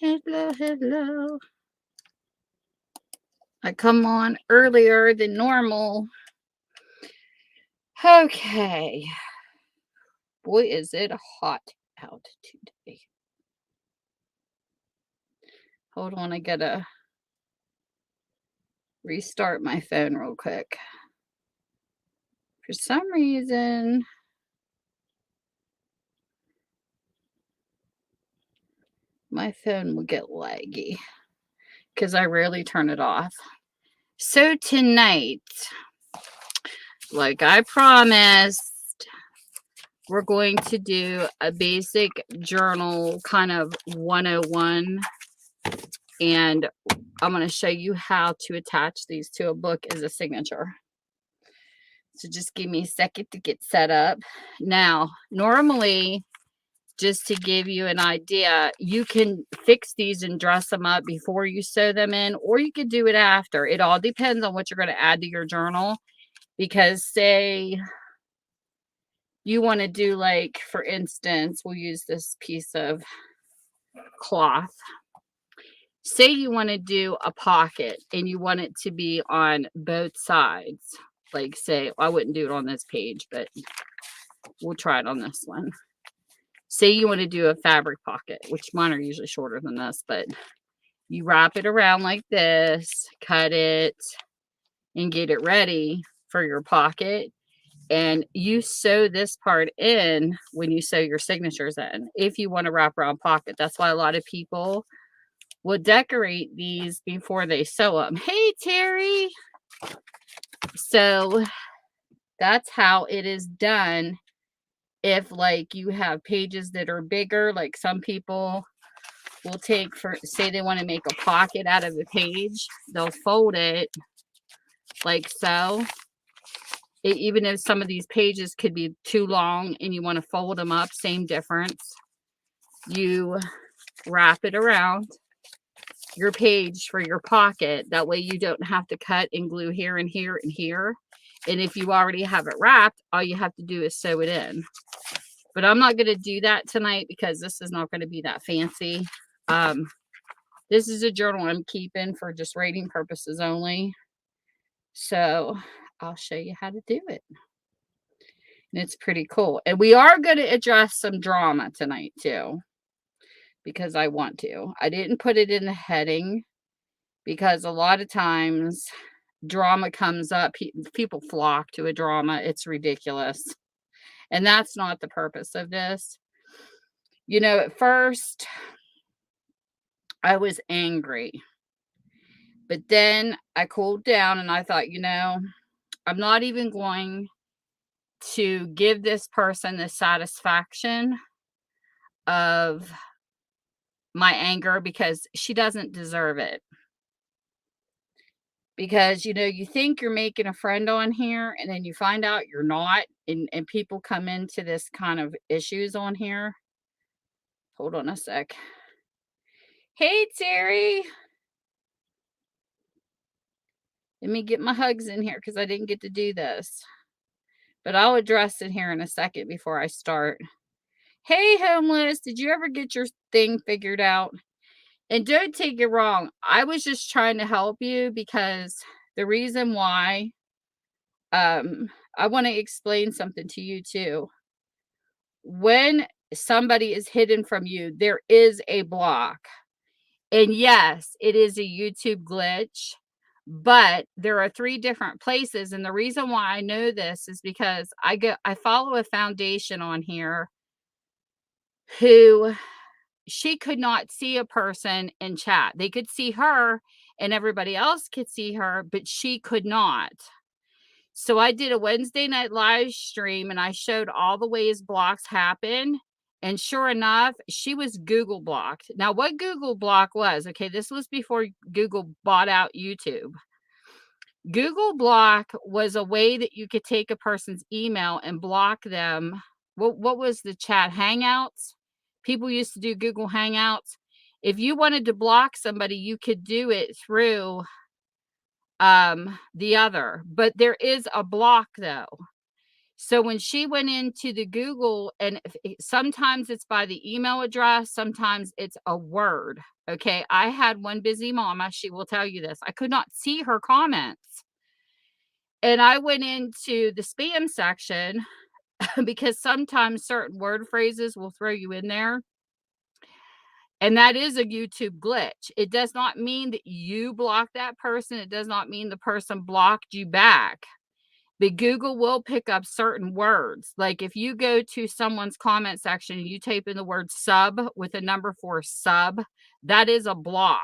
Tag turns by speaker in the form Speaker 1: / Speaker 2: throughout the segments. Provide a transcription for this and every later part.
Speaker 1: Hello, hello. I come on earlier than normal. Okay. Boy, is it hot out today. Hold on, I gotta restart my phone real quick. For some reason, my phone will get laggy because I rarely turn it off. So tonight, like I promised, we're going to do a basic journal kind of 101, and I'm going to show you how to attach these to a book as a signature. So just give me a second to get set up. Now, normally, just to give you an idea, you can fix these and dress them up before you sew them in, or you could do it after. It all depends on what you're going to add to your journal. Because say you want to do, like, for instance, we'll use this piece of cloth. Say you want to do a pocket and you want it to be on both sides. Like, say, I wouldn't do it on this page, but we'll try it on this one. Say you want to do a fabric pocket, which mine are usually shorter than this, but you wrap it around like this, cut it, and get it ready for your pocket. And you sew this part in when you sew your signatures in, if you want to wrap around pocket. That's why a lot of people will decorate these before they sew them. Hey, Terry. So that's how it is done. If, like, you have pages that are bigger, like some people will take, for say they want to make a pocket out of a page, they'll fold it like so. Even if some of these pages could be too long and you want to fold them up, same difference. You wrap it around your page for your pocket. That way you don't have to cut and glue here and here and here. And if you already have it wrapped, all you have to do is sew it in. But I'm not going to do that tonight because this is not going to be that fancy. This is a journal I'm keeping for just rating purposes only. So I'll show you how to do it. And it's pretty cool. And we are going to address some drama tonight too, because I want to. I didn't put it in the heading because a lot of times drama comes up. People flock to a drama. It's ridiculous. And that's not the purpose of this. You know, at first, I was angry. But then I cooled down and I thought, you know, I'm not even going to give this person the satisfaction of my anger because she doesn't deserve it. Because, you know, you think you're making a friend on here and then you find out you're not. And people come into this kind of issues on here. Hold on a sec. Hey, Terry. Let me get my hugs in here because I didn't get to do this. But I'll address it here in a second before I start. Hey, homeless, did you ever get your thing figured out? And don't take it wrong. I was just trying to help you because the reason why, I want to explain something to you too. When somebody is hidden from you, there is a block. And yes, it is a YouTube glitch, but there are 3 different places. And the reason why I know this is because I follow a foundation on here who, she could not see a person in chat. They could see her and everybody else could see her, but she could not. So I did a Wednesday night live stream and I showed all the ways blocks happen. And sure enough, she was Google blocked. Now, what Google block was, okay, this was before Google bought out YouTube. Google block was a way that you could take a person's email and block them. What was the chat? Hangouts? People used to do Google Hangouts. If you wanted to block somebody, you could do it through the other. But there is a block, though. So when she went into the Google, and sometimes it's by the email address, sometimes it's a word. Okay. I had one busy mama. She will tell you this. I could not see her comments. And I went into the spam section because sometimes certain word phrases will throw you in there. And that is a YouTube glitch. It does not mean that you blocked that person. It does not mean the person blocked you back. But Google will pick up certain words. Like if you go to someone's comment section and you type in the word sub with a number 4 sub, that is a block.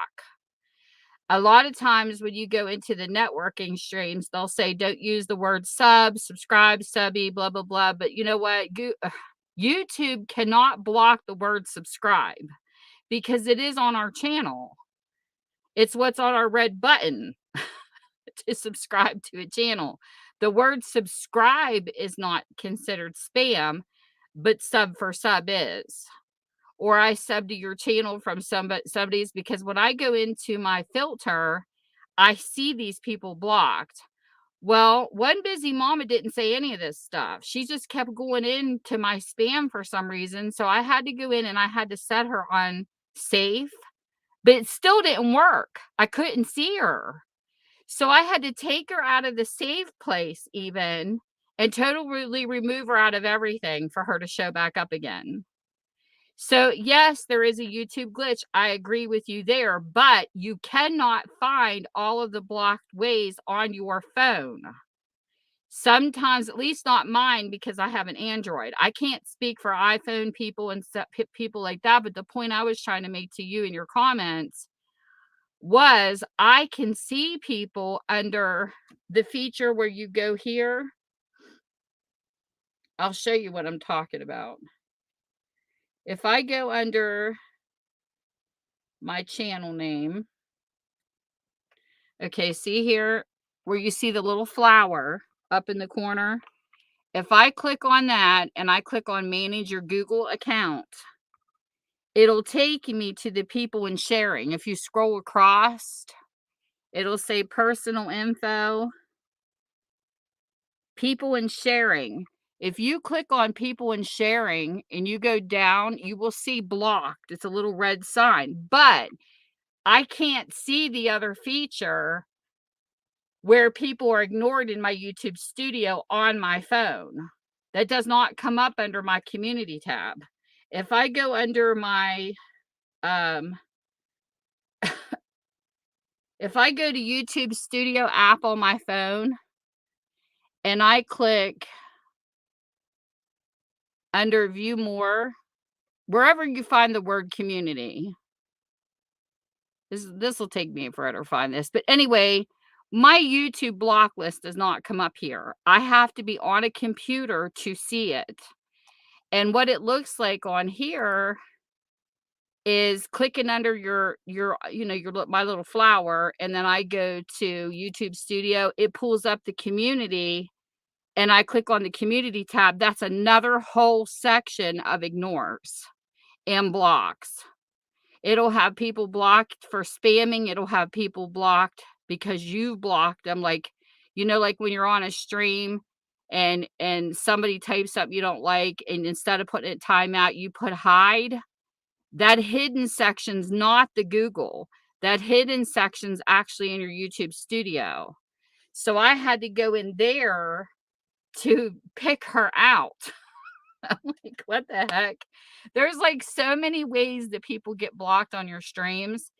Speaker 1: A lot of times when you go into the networking streams, they'll say, don't use the word sub, subscribe, subby, blah, blah, blah. But you know what? YouTube cannot block the word subscribe because it is on our channel. It's what's on our red button to subscribe to a channel. The word subscribe is not considered spam, but sub for sub is. Or I sub to your channel from somebody's, because when I go into my filter, I see these people blocked. Well, one busy mama didn't say any of this stuff. She just kept going into my spam for some reason. So I had to go in and I had to set her on safe, but it still didn't work. I couldn't see her. So I had to take her out of the save place even and totally remove her out of everything for her to show back up again. So yes, there is a YouTube glitch. I agree with you there, but you cannot find all of the blocked ways on your phone. Sometimes, at least not mine, because I have an Android. I can't speak for iPhone people and people like that, but the point I was trying to make to you in your comments was I can see people under the feature where you go here. I'll show you what I'm talking about. If I go under my channel name, okay, see here where you see the little flower up in the corner? If I click on that and I click on manage your Google account, it'll take me to the people and sharing. If you scroll across, it'll say personal info, people and sharing. If you click on people and sharing and you go down, you will see blocked. It's a little red sign, but I can't see the other feature where people are ignored in my YouTube studio on my phone. That does not come up under my community tab. If I go under my, if I go to YouTube Studio app on my phone and I click under view more, wherever you find the word community, this will take me forever to find this. But anyway, my YouTube block list does not come up here. I have to be on a computer to see it. And what it looks like on here is clicking under your my little flower, and then I go to YouTube Studio, it pulls up the community, and I click on the community tab. That's another whole section of ignores and blocks. It'll have people blocked for spamming. It'll have people blocked because you've blocked them. Like, like when you're on a stream and somebody types something you don't like, and instead of putting it timeout, you put hide. That hidden section's not the Google. That hidden section's actually in your YouTube studio. So I had to go in there to pick her out. I'm like, what the heck? There's like so many ways that people get blocked on your streams.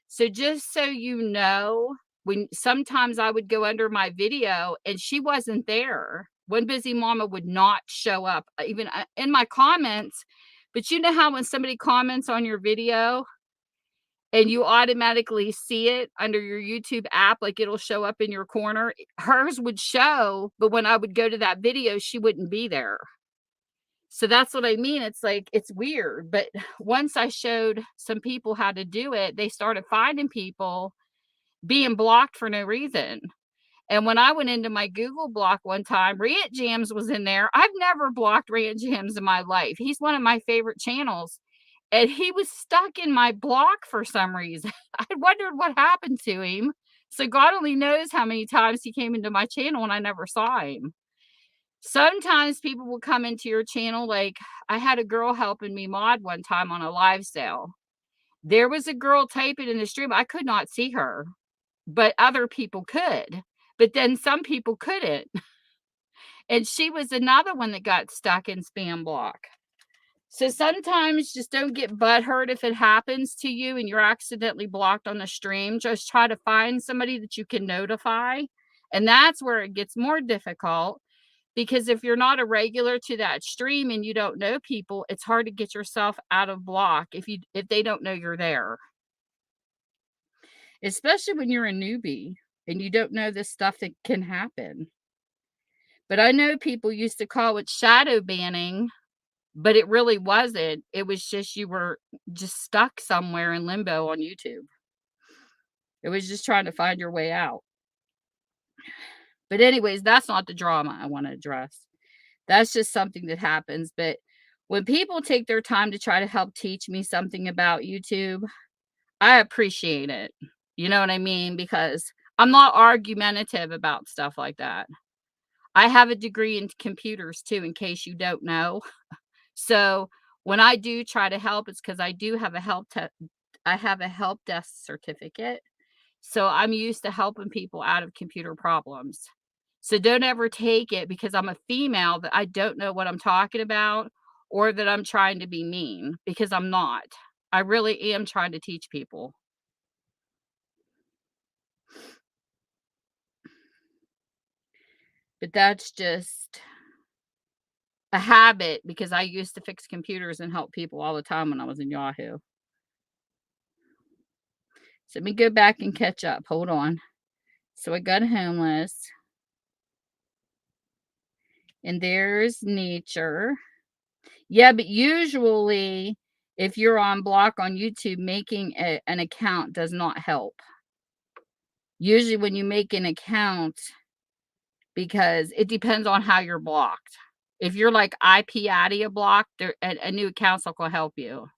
Speaker 1: So just so you know, when sometimes I would go under my video and she wasn't there. One busy mama would not show up even in my comments. But you know how when somebody comments on your video and you automatically see it under your YouTube app, like it'll show up in your corner, hers would show, but when I would go to that video, she wouldn't be there. So that's what I mean. It's like, it's weird. But once I showed some people how to do it, they started finding people being blocked for no reason. And when I went into my Google block one time, Rant Jams was in there. I've never blocked Rant Jams in my life. He's one of my favorite channels. And he was stuck in my block for some reason. I wondered what happened to him. So God only knows how many times he came into my channel and I never saw him. Sometimes people will come into your channel, like, I had a girl helping me mod one time on a live sale. There was a girl typing in the stream, I could not see her, but other people could. But then some people couldn't, and she was another one that got stuck in spam block. So sometimes just don't get butthurt if it happens to you and you're accidentally blocked on the stream. Just try to find somebody that you can notify, and that's where it gets more difficult, because if you're not a regular to that stream and you don't know people, it's hard to get yourself out of block if they don't know you're there, especially when you're a newbie and you don't know this stuff that can happen. But I know people used to call it shadow banning, but it really wasn't. It was just you were just stuck somewhere in limbo on YouTube. It was just trying to find your way out. But anyways, that's not the drama I want to address. That's just something that happens. But when people take their time to try to help teach me something about YouTube, I appreciate it. You know what I mean? Because I'm not argumentative about stuff like that. I have a degree in computers too, in case you don't know. So when I do try to help, it's because I do have I have a help desk certificate. So I'm used to helping people out of computer problems. So don't ever take it because I'm a female that I don't know what I'm talking about or that I'm trying to be mean, because I'm not. I really am trying to teach people. But that's just a habit because I used to fix computers and help people all the time when I was in Yahoo. So let me go back and catch up. Hold on. So I got homeless. And there's nature. Yeah, but usually if you're on block on YouTube, making an account does not help. Usually when you make an account, because it depends on how you're blocked. If you're like IP ADIA blocked, a new account's not gonna help you.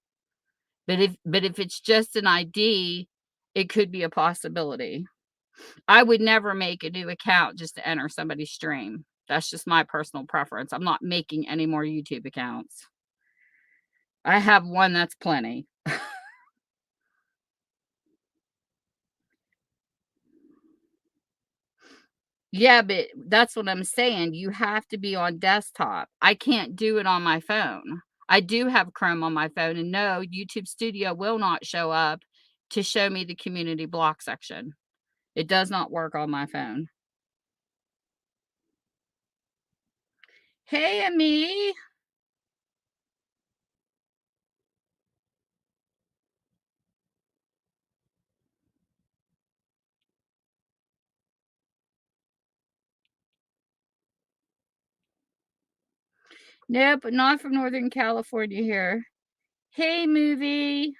Speaker 1: But if it's just an ID, it could be a possibility. I would never make a new account just to enter somebody's stream. That's just my personal preference. I'm not making any more YouTube accounts. I have one, that's plenty. Yeah, but that's what I'm saying. You have to be on desktop. I can't do it on my phone. I do have Chrome on my phone, and no, YouTube Studio will not show up to show me the community block section. It does not work on my phone. Hey, Amy. Nope, not from Northern California here. Hey, movie.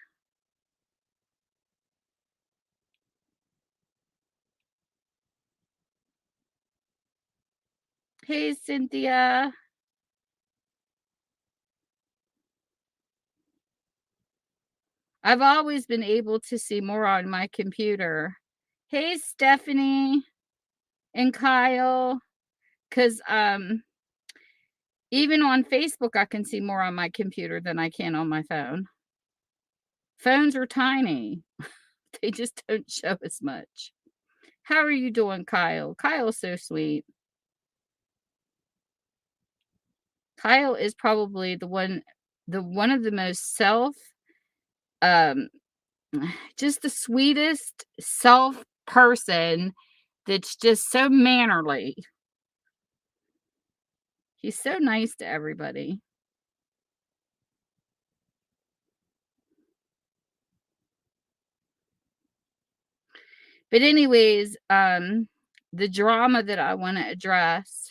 Speaker 1: Hey, Cynthia. I've always been able to see more on my computer. Hey, Stephanie and Kyle. Because even on Facebook, I can see more on my computer than I can on my phone. Phones are tiny. They just don't show as much. How are you doing, Kyle? Kyle's so sweet. Kyle is probably the one of the most um, just the sweetest self person that's just so mannerly. He's so nice to everybody. But anyways, the drama that I want to address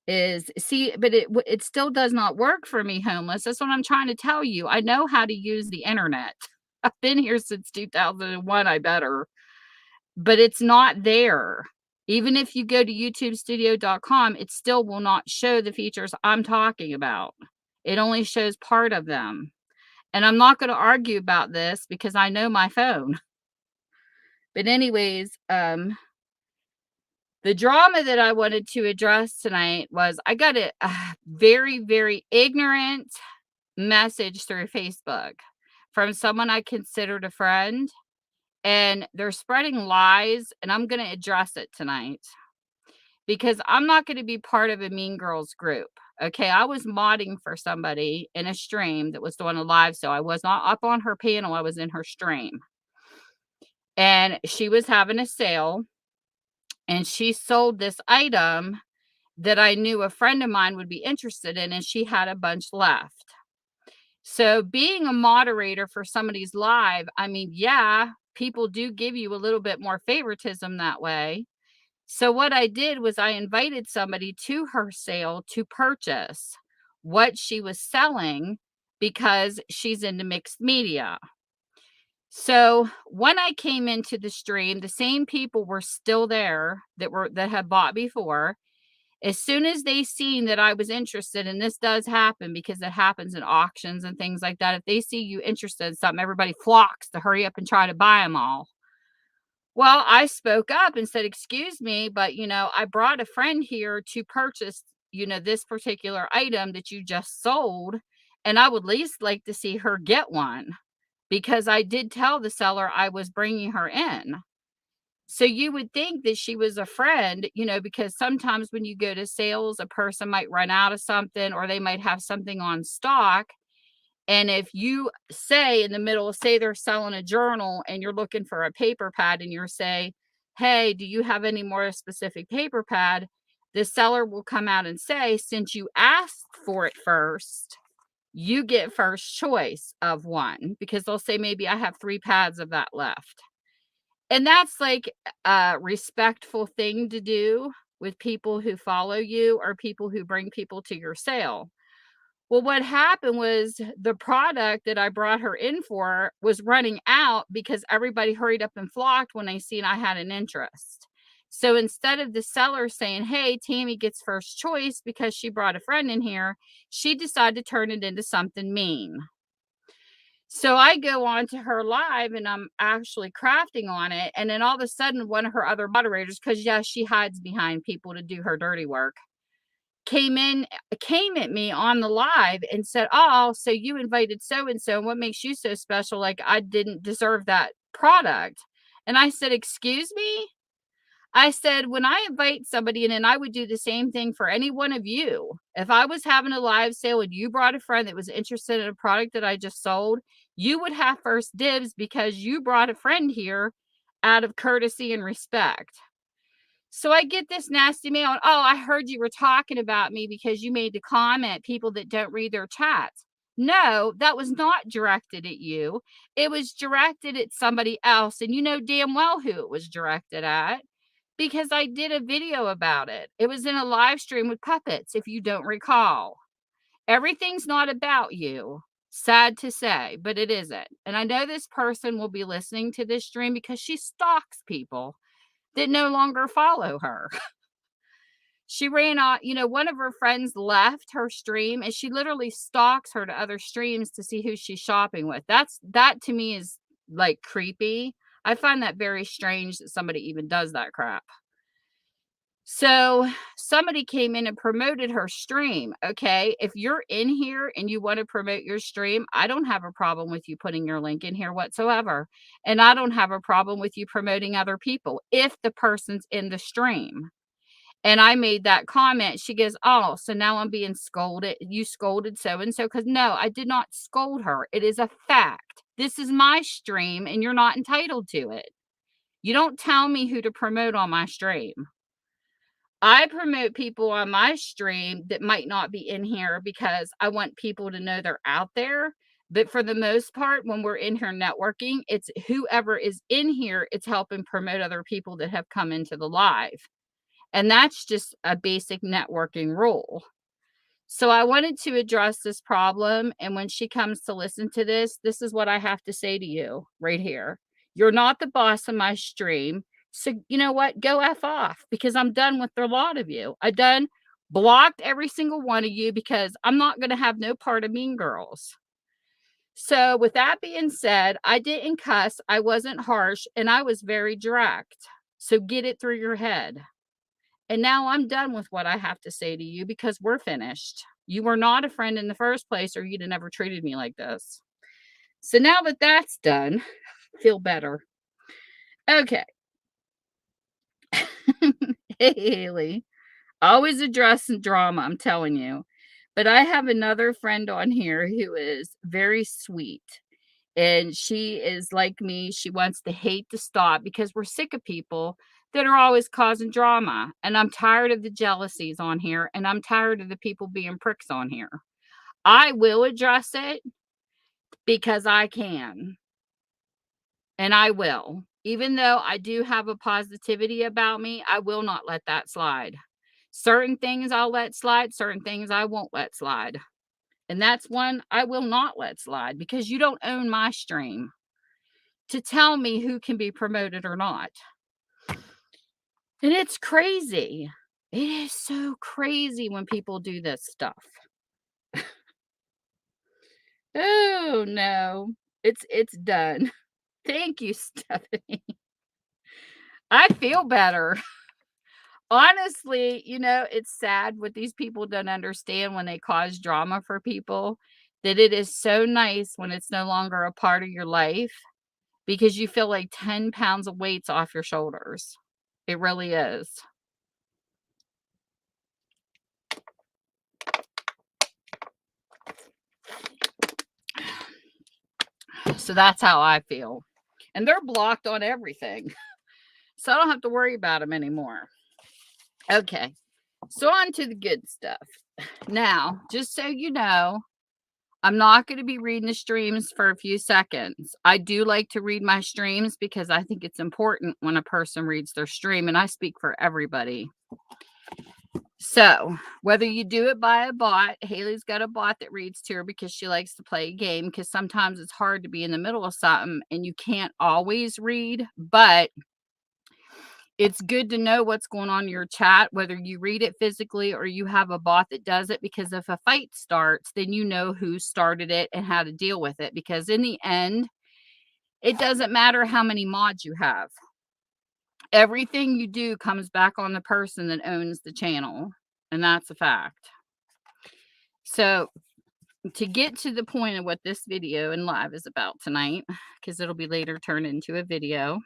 Speaker 1: is, see, but it still does not work for me, homeless. That's what I'm trying to tell you. I know how to use the internet. I've been here since 2001, I better, but it's not there. Even if you go to youtubestudio.com, it still will not show the features I'm talking about. It only shows part of them. And I'm not going to argue about this because I know my phone. But anyways, The drama that I wanted to address tonight was I got a very, very ignorant message through Facebook from someone I considered a friend, and they're spreading lies, and I'm going to address it tonight because I'm not going to be part of a Mean Girls group. Okay, I was modding for somebody in a stream that was doing a live, so I was not up on her panel, I was in her stream. And she was having a sale, and she sold this item that I knew a friend of mine would be interested in, and she had a bunch left. So being a moderator for somebody's live, I mean, yeah, people do give you a little bit more favoritism that way. So what I did was I invited somebody to her sale to purchase what she was selling because she's into mixed media. So when I came into the stream, the same people were still there that had bought before. As soon as they seen that I was interested, and this does happen because it happens in auctions and things like that. If they see you interested in something, everybody flocks to hurry up and try to buy them all. Well, I spoke up and said, "Excuse me, but I brought a friend here to purchase, this particular item that you just sold, and I would least like to see her get one because I did tell the seller I was bringing her in." So you would think that she was a friend, because sometimes when you go to sales, a person might run out of something or they might have something on stock. And if you say in the middle, say they're selling a journal and you're looking for a paper pad and you're say, "Hey, do you have any more specific paper pad?" The seller will come out and say, "Since you asked for it first, you get first choice of one," because they'll say, "Maybe I have 3 pads of that left." And that's like a respectful thing to do with people who follow you or people who bring people to your sale. Well, what happened was the product that I brought her in for was running out because everybody hurried up and flocked when they seen I had an interest. So instead of the seller saying, "Hey, Tammy gets first choice because she brought a friend in here," she decided to turn it into something mean. So I go on to her live and I'm actually crafting on it. And then all of a sudden, one of her other moderators, because yes, she hides behind people to do her dirty work, came at me on the live and said, "Oh, so you invited so and so. What makes you so special? Like I didn't deserve that product." And I said, "Excuse me?" I said, "When I invite somebody in, and I would do the same thing for any one of you. If I was having a live sale and you brought a friend that was interested in a product that I just sold, you would have first dibs because you brought a friend here out of courtesy and respect." So I get this nasty mail, and, "Oh, I heard you were talking about me because you made the comment, people that don't read their chats." No, that was not directed at you. It was directed at somebody else, and you know damn well who it was directed at because I did a video about it. It was in a live stream with puppets, if you don't recall. Everything's not about you. Sad to say, but it isn't. And I know this person will be listening to this stream because she stalks people that no longer follow her. She ran off, one of her friends left her stream and she literally stalks her to other streams to see who she's shopping with. That to me is like creepy. I find that very strange that somebody even does that crap. So somebody came in and promoted her stream. Okay. If you're in here and you want to promote your stream, I don't have a problem with you putting your link in here whatsoever. And I don't have a problem with you promoting other people if the person's in the stream. And I made that comment. She goes, "Oh, so now I'm being scolded. You scolded so and so." Because no, I did not scold her. It is a fact. This is my stream and you're not entitled to it. You don't tell me who to promote on my stream. I promote people on my stream that might not be in here because I want people to know they're out there. But for the most part, when we're in here networking, it's whoever is in here, it's helping promote other people that have come into the live. And that's just a basic networking rule. So I wanted to address this problem. And when she comes to listen to this is what I have to say to you right here. You're not the boss of my stream. So you know what? Go F off because I'm done with the lot of you. I done blocked every single one of you because I'm not going to have no part of Mean Girls. So with that being said, I didn't cuss. I wasn't harsh and I was very direct. So get it through your head. And now I'm done with what I have to say to you because we're finished. You were not a friend in the first place, or you'd have never treated me like this. So now that that's done, feel better. Okay. Hey, Haley. Always addressing drama, I'm telling you. But I have another friend on here who is very sweet. And she is like me. She wants the hate to stop because we're sick of people that are always causing drama. And I'm tired of the jealousies on here. And I'm tired of the people being pricks on here. I will address it because I can. And I will. Even though I do have a positivity about me, I will not let that slide. Certain things I'll let slide, certain things I won't let slide. And that's one I will not let slide because you don't own my stream to tell me who can be promoted or not. And it's crazy. It is so crazy when people do this stuff. Oh no. It's done. Thank you, Stephanie. I feel better. Honestly, it's sad what these people don't understand when they cause drama for people, that it is so nice when it's no longer a part of your life because you feel like 10 pounds of weight's off your shoulders. It really is. So that's how I feel. And they're blocked on everything. So I don't have to worry about them anymore. Okay. So on to the good stuff. Now, just so you know, I'm not going to be reading the streams for a few seconds. I do like to read my streams because I think it's important when a person reads their stream, and I speak for everybody. So, whether you do it by a bot, Haley's got a bot that reads to her because she likes to play a game, because sometimes it's hard to be in the middle of something and you can't always read, but it's good to know what's going on in your chat, whether you read it physically or you have a bot that does it, because if a fight starts, then you know who started it and how to deal with it, because in the end, it doesn't matter how many mods you have. Everything you do comes back on the person that owns the channel, and that's a fact. So to get to the point of what this video and live is about tonight, because it'll be later turned into a video,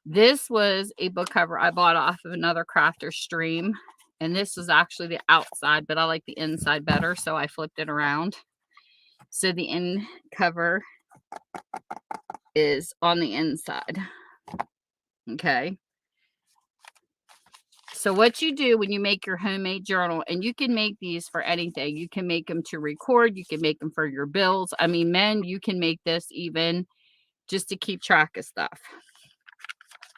Speaker 1: this was a book cover I bought off of another crafter stream, and this was actually the outside, but I like the inside better, so I flipped it around. So the end cover is on the inside. Okay. So what you do when you make your homemade journal, and you can make these for anything. You can make them to record. You can make them for your bills. I mean, men, you can make this even just to keep track of stuff.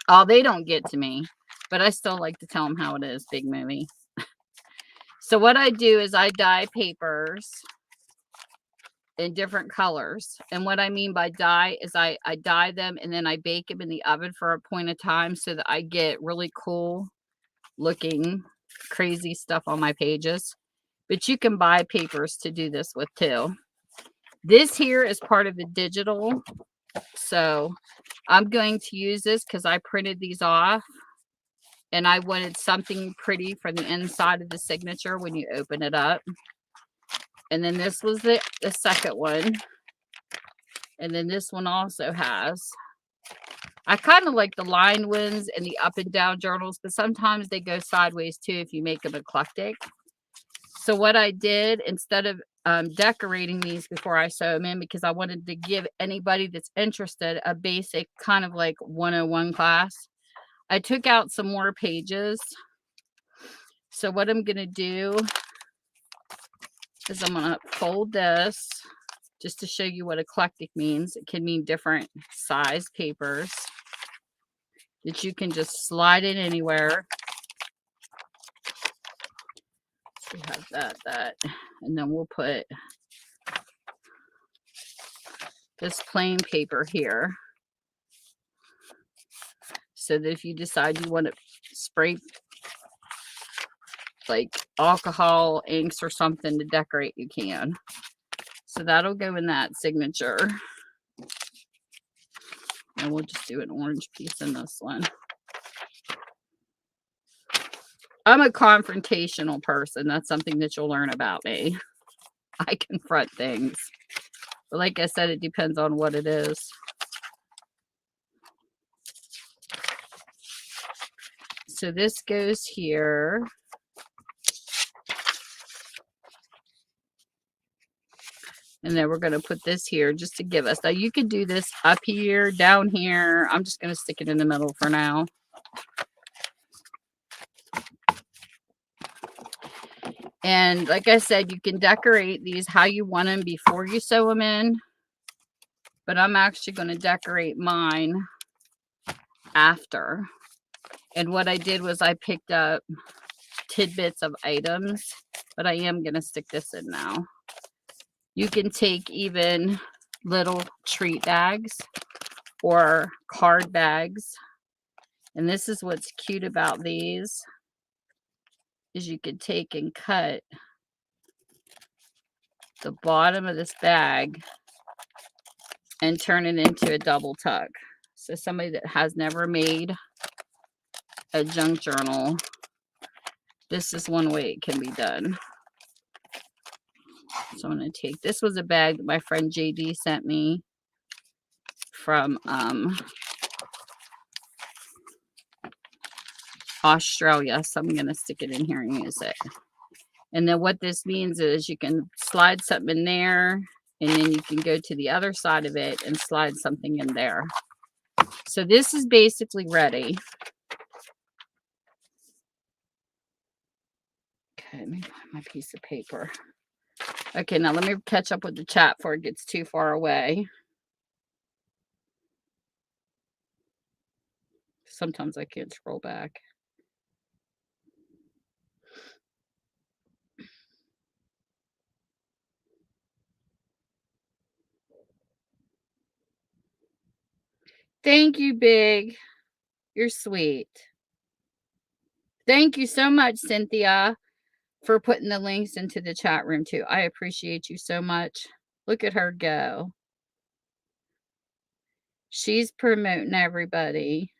Speaker 1: Oh, they don't get to me, but I still like to tell them how it is. Big movie. So what I do is I dye papers in different colors. And what I mean by dye is I dye them and then I bake them in the oven for a point of time so that I get really cool looking crazy stuff on my pages. But you can buy papers to do this with too. This here is part of the digital. So I'm going to use this because I printed these off. And I wanted something pretty for the inside of the signature when you open it up. And then this was the second one. And then this one also has. I kind of like the lined ones and the up and down journals, but sometimes they go sideways too if you make them eclectic. So what I did, instead of decorating these before I sew them in, because I wanted to give anybody that's interested a basic kind of like 101 class, I took out some more pages. So what I'm going to do is I'm going to fold this just to show you what eclectic means. It can mean different size papers that you can just slide in anywhere. So we have that, and then we'll put this plain paper here. So that if you decide you want to spray like alcohol inks or something to decorate, you can. So that'll go in that signature. And we'll just do an orange piece in this one. I'm a confrontational person. That's something that you'll learn about me. I confront things. But like I said, it depends on what it is. So this goes here. And then we're going to put this here just to give us. Now you could do this up here, down here. I'm just going to stick it in the middle for now. And like I said, you can decorate these how you want them before you sew them in. But I'm actually going to decorate mine after. And what I did was I picked up tidbits of items, but I am going to stick this in now. You can take even little treat bags or card bags. And this is what's cute about these, is you could take and cut the bottom of this bag and turn it into a double tuck. So somebody that has never made a junk journal, this is one way it can be done. So I'm going to take, this was a bag that my friend JD sent me from Australia. So I'm going to stick it in here and use it. And then what this means is you can slide something in there, and then you can go to the other side of it and slide something in there. So this is basically ready. Okay, let me find my piece of paper. Okay, now let me catch up with the chat before it gets too far away. Sometimes I can't scroll back. Thank you, Big. You're sweet. Thank you so much, Cynthia, for putting the links into the chat room too. I appreciate you so much. Look at her go. She's promoting everybody.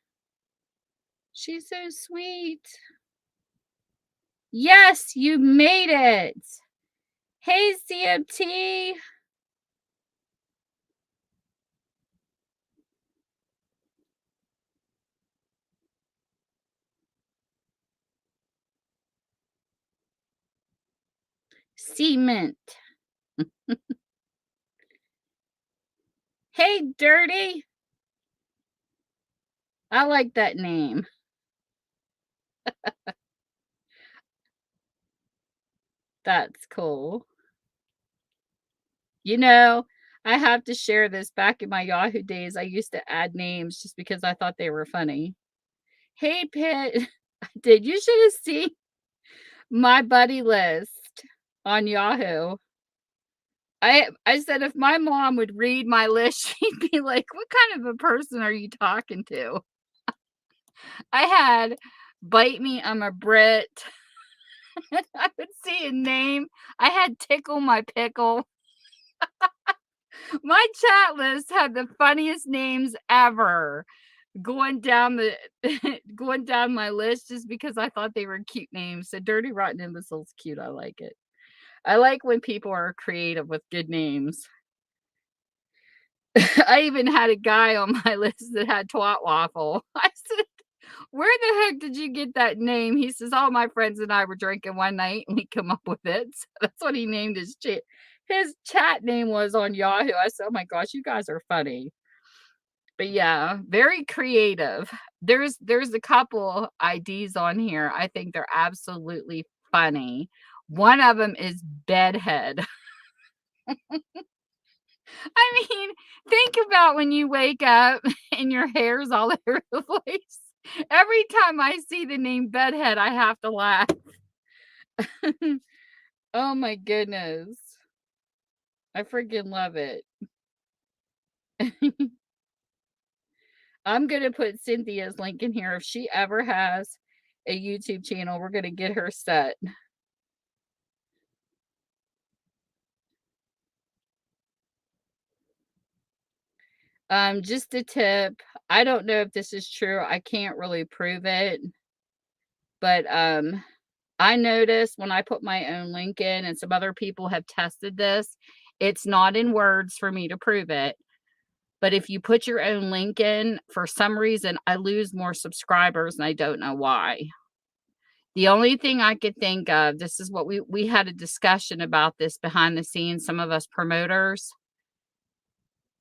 Speaker 1: She's so sweet. Yes, you made it. Hey, CMT. Cement. Hey, Dirty. I like that name. That's cool. You know, I have to share this. Back in my Yahoo days, I used to add names just because I thought they were funny. Hey, Pitt. I did. You should have seen my buddy list on Yahoo. I said if my mom would read my list, she'd be like, what kind of a person are you talking to? I had Bite Me, I'm a Brit. I would see a name. I had Tickle My Pickle. My chat list had the funniest names ever going down the going down my list just because I thought they were cute names. So Dirty Rotten Imbecile's cute. I like it. I like when people are creative with good names. I even had a guy on my list that had Twat Waffle. I said, where the heck did you get that name? He says, all my friends and I were drinking one night and we come up with it. So that's what he named his chat. His chat name was on Yahoo. I said, oh my gosh, you guys are funny. But yeah, very creative. There's a couple IDs on here. I think they're absolutely funny. One of them is Bedhead. I mean, think about when you wake up and your hair's all over the place. Every time I see the name Bedhead, I have to laugh. Oh my goodness. I freaking love it. I'm going to put Cynthia's link in here. If she ever has a YouTube channel, we're going to get her set. Just a tip. I don't know if this is true. I can't really prove it. But I noticed when I put my own link in, and some other people have tested this, it's not in words for me to prove it. But if you put your own link in, for some reason, I lose more subscribers and I don't know why. The only thing I could think of, this is what we had a discussion about this behind the scenes, some of us promoters,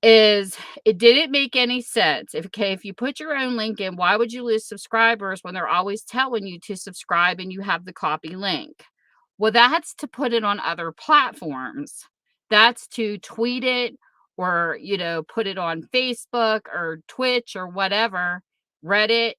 Speaker 1: is it didn't make any sense. If you put your own link in, why would you lose subscribers when they're always telling you to subscribe and you have the copy link? Well, that's to put it on other platforms. That's to tweet it or, put it on Facebook or Twitch or whatever, Reddit.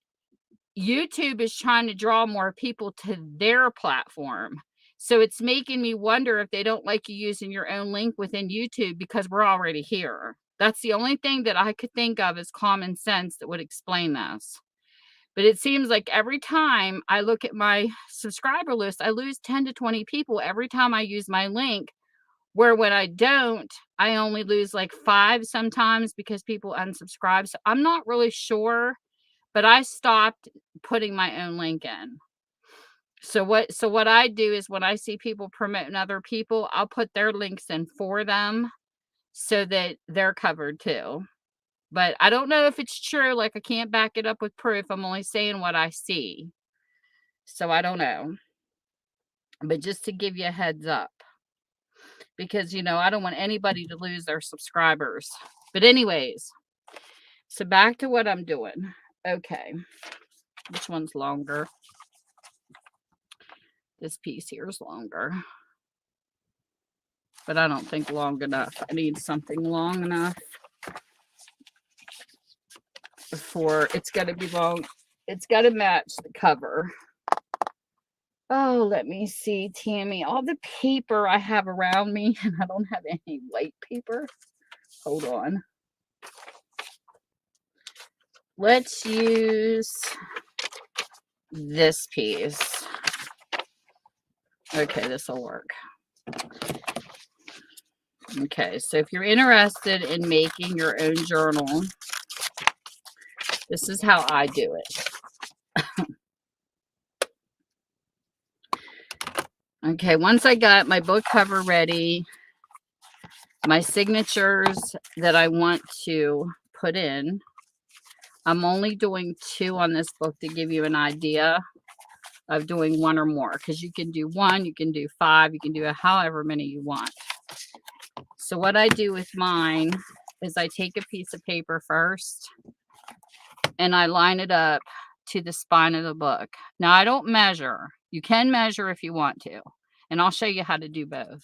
Speaker 1: YouTube is trying to draw more people to their platform. So it's making me wonder if they don't like you using your own link within YouTube because we're already here. That's the only thing that I could think of as common sense that would explain this. But it seems like every time I look at my subscriber list, I lose 10 to 20 people every time I use my link. Where when I don't, I only lose like 5 sometimes because people unsubscribe. So I'm not really sure, but I stopped putting my own link in. So what I do is when I see people promoting other people, I'll put their links in for them so that they're covered too. But I don't know if it's true. Like, I can't back it up with proof. I'm only saying what I see. So I don't know. But just to give you a heads up, because I don't want anybody to lose their subscribers. But anyways, so back to what I'm doing. Okay. Which one's longer? This piece here is longer. But I don't think long enough. I need something long enough for it's got to be long. It's got to match the cover. Oh, let me see, Tammy. All the paper I have around me, and I don't have any white paper. Hold on. Let's use this piece. Okay, this will work. Okay, so if you're interested in making your own journal, this is how I do it. Okay, once I got my book cover ready, my signatures that I want to put in, I'm only doing 2 on this book to give you an idea of doing 1 or more, because you can do 1, you can do 5, you can do however many you want. So what I do with mine is I take a piece of paper first and I line it up to the spine of the book. Now, I don't measure. You can measure if you want to, and I'll show you how to do both.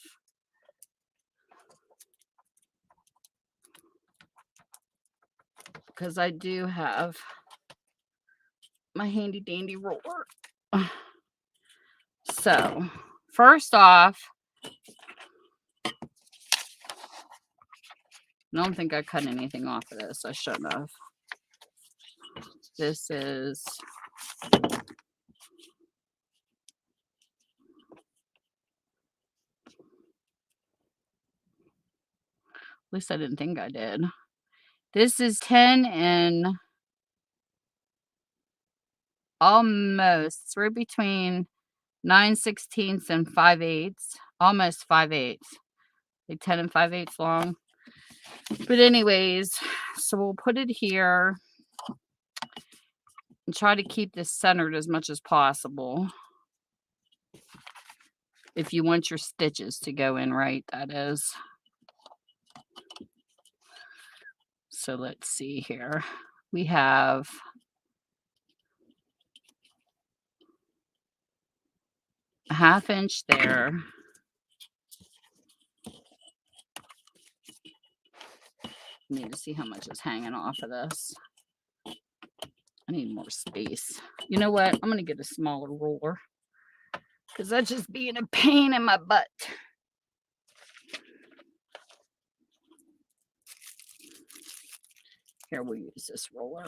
Speaker 1: Because I do have my handy dandy ruler. So, first off, I don't think I cut anything off of this. I shouldn't have. This is at least I didn't think I did. This is 10 and almost, it's right between 9/16 and 5/8, almost 5/8, like 10 and 5/8 long. But anyways, so we'll put it here and try to keep this centered as much as possible. If you want your stitches to go in right, that is. So let's see here. We have a 1/2 inch there. I need to see how much is hanging off of this. I need more space. You know what? I'm going to get a smaller ruler because that's just being a pain in my butt. Here, we'll use this ruler.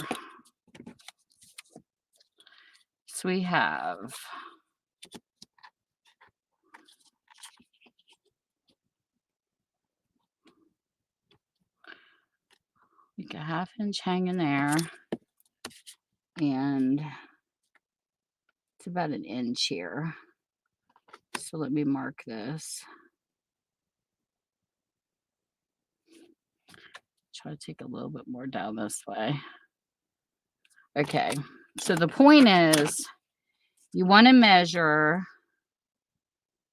Speaker 1: So we have like a 1/2 inch hanging there, and it's about 1 inch here. So let me mark this. Try to take a little bit more down this way. Okay, so the point is you want to measure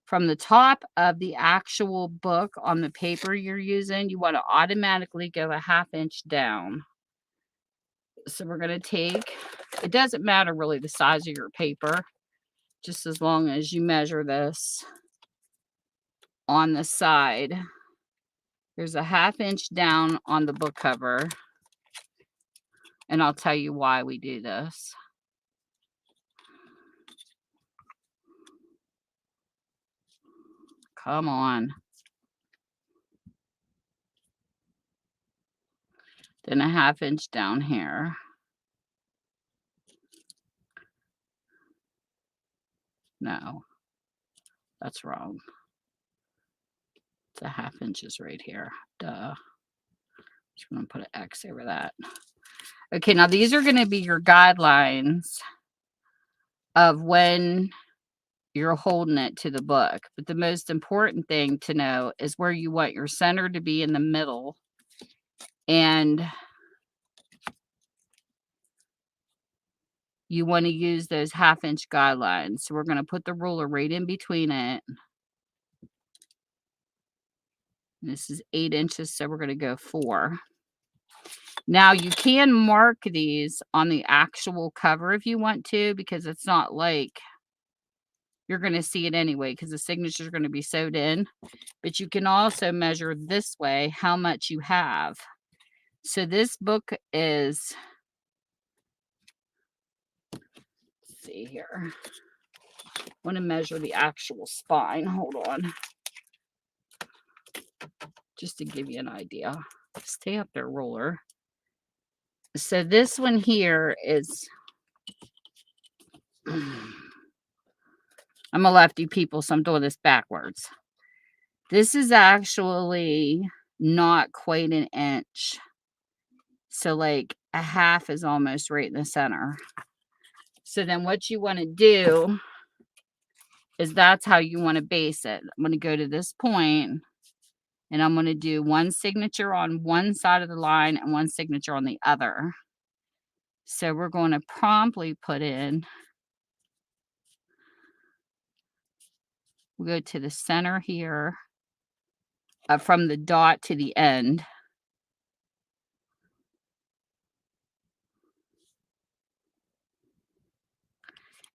Speaker 1: from the top of the actual book on the paper you're using. You want to automatically go a 1/2 inch down. So we're going to take, it doesn't matter really the size of your paper, just as long as you measure this on the side. There's a 1/2 inch down on the book cover, and I'll tell you why we do this. Come on. Then a 1/2 inch down here. No, that's wrong. It's a 1/2 inches right here. Duh. Just going to put an X over that. Okay, now these are going to be your guidelines of when you're holding it to the book. But the most important thing to know is where you want your center to be in the middle. And you want to use those 1/2 inch guidelines. So we're going to put the ruler right in between it. This is 8 inches, so we're going to go 4. Now you can mark these on the actual cover if you want to, because it's not like you're going to see it anyway, because the signatures are going to be sewed in. But you can also measure this way how much you have. So this book is, let's see here. I want to measure the actual spine. Hold on. Just to give you an idea. Stay up there, ruler. So this one here is, I'm a lefty people, so I'm doing this backwards. This is actually not quite an inch. So like a 1/2 is almost right in the center. So then what you want to do is that's how you want to base it. I'm going to go to this point and I'm going to do one signature on one side of the line and one signature on the other. So we're going to promptly put in, we'll go to the center here, from the dot to the end.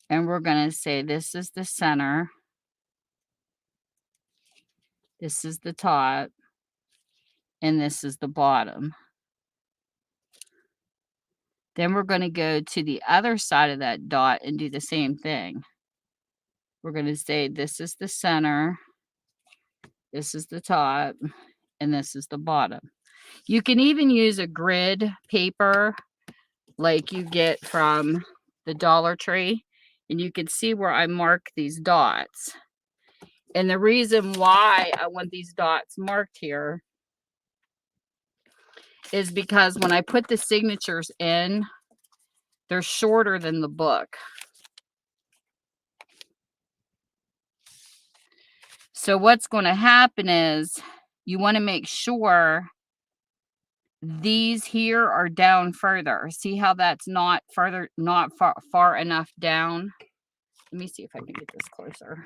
Speaker 1: And we're going to say this is the center, this is the top, and this is the bottom. Then we're going to go to the other side of that dot and do the same thing. We're going to say this is the center, this is the top, and this is the bottom. You can even use a grid paper like you get from the Dollar Tree, and you can see where I mark these dots. And the reason why I want these dots marked here is because when I put the signatures in, they're shorter than the book. So what's going to happen is you want to make sure these here are down further. See how that's not far enough down? Let me see if I can get this closer.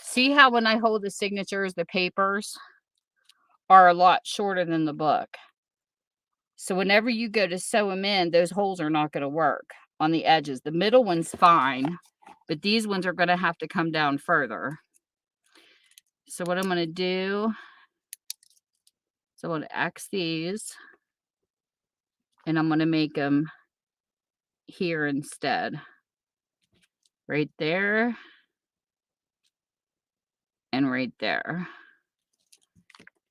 Speaker 1: See how when I hold the signatures, the papers are a lot shorter than the book. So whenever you go to sew them in, those holes are not going to work on the edges. The middle one's fine, but these ones are going to have to come down further. So what I'm going to do, so I'm going to X these, and I'm going to make them here instead. Right there, and right there.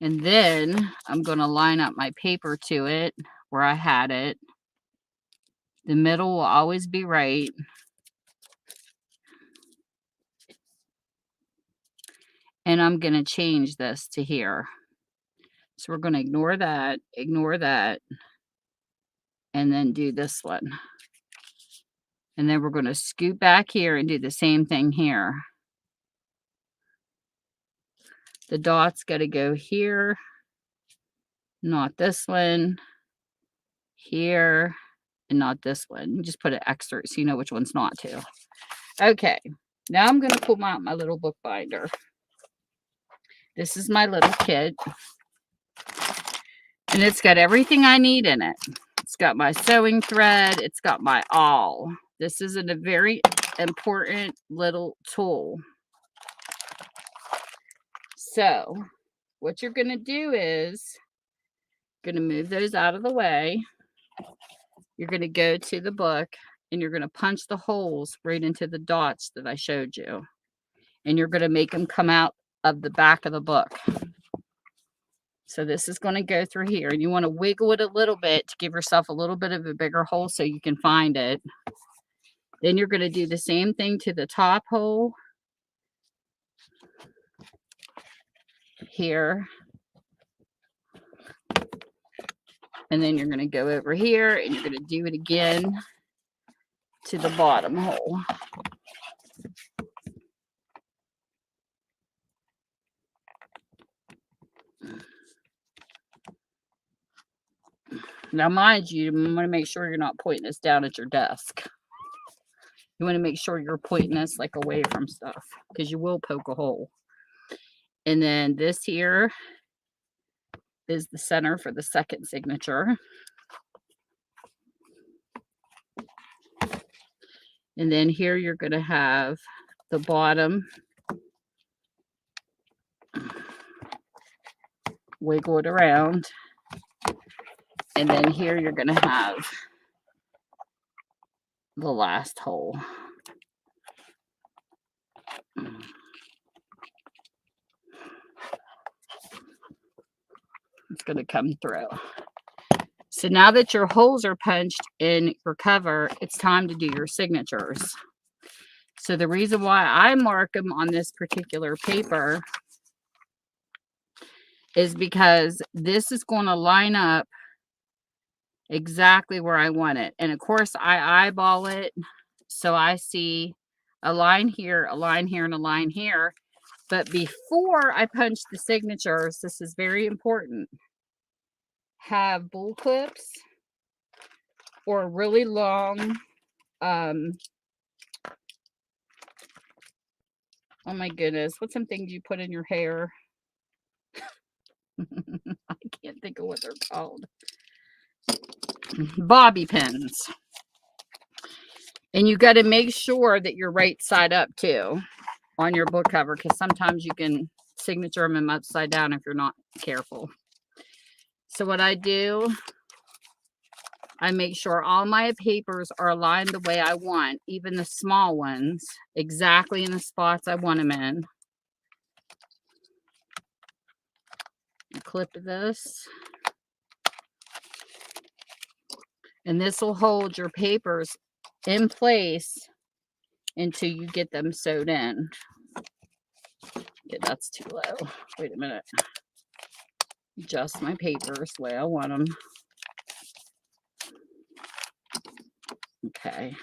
Speaker 1: And then I'm going to line up my paper to it where I had it. The middle will always be right. And I'm going to change this to here. So we're going to ignore that, and then do this one. And then we're going to scoot back here and do the same thing here. The dots got to go here, not this one, here, and not this one. You just put an extra so you know which one's not to. Okay, now I'm going to pull out my little book binder. This is my little kit, and it's got everything I need in it. It's got my sewing thread. It's got my awl. This is a very important little tool. So what you're going to do is going to move those out of the way. You're going to go to the book and you're going to punch the holes right into the dots that I showed you. And you're going to make them come out of the back of the book. So this is going to go through here, and you want to wiggle it a little bit to give yourself a little bit of a bigger hole so you can find it. Then you're going to do the same thing to the top hole here. And then you're going to go over here and you're going to do it again to the bottom hole. Now, mind you, you want to make sure you're not pointing this down at your desk. You want to make sure you're pointing this like away from stuff because you will poke a hole. And then this here is the center for the second signature. And then here you're going to have the bottom. Wiggle it around. And then here you're going to have the last hole. It's going to come through. So now that your holes are punched in your cover, it's time to do your signatures. So the reason why I mark them on this particular paper is because this is going to line up exactly where I want it. And of course, I eyeball it. So I see a line here, a line here, and a line here. But before I punch the signatures, this is very important. Have bull clips or really long, oh my goodness, what's some things you put in your hair? I can't think of what they're called. Bobby pins. And you got to make sure that you're right side up too on your book cover, because sometimes you can signature them upside down if you're not careful. So what I do, I make sure all my papers are aligned the way I want, even the small ones, exactly in the spots I want them in. Clip this. And this will hold your papers in place until you get them sewed in. Okay, that's too low. Wait a minute. Adjust my papers the way I want them. Okay.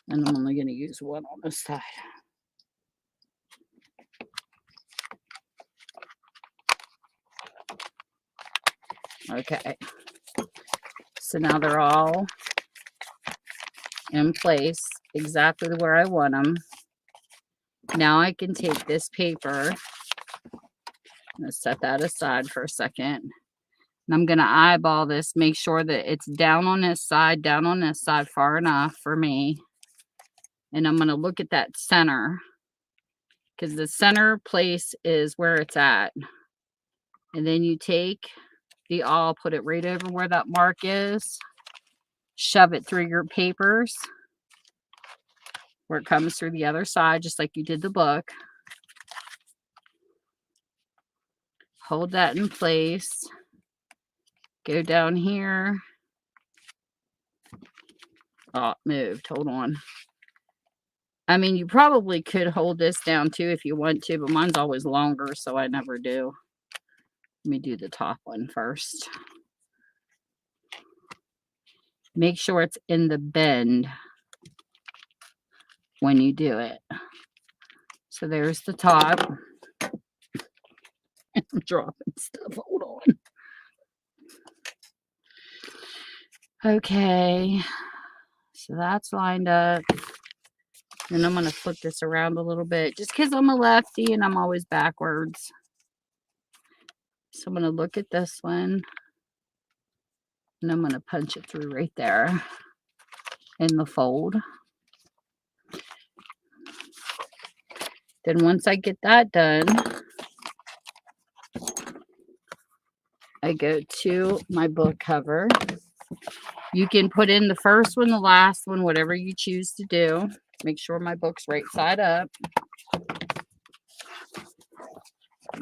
Speaker 1: And I'm only going to use one on this side. Okay. So now they're all in place exactly where I want them. Now I can take this paper. I'm going to set that aside for a second. And I'm going to eyeball this, make sure that it's down on this side far enough for me. And I'm going to look at that center, because the center place is where it's at. And then you take the awl, put it right over where that mark is, shove it through your papers where it comes through the other side, just like you did the book. Hold that in place. Go down here. Oh, it moved. Hold on. I mean, you probably could hold this down too if you want to, but mine's always longer, so I never do. Let me do the top one first. Make sure it's in the bend when you do it. So there's the top. I'm dropping stuff. Hold on. Okay. So that's lined up. And I'm going to flip this around a little bit just because I'm a lefty and I'm always backwards. So I'm going to look at this one. And I'm going to punch it through right there in the fold. Then once I get that done, I go to my book cover. You can put in the first one, the last one, whatever you choose to do. Make sure my book's right side up.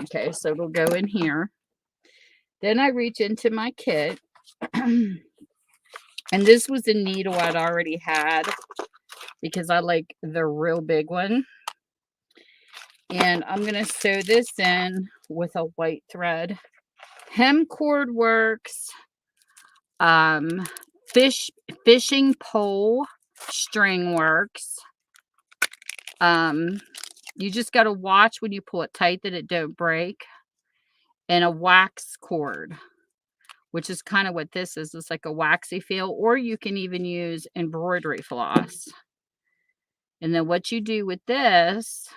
Speaker 1: Okay, so it'll go in here. Then I reach into my kit. And this was a needle I'd already had because I like the real big one. And I'm going to sew this in with a white thread. Hem cord works. Fishing pole string works. You just got to watch when you pull it tight that it don't break. And a wax cord, which is kind of what this is. It's like a waxy feel, or you can even use embroidery floss. And then what you do with this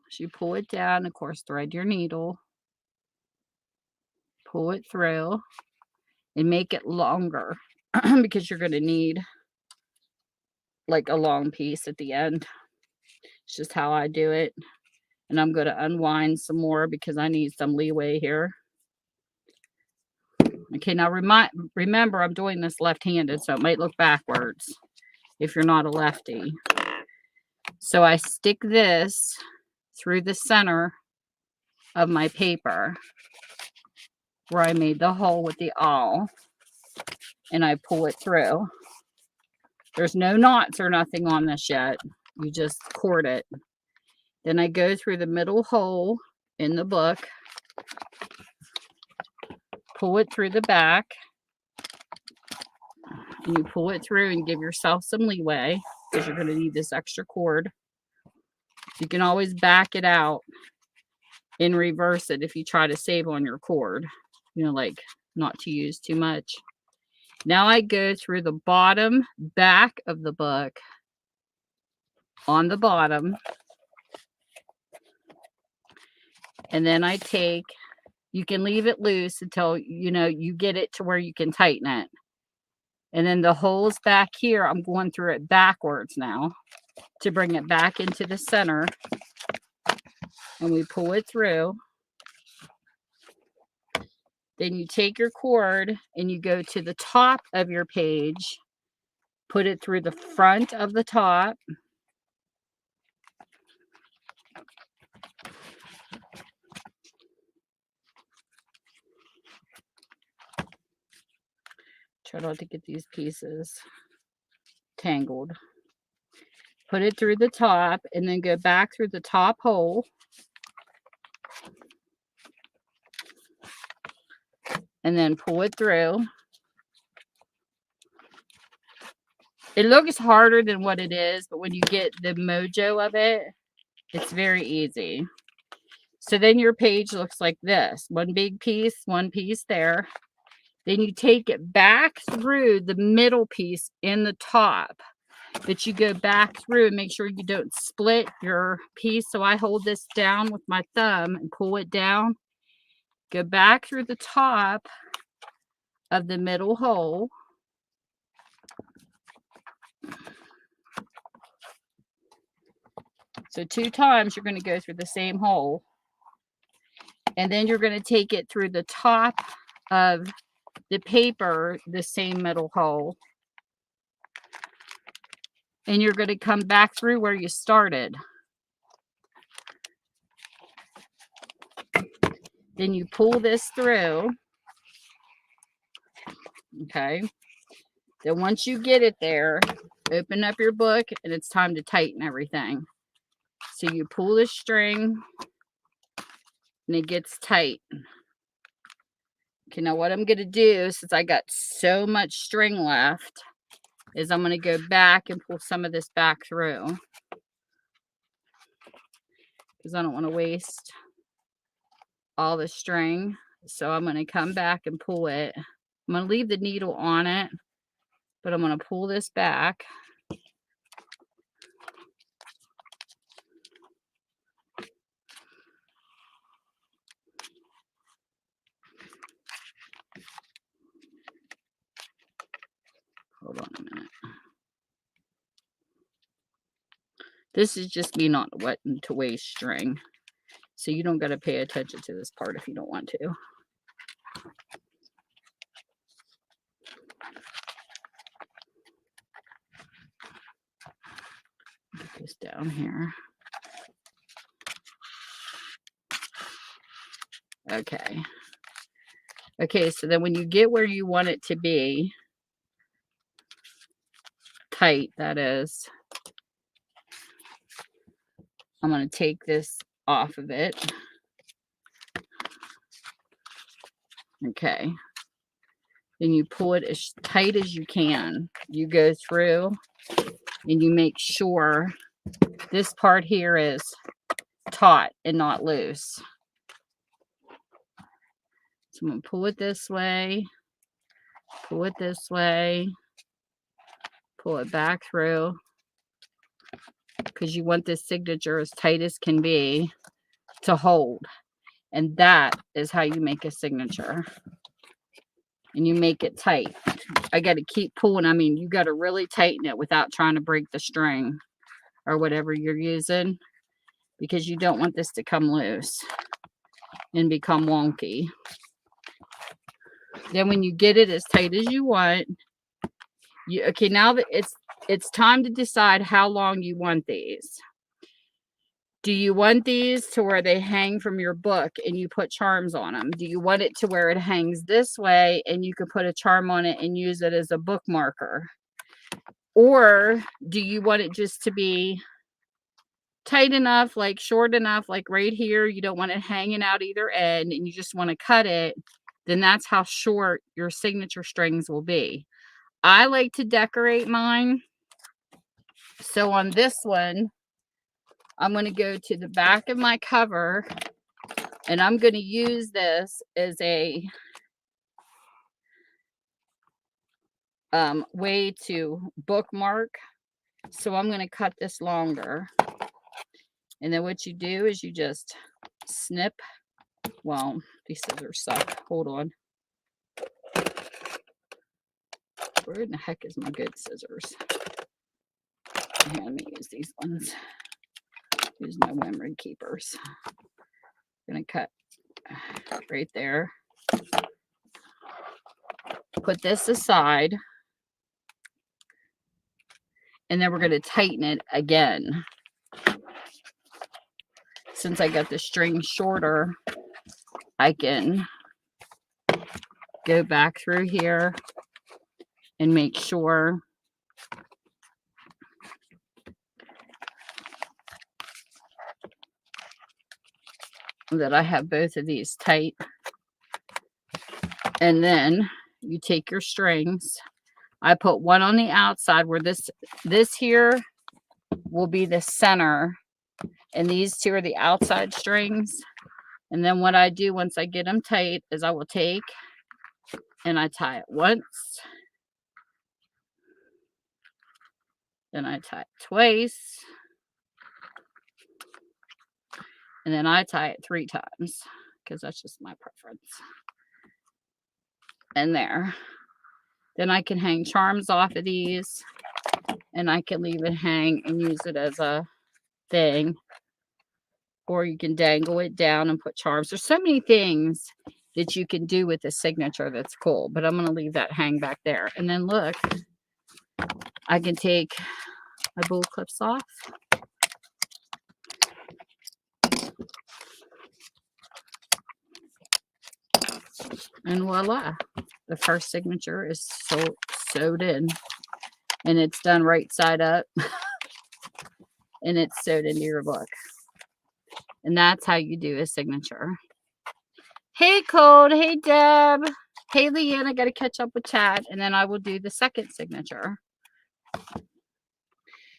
Speaker 1: is you pull it down, of course, thread your needle, pull it through, and make it longer because you're going to need like a long piece at the end. It's just how I do it. And I'm going to unwind some more because I need some leeway here. Okay, now remember I'm doing this left-handed, so it might look backwards if you're not a lefty. So I stick this through the center of my paper where I made the hole with the awl, and I pull it through. There's no knots or nothing on this yet. You just cord it. Then I go through the middle hole in the book, pull it through the back, and you pull it through and give yourself some leeway because you're going to need this extra cord. You can always back it out and reverse it if you try to save on your cord, like not to use too much. Now I go through the bottom back of the book on the bottom, and then I take, you can leave it loose until you get it to where you can tighten it. And then the holes back here, I'm going through it backwards now to bring it back into the center. And we pull it through. Then you take your cord and you go to the top of your page, put it through the front of the top. Try not to get these pieces tangled. Put it through the top and then go back through the top hole. And then pull it through. It looks harder than what it is, but when you get the mojo of it, it's very easy. So then your page looks like this. One big piece, one piece there. Then you take it back through the middle piece in the top. But you go back through and make sure you don't split your piece. So I hold this down with my thumb and pull it down. Go back through the top of the middle hole. So 2 times you're going to go through the same hole. And then you're going to take it through the top of the paper, the same middle hole. And you're going to come back through where you started. Then you pull this through. Okay. Then once you get it there, open up your book, and it's time to tighten everything. So you pull the string, and it gets tight. Okay, now what I'm going to do, since I got so much string left, is I'm going to go back and pull some of this back through, because I don't want to waste all the string. So I'm going to come back and pull it. I'm going to leave the needle on it, but I'm going to pull this back. Hold on a minute. This is just me not wanting to waste string. So you don't got to pay attention to this part if you don't want to. Get this down here. Okay. Okay, so then when you get where you want it to be, tight that is, I'm going to take this off of it. Okay. Then you pull it as tight as you can. You go through and you make sure this part here is taut and not loose. So I'm going to pull it this way, pull it this way, pull it back through, because you want this signature as tight as can be to hold. And that is how you make a signature. And you make it tight. I got to keep pulling. I mean, you got to really tighten it without trying to break the string or whatever you're using, because you don't want this to come loose and become wonky. Then when you get it as tight as you want, okay, now that it's time to decide how long you want these. Do you want these to where they hang from your book and you put charms on them? Do you want it to where it hangs this way and you can put a charm on it and use it as a book marker? Or do you want it just to be tight enough, like short enough, like right here, you don't want it hanging out either end and you just want to cut it? Then that's how short your signature strings will be. I like to decorate mine. So on this one, I'm going to go to the back of my cover, and I'm going to use this as a way to bookmark. So I'm going to cut this longer. And then what you do is you just snip. Well, these scissors suck. Hold on. Where in the heck is my good scissors? Here, let me use these ones. Use my memory keepers. I'm going to cut right there. Put this aside. And then we're going to tighten it again. Since I got the string shorter, I can go back through here and make sure that I have both of these tight. And then you take your strings. I put one on the outside where this here will be the center, and these two are the outside strings. And then what I do once I get them tight is I will take and I tie it once, then I tie it twice, and then I tie it 3 times, because that's just my preference. And there. Then I can hang charms off of these, and I can leave it hang and use it as a thing. Or you can dangle it down and put charms. There's so many things that you can do with the signature that's cool, but I'm going to leave that hang back there. And then look, I can take my bull clips off. And voila, the first signature is sewed in. And it's done right side up. And it's sewed into your book. And that's how you do a signature. Hey, Cold. Hey, Deb. Hey, Leanne. I got to catch up with Chad. And then I will do the second signature.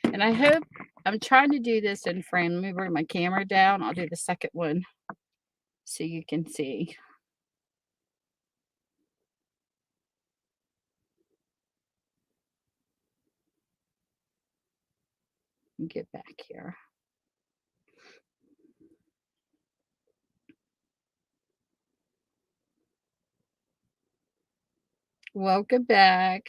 Speaker 1: And I hope, I'm trying to do this in frame. Let me bring my camera down. I'll do the second one so you can see. Get back here. Welcome back,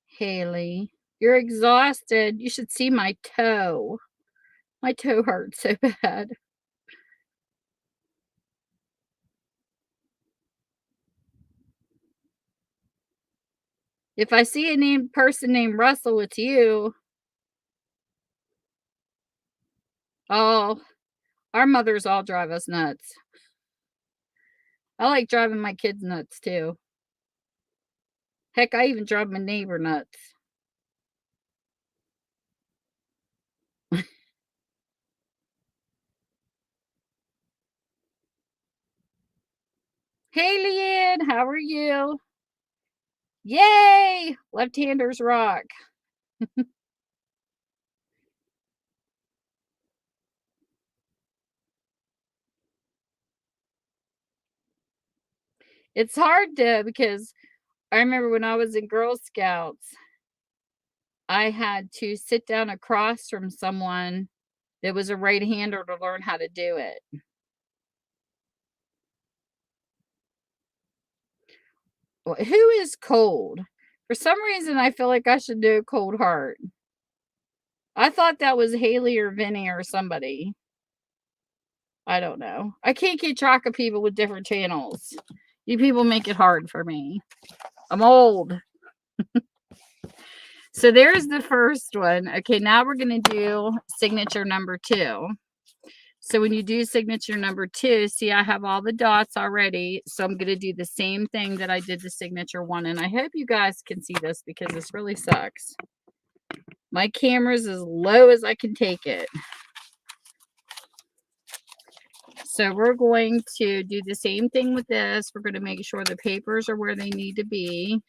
Speaker 1: Haley. You're exhausted. You should see my toe. My toe hurts so bad. If I see a person named Russell, it's you. Oh, our mothers all drive us nuts. I like driving my kids nuts too. Heck, I even drive my neighbor nuts. Hey, Leanne, how are you? Yay! Left-handers rock. It's hard to, because I remember when I was in Girl Scouts, I had to sit down across from someone that was a right-hander to learn how to do it. Who is Cold? For some reason, I feel like I should do Cold Heart. I thought that was Haley or Vinny or somebody. I don't know. I can't keep track of people with different channels. You people make it hard for me. I'm old. So there's the first one. Okay, now we're going to do signature number 2. So when you do signature number 2, see, I have all the dots already. So I'm going to do the same thing that I did the signature 1. And I hope you guys can see this because this really sucks. My camera's as low as I can take it. So we're going to do the same thing with this. We're going to make sure the papers are where they need to be.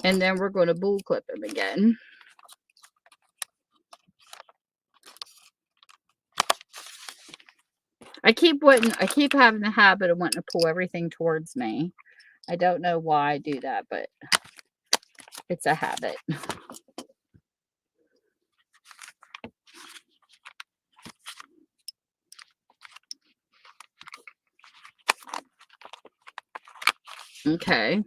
Speaker 1: And then we're going to bull clip them again. I keep having the habit of wanting to pull everything towards me. I don't know why I do that, but it's a habit. Okay.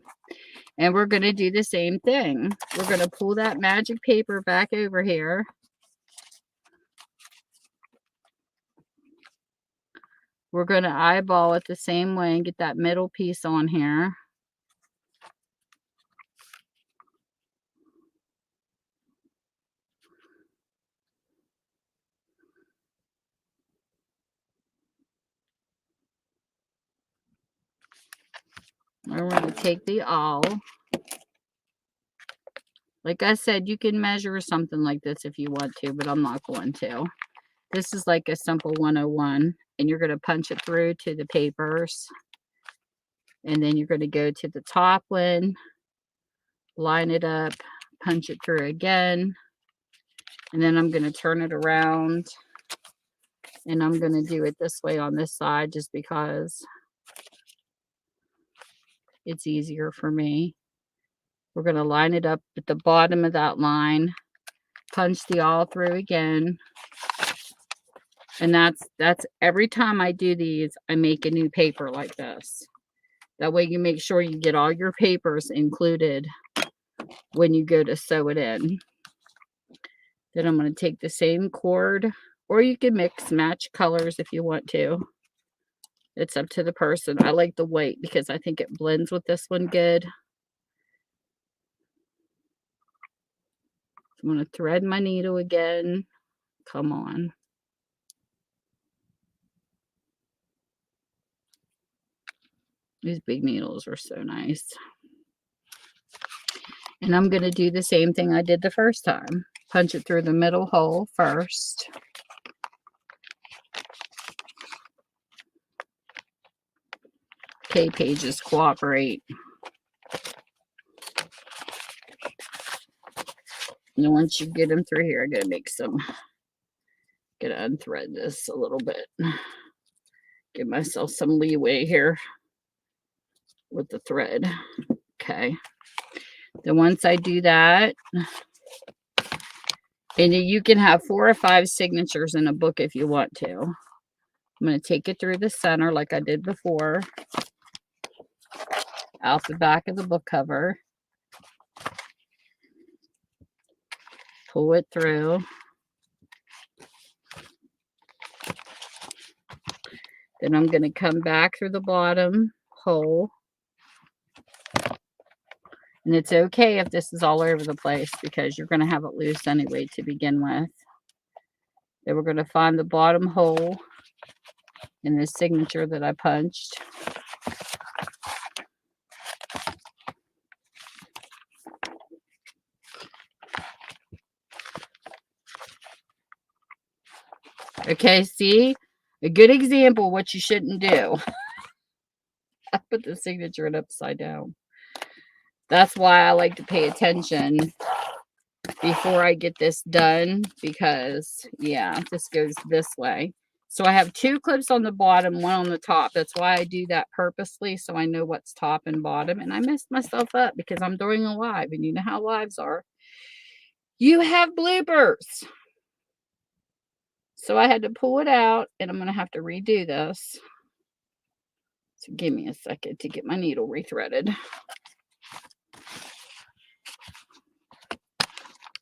Speaker 1: And we're going to do the same thing. We're going to pull that magic paper back over here. We're going to eyeball it the same way and get that middle piece on here. We're going to take the awl. Like I said, you can measure something like this if you want to, but I'm not going to. This is like a simple 101. And you're going to punch it through to the papers. And then you're going to go to the top one, line it up, punch it through again. And then I'm going to turn it around. And I'm going to do it this way on this side just because it's easier for me. We're going to line it up at the bottom of that line, punch the awl through again. And that's every time I do these, I make a new paper like this. That way you make sure you get all your papers included when you go to sew it in. Then I'm going to take the same cord, or you can mix match colors if you want to. It's up to the person. I like the white because I think it blends with this one good. I'm going to thread my needle again. Come on. These big needles are so nice. And I'm going to do the same thing I did the first time. Punch it through the middle hole first. Okay, pages, cooperate. And then once you get them through here, I gotta make some, gotta unthread this a little bit. Give myself some leeway here with the thread. Okay. Then once I do that, and you can have 4 or 5 signatures in a book if you want to. I'm going to take it through the center like I did before, out the back of the book cover, pull it through. Then I'm going to come back through the bottom hole. And it's okay if this is all over the place because you're going to have it loose anyway to begin with. Then we're going to find the bottom hole in this signature that I punched. Okay, see? A good example of what you shouldn't do. I put the signature in upside down. That's why I like to pay attention before I get this done because, yeah, this goes this way. So I have 2 clips on the bottom, 1 on the top. That's why I do that purposely so I know what's top and bottom. And I messed myself up because I'm doing a live, and you know how lives are. You have bloopers. So I had to pull it out, and I'm going to have to redo this. So give me a second to get my needle rethreaded.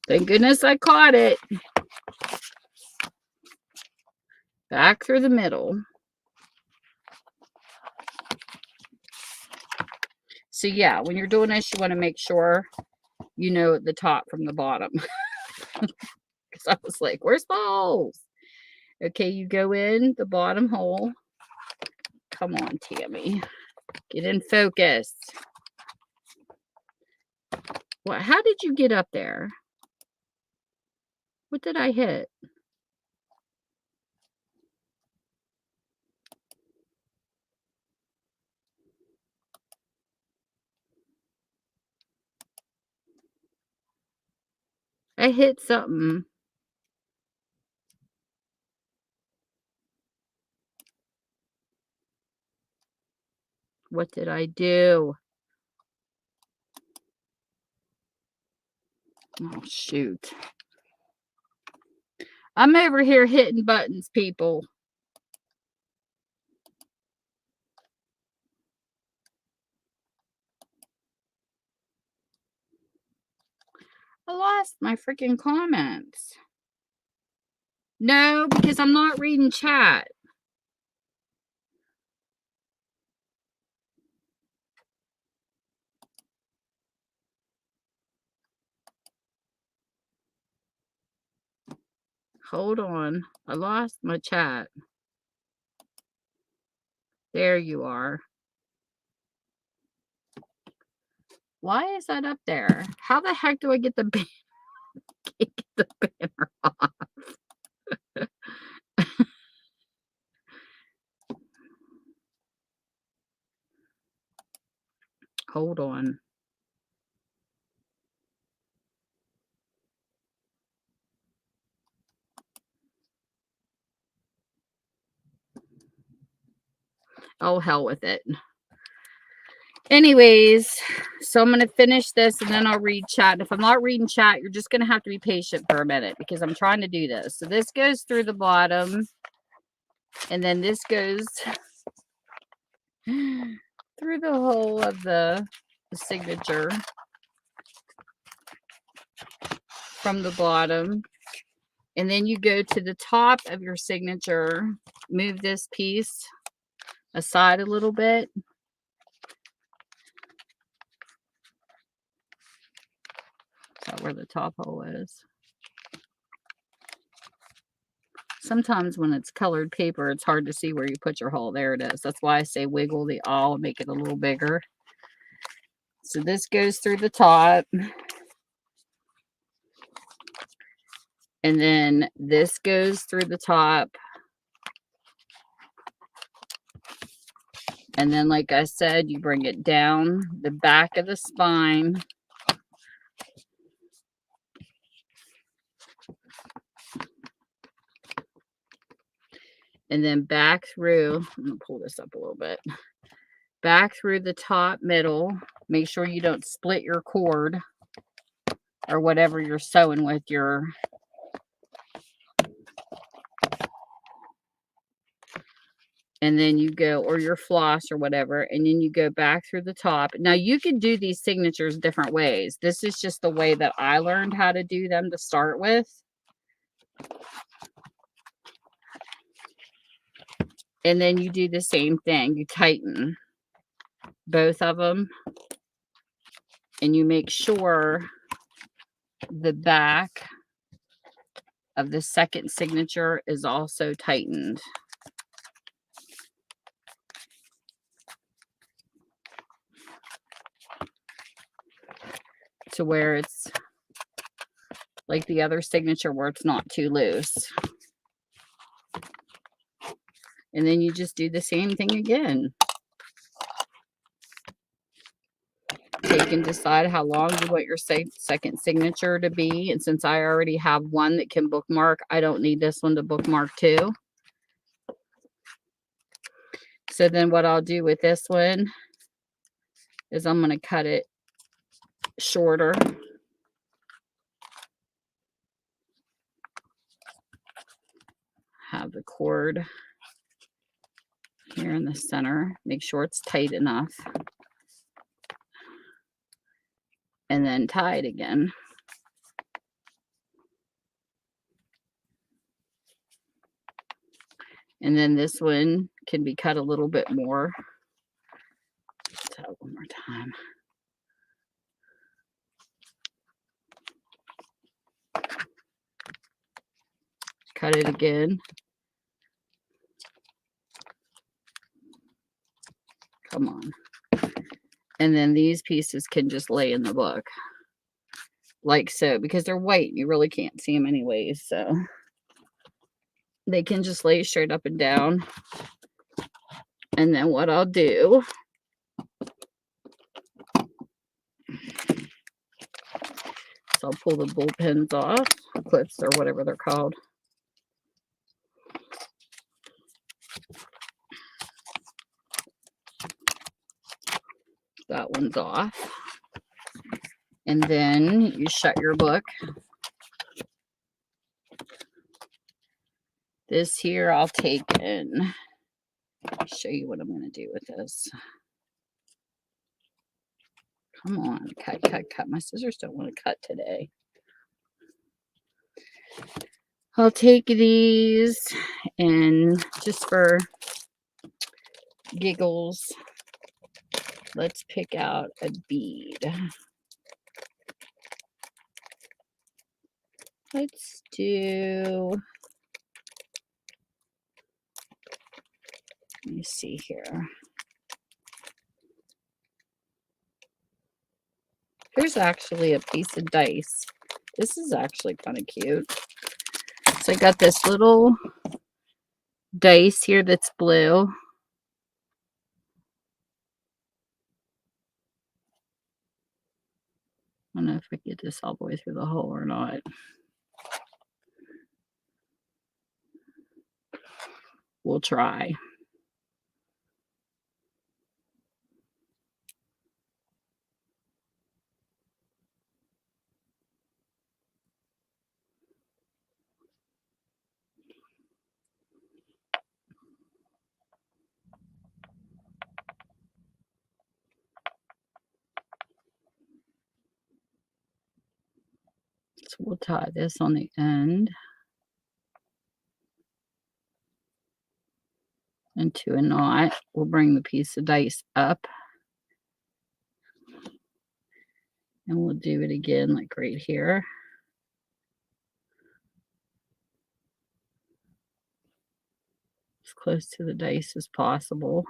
Speaker 1: Thank goodness I caught it. Back through the middle. So yeah, when you're doing this, you want to make sure you know the top from the bottom. Because I was like, where's the holes? Okay, you go in the bottom hole. Come on, Tammy. Get in focus. What? How did you get up there? What did I hit? I hit something. What did I do? Oh, shoot. I'm over here hitting buttons, people. I lost my freaking comments. No, because I'm not reading chat. Hold on. I lost my chat. There you are. Why is that up there? How the heck do I get the banner off? Hold on. Oh, hell with it. Anyways, so I'm going to finish this and then I'll read chat. And if I'm not reading chat, you're just going to have to be patient for a minute because I'm trying to do this. So this goes through the bottom and then this goes through the hole of the signature from the bottom. And then you go to the top of your signature, move this piece aside a little bit. Is that where the top hole is? sometimes when it's colored paper, it's hard to see where you put your hole. There it is. That's why I say wiggle the awl and make it a little bigger. So this goes through the top. And then this goes through the top. And then, like I said, you bring it down the back of the spine. And then back through, I'm going to pull this up a little bit. Back through the top middle. Make sure you don't split your cord or whatever you're sewing with your and then you go, or your floss or whatever, and then you go back through the top. Now you can do these signatures different ways. This is just the way that I learned how to do them to start with. And then you do the same thing. You tighten both of them. And you make sure the back of the second signature is also tightened. To where it's like the other signature where it's not too loose. And then you just do the same thing again. Take and decide how long you want your second signature to be. And since I already have one that can bookmark, I don't need this one to bookmark too. So then what I'll do with this one is I'm going to cut it shorter. Have the cord here in the center. Make sure it's tight enough. And then tie it again. And then this one can be cut a little bit more. Let's try it one more time. Cut it again. Come on. And then these pieces can just lay in the book. Like so. Because they're white. You really can't see them anyways. So they can just lay straight up and down. And then what I'll do is I'll pull the bullpens off. Clips or whatever they're called. That one's off. And then you shut your book. This here I'll take and show you what I'm going to do with this. Come on, cut, cut, cut. My scissors don't want to cut today. I'll take these and just for giggles, let's pick out a bead. Let's do, let me see here. Here's actually a piece of dice. This is actually kind of cute. So I got this little dice here that's blue. I don't know if I get this all the way through the hole or not. We'll try. So we'll tie this on the end into a knot. We'll bring the piece of dice up. And we'll do it again like right here. close to the dice as possible.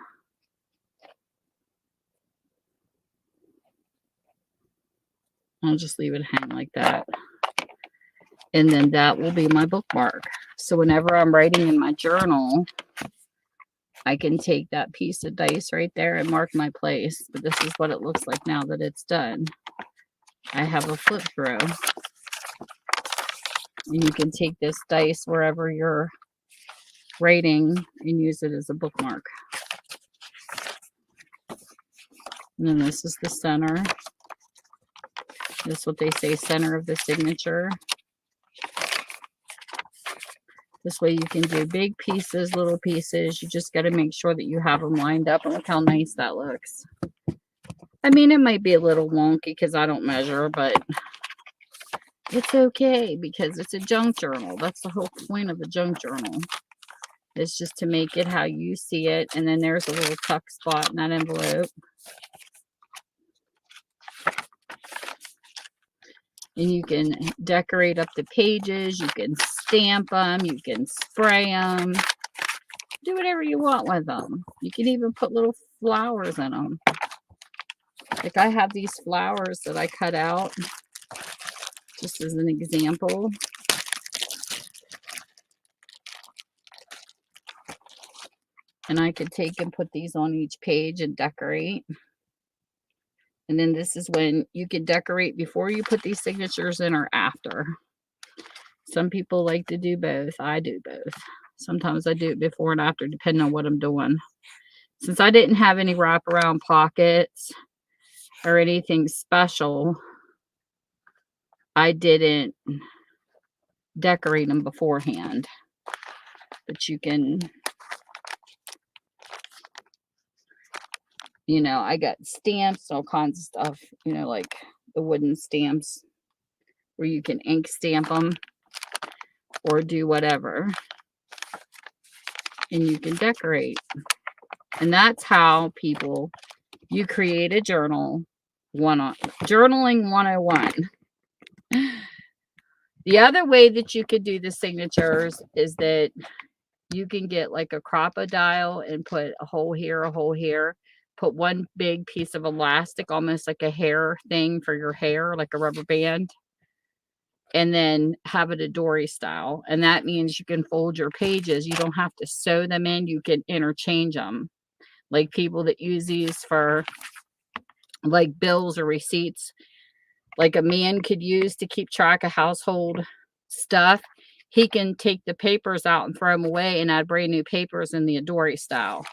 Speaker 1: I'll just leave it hang like that. And then that will be my bookmark. So whenever I'm writing in my journal, I can take that piece of dice right there and mark my place. But this is what it looks like now that it's done. I have a flip through. And you can take this dice wherever you're writing and use it as a bookmark. And then this is the center. This is what they say, center of the signature. This way you can do big pieces, little pieces. You just got to make sure that you have them lined up. And look how nice that looks. I mean, it might be a little wonky because I don't measure, but it's okay because it's a junk journal. That's the whole point of a junk journal. It's just to make it how you see it. And then there's a little tuck spot in that envelope. And you can decorate up the pages. You can stamp them. You can spray them. Do whatever you want with them. You can even put little flowers in them. Like I have these flowers that I cut out just as an example. And I could take and put these on each page and decorate. And then this is when you can decorate before you put these signatures in or after. Some people like to do both. I do both. Sometimes I do it before and after, depending on what I'm doing. Since I didn't have any wraparound pockets or anything special, I didn't decorate them beforehand. But you can, you know, I got stamps, all kinds of stuff, you know, like the wooden stamps where you can ink stamp them or do whatever. And you can decorate. And that's how people, you create a journal, journaling 101. The other way that you could do the signatures is that you can get like a crocodile and put a hole here, put one big piece of elastic, almost like a hair thing for your hair, like a rubber band, and then have it a dory style. And that means you can fold your pages. You don't have to sew them in. You can interchange them. Like people that use these for like bills or receipts, like a man could use to keep track of household stuff. He can take the papers out and throw them away and add brand new papers in the dory style.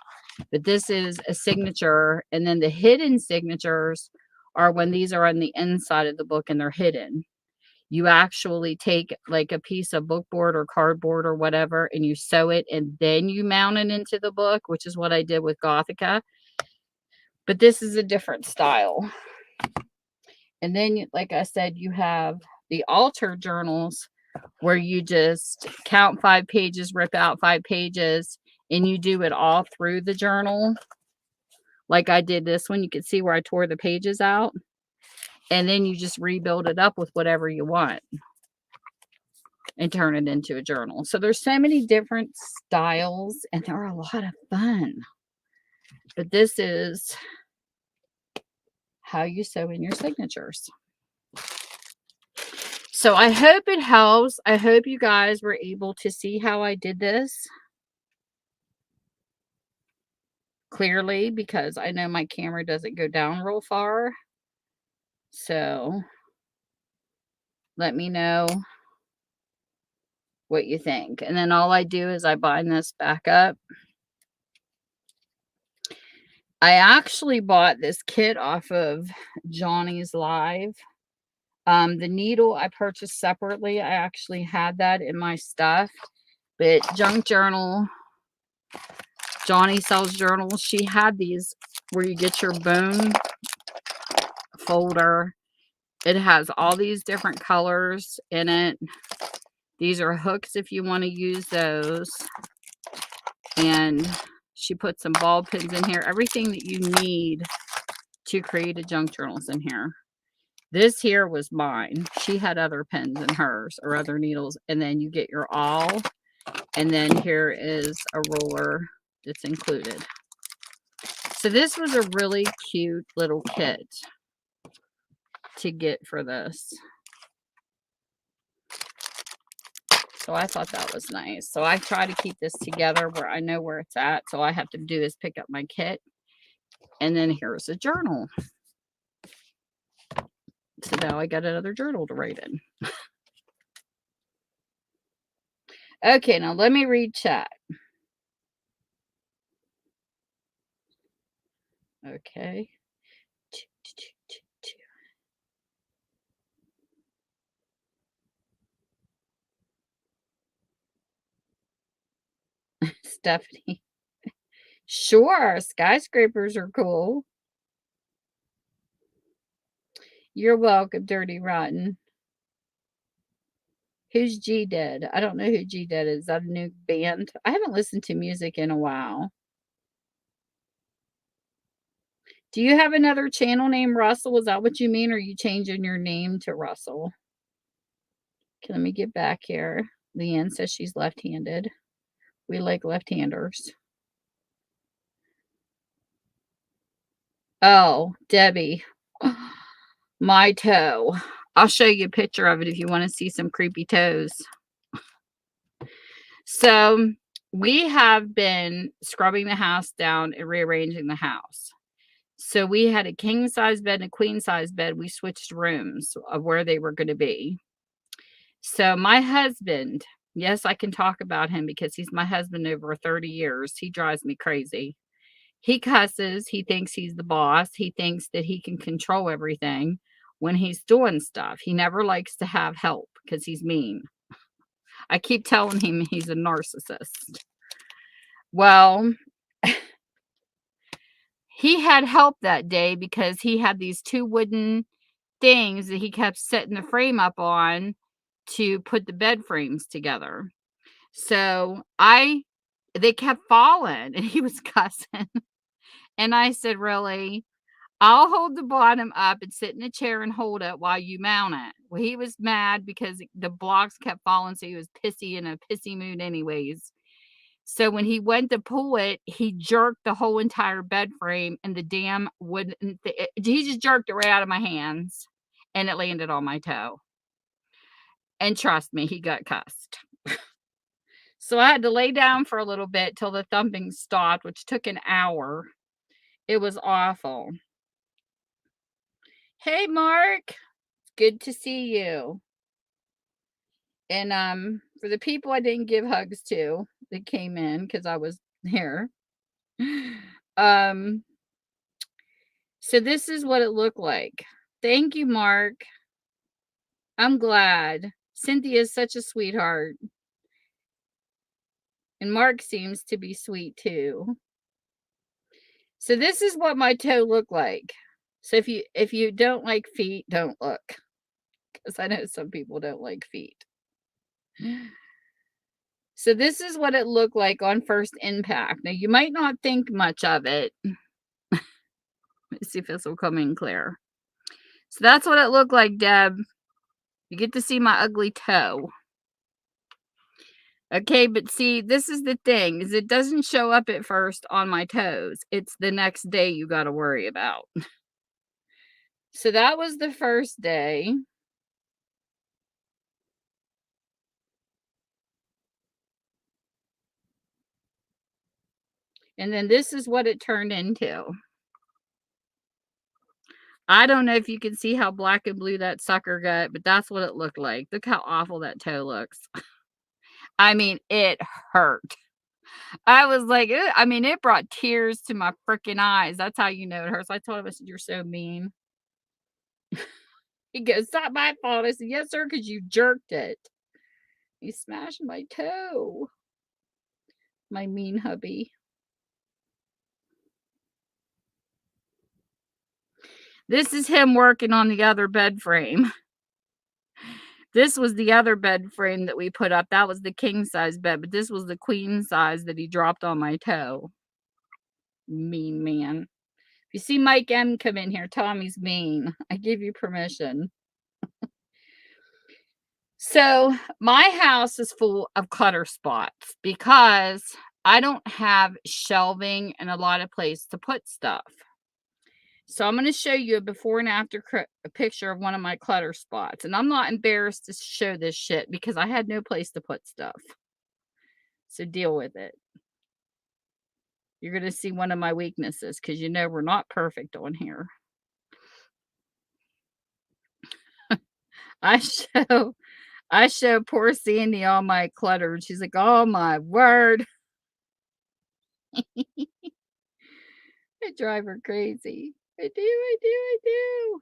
Speaker 1: But this is a signature. And then the hidden signatures are when these are on the inside of the book and they're hidden. You actually take like a piece of bookboard or cardboard or whatever and you sew it and then you mount it into the book, which is what I did with Gothica. But this is a different style. And then, like I said, you have the altar journals where you just count 5 pages, rip out 5 pages, and you do it all through the journal. Like I did this one. You can see where I tore the pages out. And then you just rebuild it up with whatever you want and turn it into a journal. So there's so many different styles and they're a lot of fun. But this is how you sew in your signatures. So I hope it helps. I hope you guys were able to see how I did this clearly, because I know my camera doesn't go down real far. So let me know what you think. And then all I do is I bind this back up. I actually bought this kit off of Johnny's Live. The needle I purchased separately. I actually had that in my stuff. But Junk Journal, Johnny sells journals. She had these where you get your bone folder. It has all these different colors in it. These are hooks if you want to use those. And she put some ball pins in here. Everything that you need to create a junk journal is in here. This here was mine. She had other pens in hers or other needles. And then you get your awl And then here is a roller that's included. So this was a really cute little kit to get for this. So I thought that was nice. So I try to keep this together where I know where it's at. So all I have to do is pick up my kit. And then here's a journal. So now I got another journal to write in. Okay, now let me read chat. Okay. Stephanie. Sure, skyscrapers are cool. You're welcome, Dirty Rotten. Who's G Dead? I don't know who G Dead is. Is that a new band? I haven't listened to music in a while. Do you have another channel named Russell? Is that what you mean? Or are you changing your name to Russell? Okay, let me get back here. Leanne says she's left-handed. We like left-handers. Oh, Debbie. My toe. I'll show you a picture of it if you want to see some creepy toes. So we have been scrubbing the house down and rearranging the house. So we had a king size bed and a queen size bed. We switched rooms of where they were going to be. So my husband, yes, I can talk about him because he's my husband over 30 years. He drives me crazy. He cusses. He thinks he's the boss. He thinks that he can control everything when he's doing stuff. He never likes to have help because he's mean. I keep telling him he's a narcissist. Well, he had help that day because he had these two wooden things that he kept setting the frame up on to put the bed frames together. So they kept falling and he was cussing. And I said, really? I'll hold the bottom up and sit in a chair and hold it while you mount it. Well, he was mad because the blocks kept falling. So he was pissy in a pissy mood anyways. So when he went to pull it, he jerked the whole entire bed frame and the damn wouldn't, he just jerked it right out of my hands and it landed on my toe. And trust me, he got cussed. So I had to lay down for a little bit till the thumping stopped, which took an hour. It was awful. Hey, Mark. Good to see you. And for the people I didn't give hugs to that came in because I was here. So this is what it looked like. Thank you, Mark. I'm glad. Cynthia is such a sweetheart. And Mark seems to be sweet too. So this is what my toe looked like. So if you don't like feet, don't look. Because I know some people don't like feet. So this is what it looked like on first impact. Now you might not think much of it. Let's see if this will come in clear. So that's what it looked like, Deb. You get to see my ugly toe. Okay, but see, this is the thing, is it doesn't show up at first on my toes. It's the next day you got to worry about. So that was the first day. And then this is what it turned into. I don't know if you can see how black and blue that sucker got, but that's what it looked like. Look how awful that toe looks. I mean, it hurt. I was like, I mean, it brought tears to my freaking eyes. That's how you know it hurts. I told him, I said, you're so mean. He goes, it's not my fault. I said, yes, sir, because you jerked it. He smashed my toe. My mean hubby. This is him working on the other bed frame. This was the other bed frame that we put up. That was the king size bed, but this was the queen size that he dropped on my toe. Mean man. If you see Mike M come in here, tell him he's mean. I give you permission. So my house is full of clutter spots because I don't have shelving and a lot of place to put stuff. So I'm going to show you a before and after a picture of one of my clutter spots. And I'm not embarrassed to show this shit because I had no place to put stuff. So deal with it. You're going to see one of my weaknesses because you know we're not perfect on here. I show I show poor Sandy all my clutter and she's like, "Oh my word." I drive her crazy. I do.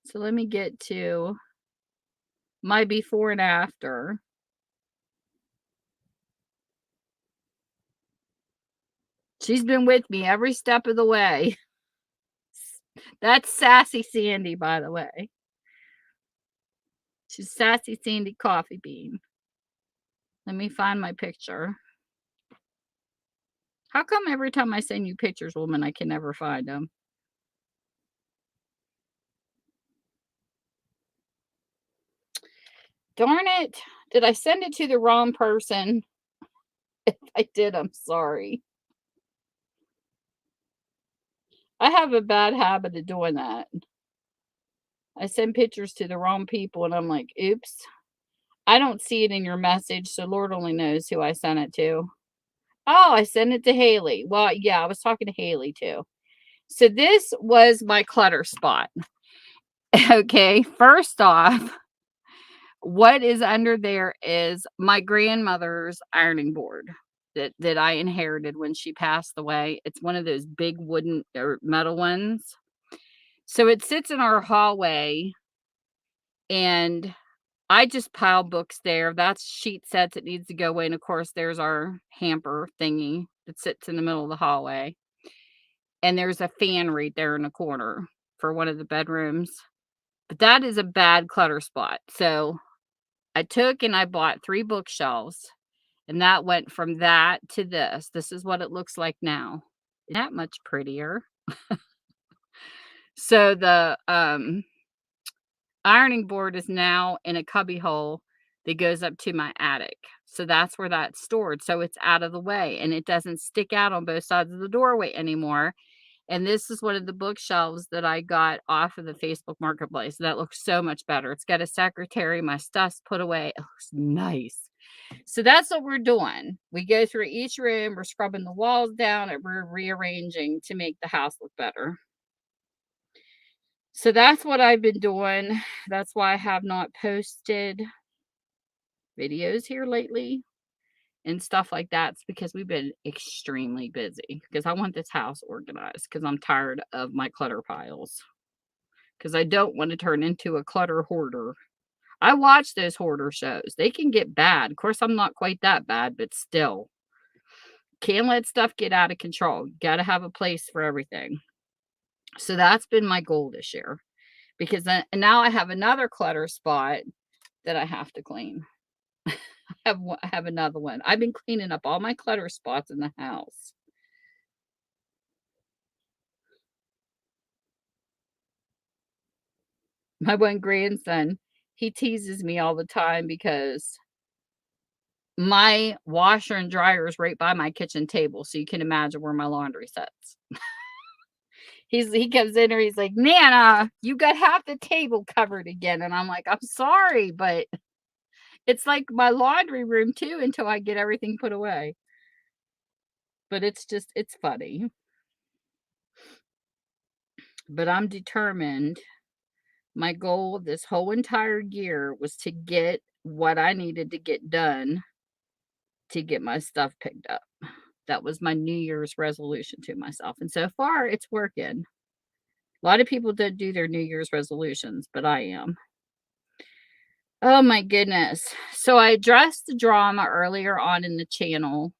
Speaker 1: So let me get to my before and after. She's been with me every step of the way. That's Sassy Sandy, by the way. She's Sassy Sandy Coffee Bean. Let me find my picture. How come every time I send you pictures, woman, I can never find them? Darn it. Did I send it to the wrong person? If I did, I'm sorry. I have a bad habit of doing that. I send pictures to the wrong people and I'm like, oops. I don't see it in your message, so Lord only knows who I sent it to. Oh, I sent it to Haley. Well, yeah, I was talking to Haley too. So this was my clutter spot. Okay, first off, what is under there is my grandmother's ironing board that I inherited when she passed away. It's one of those big wooden or metal ones. So it sits in our hallway and I just pile books there. That's sheet sets that needs to go away. And of course, there's our hamper thingy that sits in the middle of the hallway. And there's a fan right there in the corner for one of the bedrooms. But that is a bad clutter spot. So I took and I bought 3 bookshelves. And that went from that to this. This is what it looks like now. Isn't that much prettier? So the ironing board is now in a cubby hole that goes up to my attic. So that's where that's stored. So it's out of the way and it doesn't stick out on both sides of the doorway anymore. And this is one of the bookshelves that I got off of the Facebook Marketplace. That looks so much better. It's got a secretary, my stuff's put away. It looks nice. So that's what we're doing. We go through each room, we're scrubbing the walls down, and we're rearranging to make the house look better. So that's what I've been doing. That's why I have not posted videos here lately and stuff like that. It's because we've been extremely busy because I want this house organized because I'm tired of my clutter piles. Because I don't want to turn into a clutter hoarder. I watch those hoarder shows. They can get bad. Of course, I'm not quite that bad, but still. Can't let stuff get out of control. Got to have a place for everything. So that's been my goal this year. Because then, and now I have another clutter spot that I have to clean. I have another one. I've been cleaning up all my clutter spots in the house. My one grandson, he teases me all the time because my washer and dryer is right by my kitchen table, so you can imagine where my laundry sits. He comes in here, he's like, "Nana, you got half the table covered again." And I'm like, "I'm sorry, but it's like my laundry room too until I get everything put away." But it's funny. But I'm determined. My goal this whole entire year was to get what I needed to get done to get my stuff picked up. That was my New Year's resolution to myself. And so far, it's working. A lot of people don't do their New Year's resolutions, but I am. Oh my goodness. So I addressed the drama earlier on in the channel.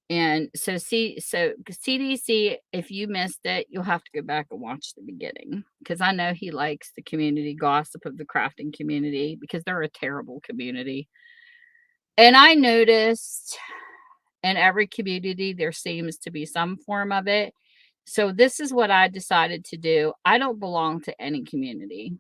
Speaker 1: And so CDC, if you missed it, you'll have to go back and watch the beginning because I know he likes the community gossip of the crafting community because they're a terrible community. And I noticed in every community there seems to be some form of it. So this is what I decided to do. I don't belong to any community.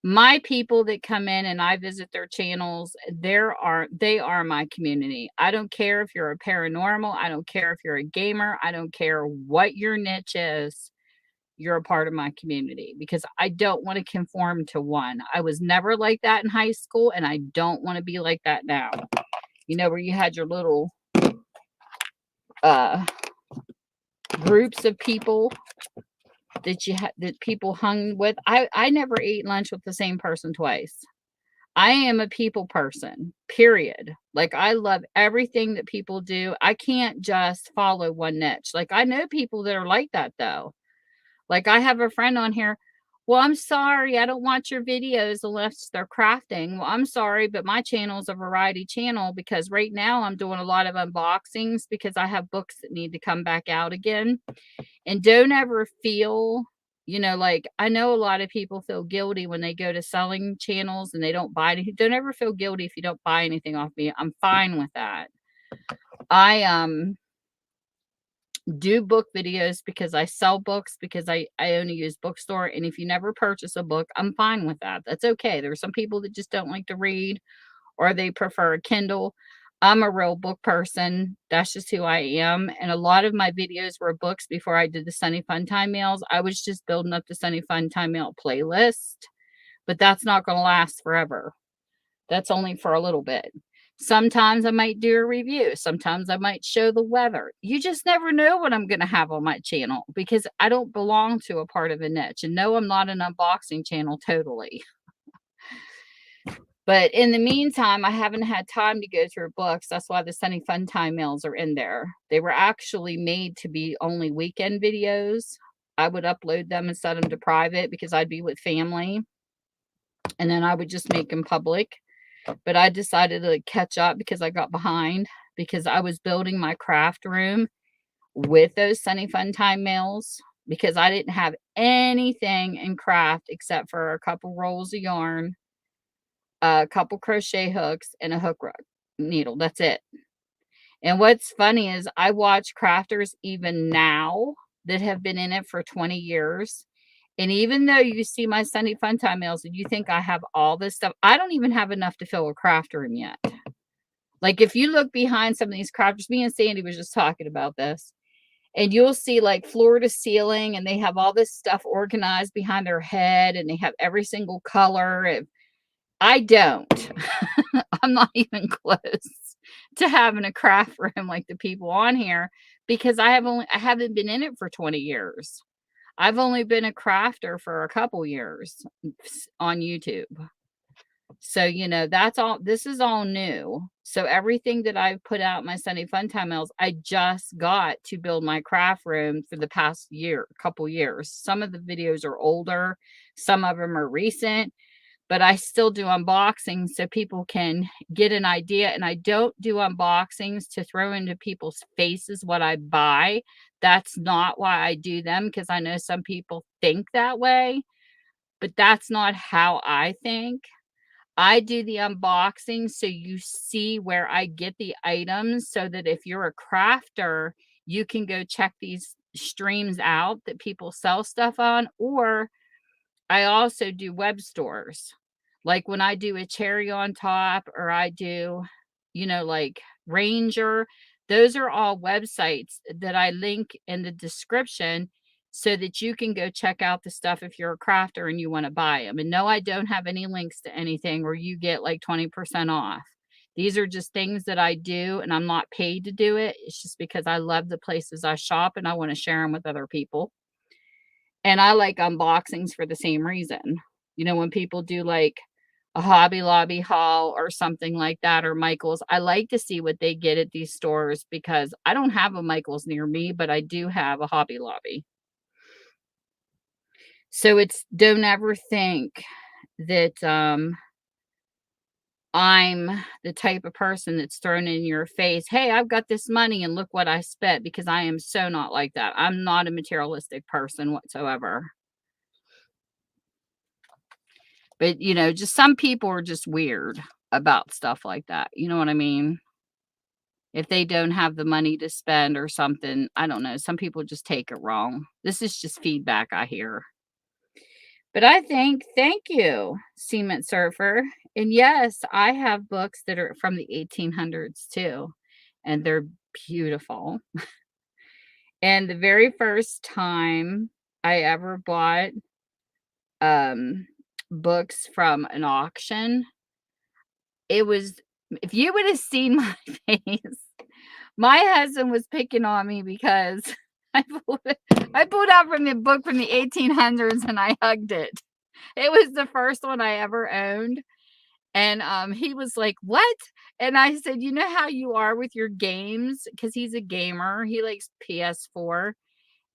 Speaker 1: My people that come in and I visit their channels, they are my community. I don't care if you're a paranormal, I don't care if you're a gamer, I don't care what your niche is. You're a part of my community because I don't want to conform to one. I was never like that in high school and I don't want to be like that now. You know, where you had your little uh groups of people that people hung with. I never ate lunch with the same person twice. I am a people person, period. Like, I love everything that people do. I can't just follow one niche. Like, I know people that are like that, though. Like, I have a friend on here. Well, I'm sorry, I don't watch your videos unless they're crafting. Well, I'm sorry, but my channel is a variety channel because right now I'm doing a lot of unboxings because I have books that need to come back out again. And don't ever feel, like I know a lot of people feel guilty when they go to selling channels and they don't buy anything. Don't ever feel guilty if you don't buy anything off me. I'm fine with that. I do book videos because I sell books because I only use bookstore. And if you never purchase a book, I'm fine with that. That's okay. There are some people that just don't like to read or they prefer a Kindle. I'm a real book person. That's just who I am. And a lot of my videos were books before I did the Sunny Fun Time Mails. I was just building up the Sunny Fun Time Mail playlist, but that's not going to last forever. That's only for a little bit. Sometimes I might do a review. Sometimes I might show the weather. You just never know what I'm going to have on my channel because I don't belong to a part of a niche. And no, I'm not an unboxing channel totally. But in the meantime, I haven't had time to go through books. That's why the Sunny Fun Time Mails are in there. They were actually made to be only weekend videos. I would upload them and set them to private because I'd be with family. And then I would just make them public. But I decided to catch up because I got behind because I was building my craft room with those Sunny Fun Time Mails because I didn't have anything in craft except for a couple rolls of yarn, a couple crochet hooks, and a hook needle. That's it. And what's funny is I watch crafters even now that have been in it for 20 years. And even though you see my Sunny Fun Time Mails and you think I have all this stuff, I don't even have enough to fill a craft room yet. Like, if you look behind some of these crafters, me and Sandy was just talking about this, and you'll see like floor to ceiling, and they have all this stuff organized behind their head, and they have every single color. And I don't. I'm not even close to having a craft room like the people on here because I haven't been in it for 20 years. I've only been a crafter for a couple years on YouTube. So, this is all new. So everything that I've put out my Sunny Fun Time Mails, I just got to build my craft room for the past couple years. Some of the videos are older, some of them are recent, but I still do unboxings so people can get an idea. And I don't do unboxings to throw into people's faces what I buy. That's not why I do them because I know some people think that way, but that's not how I think. I do the unboxing so you see where I get the items so that if you're a crafter, you can go check these streams out that people sell stuff on. Or I also do web stores. Like when I do a cherry on top or I do, like Ranger, those are all websites that I link in the description so that you can go check out the stuff if you're a crafter and you want to buy them. And no, I don't have any links to anything where you get like 20% off. These are just things that I do and I'm not paid to do it. It's just because I love the places I shop and I want to share them with other people. And I like unboxings for the same reason. When people do like a Hobby Lobby haul or something like that, or Michael's, I like to see what they get at these stores because I don't have a Michael's near me, but I do have a Hobby Lobby. So don't ever think that I'm the type of person that's thrown in your face, hey, I've got this money and look what I spent, because I am so not like that. I'm not a materialistic person whatsoever. But, just some people are just weird about stuff like that. You know what I mean? If they don't have the money to spend or something, I don't know. Some people just take it wrong. This is just feedback I hear. But I think thank you, Cement Surfer. And yes, I have books that are from the 1800s too, and they're beautiful. And the very first time I ever bought um books from an auction, it was if you would have seen my face, my husband was picking on me because I pulled, I pulled out from the book from the 1800s and I hugged it. It was the first one I ever owned. And he was like, "What?" And I said, "You know how you are with your games?" Because he's a gamer. He likes PS4.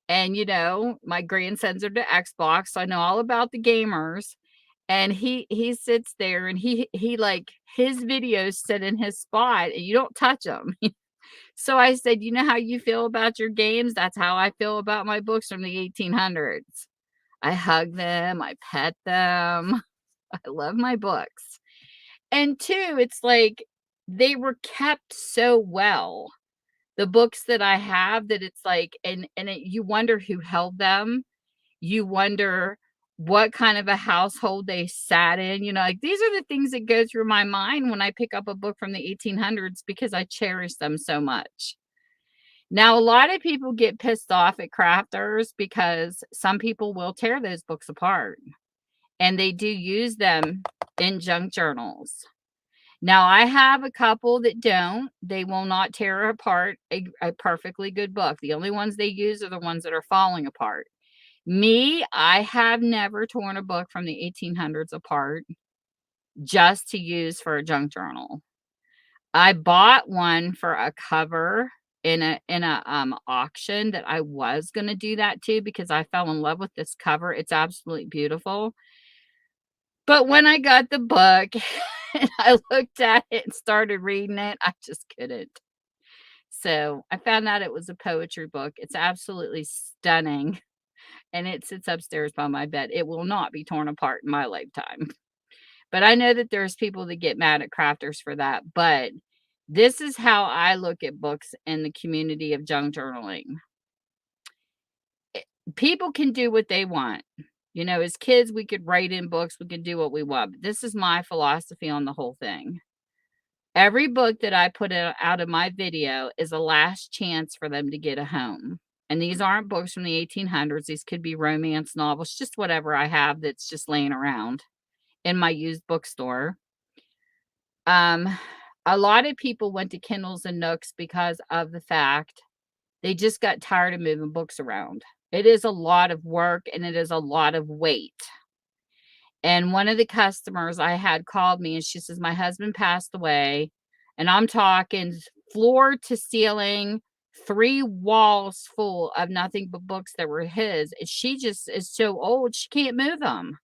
Speaker 1: And my grandsons are to Xbox. So I know all about the gamers. And he sits there and he like his videos sit in his spot and you don't touch them. So I said, "You know how you feel about your games? That's how I feel about my books from the 1800s. I hug them, I pet them. I love my books." And two, it's like they were kept so well. The books that I have that it's like, you wonder who held them. You wonder what kind of a household they sat in. Like these are the things that go through my mind when I pick up a book from the 1800s because I cherish them so much. Now, a lot of people get pissed off at crafters because some people will tear those books apart and they do use them in junk journals. Now, I have a couple that don't. They will not tear apart a perfectly good book. The only ones they use are the ones that are falling apart. Me, I have never torn a book from the 1800s apart just to use for a junk journal. I bought one for a cover in a auction that I was gonna do that too because I fell in love with this cover. It's absolutely beautiful. But when I got the book and I looked at it and started reading it, I just couldn't. So I found out it was a poetry book. It's absolutely stunning and it sits upstairs by my bed. It will not be torn apart in my lifetime. But I know that there's people that get mad at crafters for that. But this is how I look at books in the community of junk journaling. People can do what they want. As kids, we could write in books, we could do what we want. But this is my philosophy on the whole thing. Every book that I put out of my video is a last chance for them to get a home. And these aren't books from the 1800s. These could be romance novels, just whatever I have that's just laying around in my used bookstore. Um, a lot of people went to Kindles and Nooks because of the fact they just got tired of moving books around. It is a lot of work and it is a lot of weight. And one of the customers I had called me and she says, "My husband passed away." And I'm talking floor to ceiling, 3 walls full of nothing but books that were his. And she just is so old, she can't move them.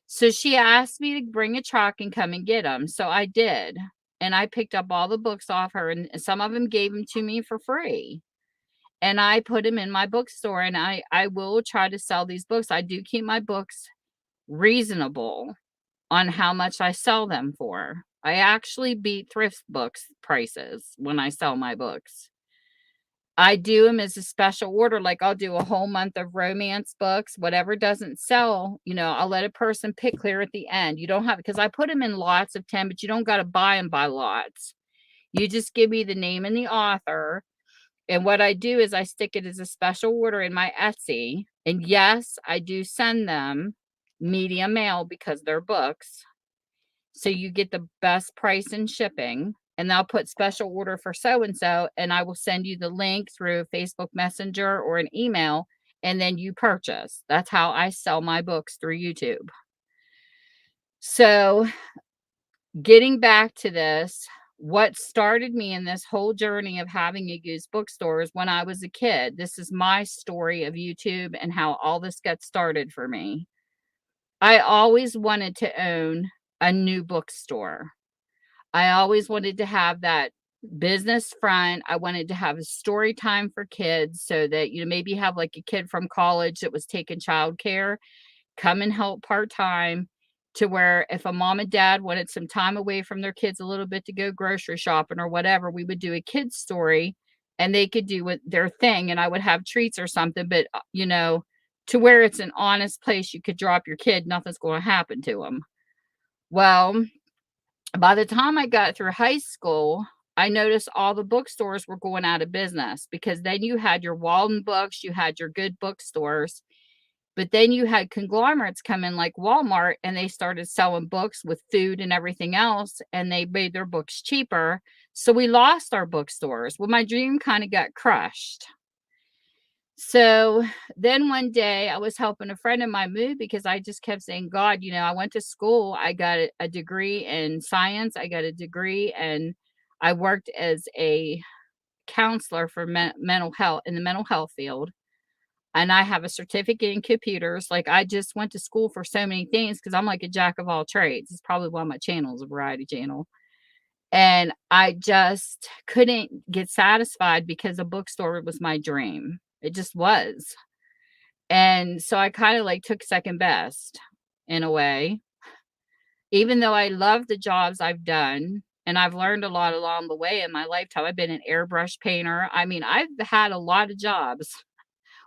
Speaker 1: So she asked me to bring a truck and come and get them. So I did. And I picked up all the books off her, and some of them gave them to me for free. And I put them in my bookstore, and I will try to sell these books. I do keep my books reasonable on how much I sell them for. I actually beat thrift books prices when I sell my books. I do them as a special order, like, I'll do a whole month of romance books, whatever doesn't sell, I'll let a person pick clear at the end. You don't have because I put them in lots of 10, but you don't gotta buy them by lots. You just give me the name and the author, and what I do is I stick it as a special order in my Etsy, and yes, I do send them medium mail because they're books, so you get the best price in shipping, and I'll put special order for so and so, and I will send you the link through Facebook Messenger or an email, and then you purchase. That's how I sell my books through YouTube. So, getting back to this, what started me in this whole journey of having a used bookstore is when I was a kid. This is my story of YouTube and how all this got started for me. I always wanted to own a new bookstore. I always wanted to have that business front. I wanted to have a story time for kids so that, maybe have like a kid from college that was taking childcare, come and help part-time to where if a mom and dad wanted some time away from their kids a little bit to go grocery shopping or whatever, we would do a kid's story and they could do what their thing and I would have treats or something. But, to where it's an honest place you could drop your kid, nothing's going to happen to them. Well, by the time I got through high school, I noticed all the bookstores were going out of business because then you had your Walden Books, you had your good bookstores, but then you had conglomerates come in like Walmart and they started selling books with food and everything else, and they made their books cheaper. So we lost our bookstores. Well, my dream kind of got crushed. So then one day I was helping a friend of mine move because I just kept saying, God, I went to school. I got a degree in science. I got a degree, and I worked as a counselor for mental health in the mental health field. And I have a certificate in computers. Like, I just went to school for so many things because I'm like a jack of all trades. It's probably why my channel is a variety channel. And I just couldn't get satisfied because a bookstore was my dream. It just was. And so I kind of like took second best in a way, even though I love the jobs I've done and I've learned a lot along the way in my lifetime. I've been an airbrush painter. I mean, I've had a lot of jobs,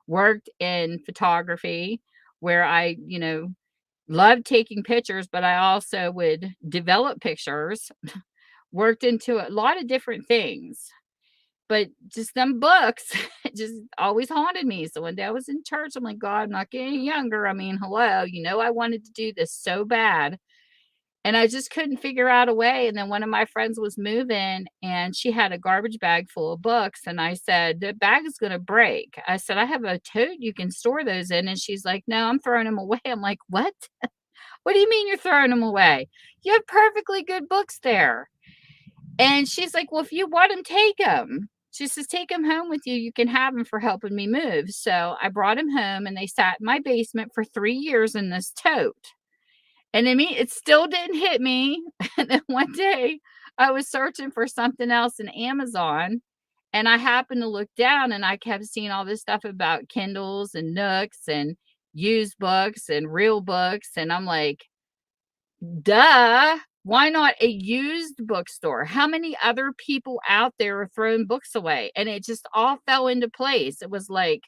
Speaker 1: worked in photography where I, loved taking pictures, but I also would develop pictures, worked into a lot of different things. But just them books just always haunted me. So one day I was in church. I'm like, God, I'm not getting younger. I mean, hello, I wanted to do this so bad. And I just couldn't figure out a way. And then one of my friends was moving and she had a garbage bag full of books. And I said, the bag is going to break. I said, I have a tote you can store those in. And she's like, no, I'm throwing them away. I'm like, what? What do you mean you're throwing them away? You have perfectly good books there. And she's like, well, if you want them, take them. She says, take them home with you. You can have them for helping me move. So I brought them home and they sat in my basement for 3 years in this tote. And I mean, it still didn't hit me. And then one day I was searching for something else in Amazon and I happened to look down and I kept seeing all this stuff about Kindles and Nooks and used books and real books. And I'm like, duh. Why not a used bookstore? How many other people out there are throwing books away? And it just all fell into place. It was like,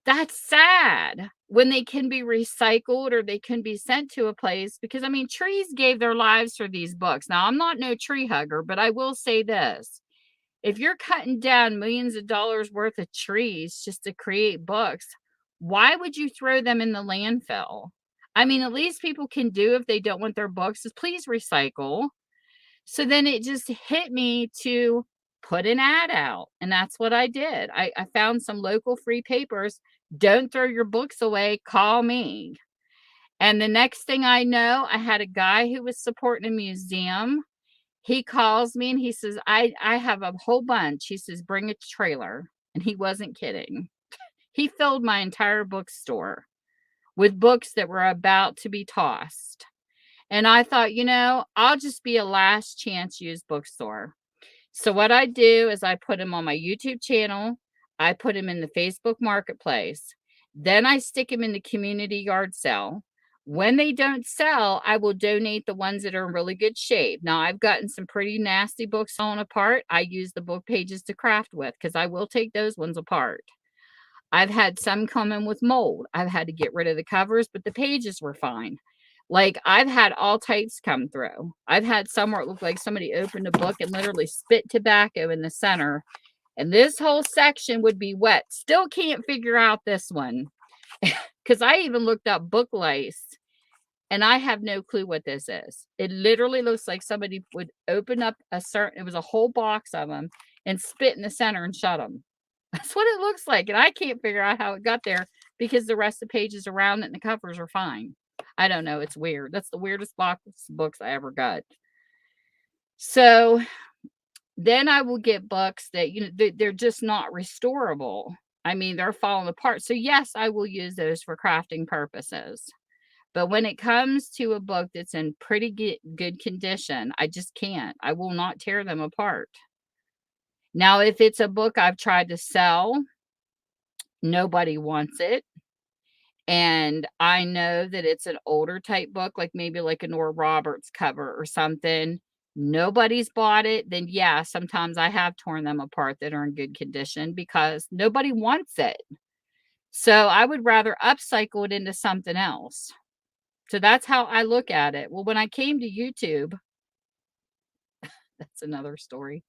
Speaker 1: that's sad when they can be recycled or they can be sent to a place because, I mean, trees gave their lives for these books. Now, I'm not no tree hugger, but I will say this. If you're cutting down millions of dollars worth of trees just to create books, why would you throw them in the landfill? I mean, at least people can do if they don't want their books is please recycle. So then it just hit me to put an ad out. And that's what I did. I found some local free papers. Don't throw your books away. Call me. And the next thing I know, I had a guy who was supporting a museum. He calls me and he says, I have a whole bunch. He says, bring a trailer. And he wasn't kidding. He filled my entire bookstore with books that were about to be tossed. And I thought, I'll just be a last chance used bookstore. So what I do is I put them on my YouTube channel. I put them in the Facebook Marketplace. Then I stick them in the community yard sale. When they don't sell, I will donate the ones that are in really good shape. Now, I've gotten some pretty nasty books falling apart. I use the book pages to craft with because I will take those ones apart. I've had some come in with mold. I've had to get rid of the covers, but the pages were fine. Like, I've had all types come through. I've had some where it looked like somebody opened a book and literally spit tobacco in the center. And this whole section would be wet. Still can't figure out this one. Because I even looked up book lice. And I have no clue what this is. It literally looks like somebody would open up it was a whole box of them and spit in the center and shut them. That's what it looks like. And I can't figure out how it got there because the rest of the pages around it and the covers are fine. I don't know. It's weird. That's the weirdest box of books I ever got. So then I will get books that, they're just not restorable. I mean, they're falling apart. So yes, I will use those for crafting purposes. But when it comes to a book that's in pretty good condition, I just can't. I will not tear them apart. Now, if it's a book I've tried to sell, nobody wants it. And I know that it's an older type book, like maybe like a Nora Roberts cover or something. Nobody's bought it. Then yeah, sometimes I have torn them apart that are in good condition because nobody wants it. So I would rather upcycle it into something else. So that's how I look at it. Well, when I came to YouTube, that's another story.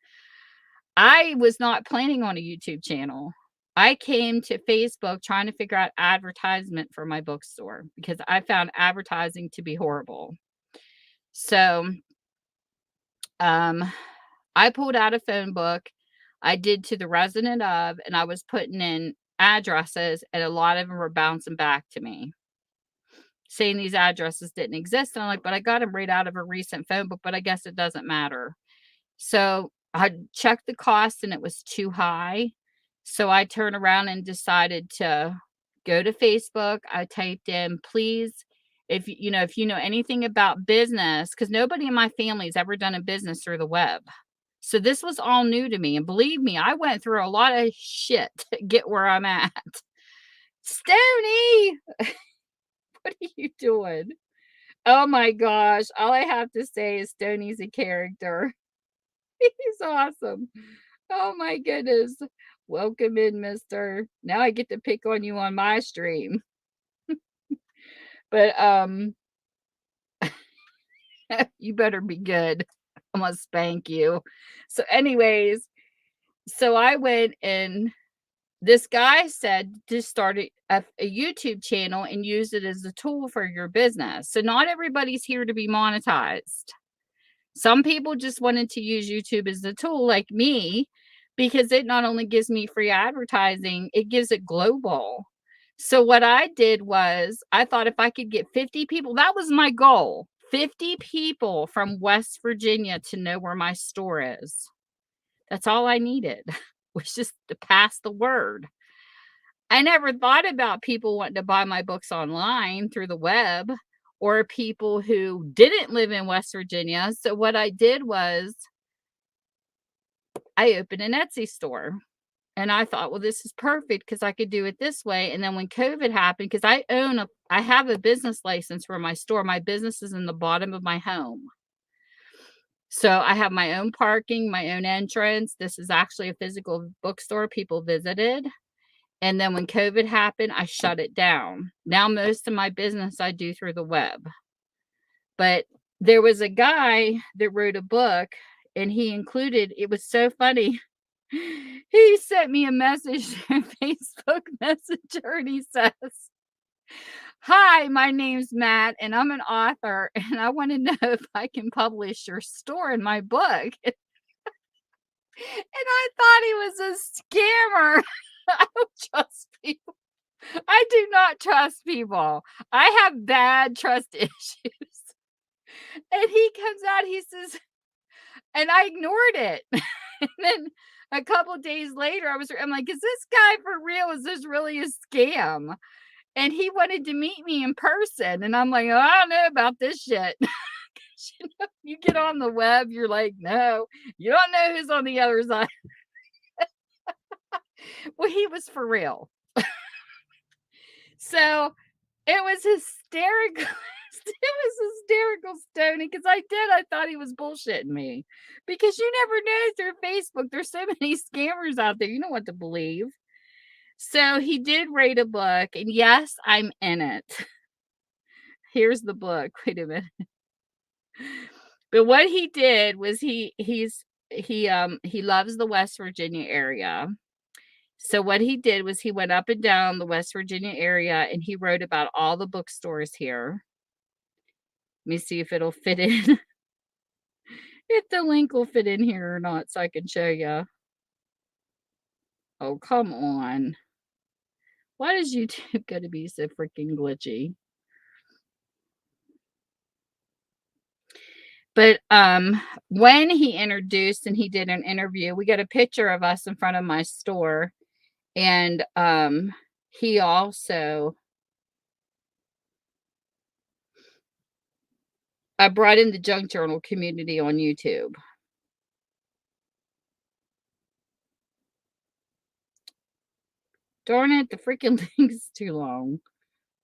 Speaker 1: I was not planning on a YouTube channel. I came to Facebook trying to figure out advertisement for my bookstore because I found advertising to be horrible. So, um, I pulled out a phone book. I did to the resident of, and I was putting in addresses, and a lot of them were bouncing back to me saying these addresses didn't exist. And I'm like, but I got them right out of a recent phone book, but I guess it doesn't matter. So I checked the cost and it was too high. So I turned around and decided to go to Facebook. I typed in, please, if you know anything about business, because nobody in my family's ever done a business through the web. So this was all new to me. And believe me, I went through a lot of shit to get where I'm at. Stony, what are you doing? Oh my gosh. All I have to say is Stoney's a character. He's awesome. Oh my goodness. Welcome in, mister. Now I get to pick on you on my stream. But you better be good. I'm gonna spank you. So anyways, so I went and this guy said to start a YouTube channel and use it as a tool for your business. So not everybody's here to be monetized. Some people just wanted to use YouTube as a tool, like me, because it not only gives me free advertising, it gives it global. So, what I did was, I thought if I could get 50 people, that was my goal, 50 people from West Virginia to know where my store is. That's all I needed, was just to pass the word. I never thought about people wanting to buy my books online through the web or people who didn't live in West Virginia. So what I did was I opened an Etsy store and I thought, well, this is perfect because I could do it this way. And then when COVID happened, because I have a business license for my store. My business is in the bottom of my home. So I have my own parking, my own entrance. This is actually a physical bookstore people visited. And then when COVID happened, I shut it down. Now most of my business I do through the web. But there was a guy that wrote a book and he included, it was so funny. He sent me a message on Facebook Messenger and he says, "Hi, my name's Matt and I'm an author and I want to know if I can publish your store in my book." And I thought he was a scammer. I don't trust people. I do not trust people. I have bad trust issues. And he comes out, he says, and I ignored it. And then a couple days later, I'm like, is this guy for real? Is this really a scam? And he wanted to meet me in person. And I'm like, oh, I don't know about this shit. You get on the web, you're like, no, you don't know who's on the other side. Well, he was for real. So it was hysterical. It was hysterical, Stoney, because I thought he was bullshitting me. Because you never know through Facebook. There's so many scammers out there. You know what to believe. So he did write a book, and yes, I'm in it. Here's the book. Wait a minute. But what he did was he loves the West Virginia area. So what he did was he went up and down the West Virginia area and he wrote about all the bookstores here. Let me see if it'll fit in. If the link will fit in here or not so I can show you. Oh, come on. Why is YouTube gonna be so freaking glitchy? But when he introduced and he did an interview, we got a picture of us in front of my store. And he also I brought in the junk journal community on YouTube. Darn it, the freaking link's too long.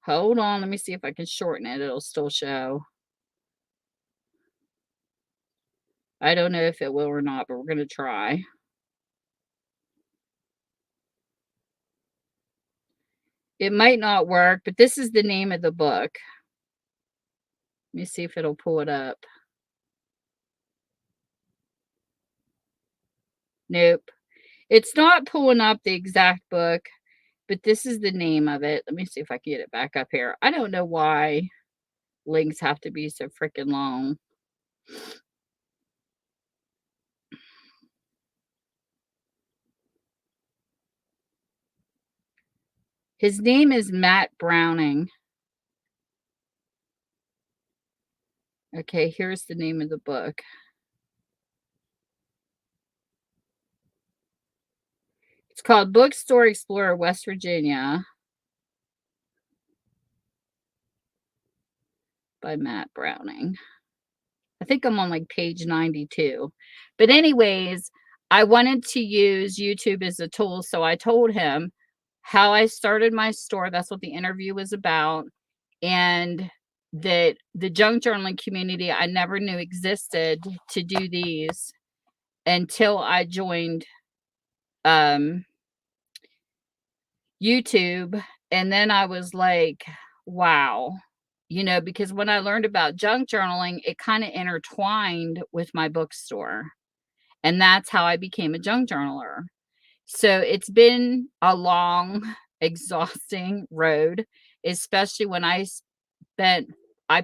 Speaker 1: Hold on, let me see if I can shorten it. It'll still show. I don't know if it will or not, but we're going to try. It might not work, but this is the name of the book. Let me see if it'll pull it up. Nope. It's not pulling up the exact book, but this is the name of it. Let me see if I can get it back up here. I don't know why links have to be so freaking long. His name is Matt Browning. Okay, here's the name of the book. It's called Bookstore Explorer, West Virginia by Matt Browning. I think I'm on like page 92. But anyways, I wanted to use YouTube as a tool. So I told him how I started my store. That's what the interview was about. And that the junk journaling community I never knew existed to do these until I joined YouTube. And then I was like, wow, because when I learned about junk journaling, it kind of intertwined with my bookstore. And that's how I became a junk journaler. So it's been a long, exhausting road, especially when I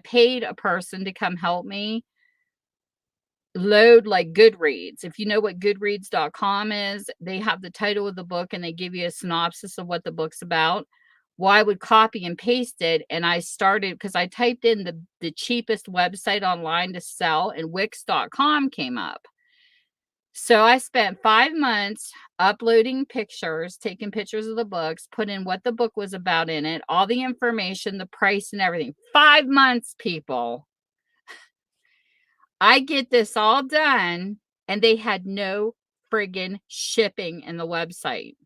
Speaker 1: paid a person to come help me load like Goodreads. If you know what goodreads.com is, they have the title of the book and they give you a synopsis of what the book's about. Well, I would copy and paste it, and I started because I typed in the cheapest website online to sell, and Wix.com came up. So I spent 5 months uploading pictures, taking pictures of the books, put in what the book was about in it, all the information, the price and everything. 5 months, people. I get this all done, and they had no friggin' shipping in the website.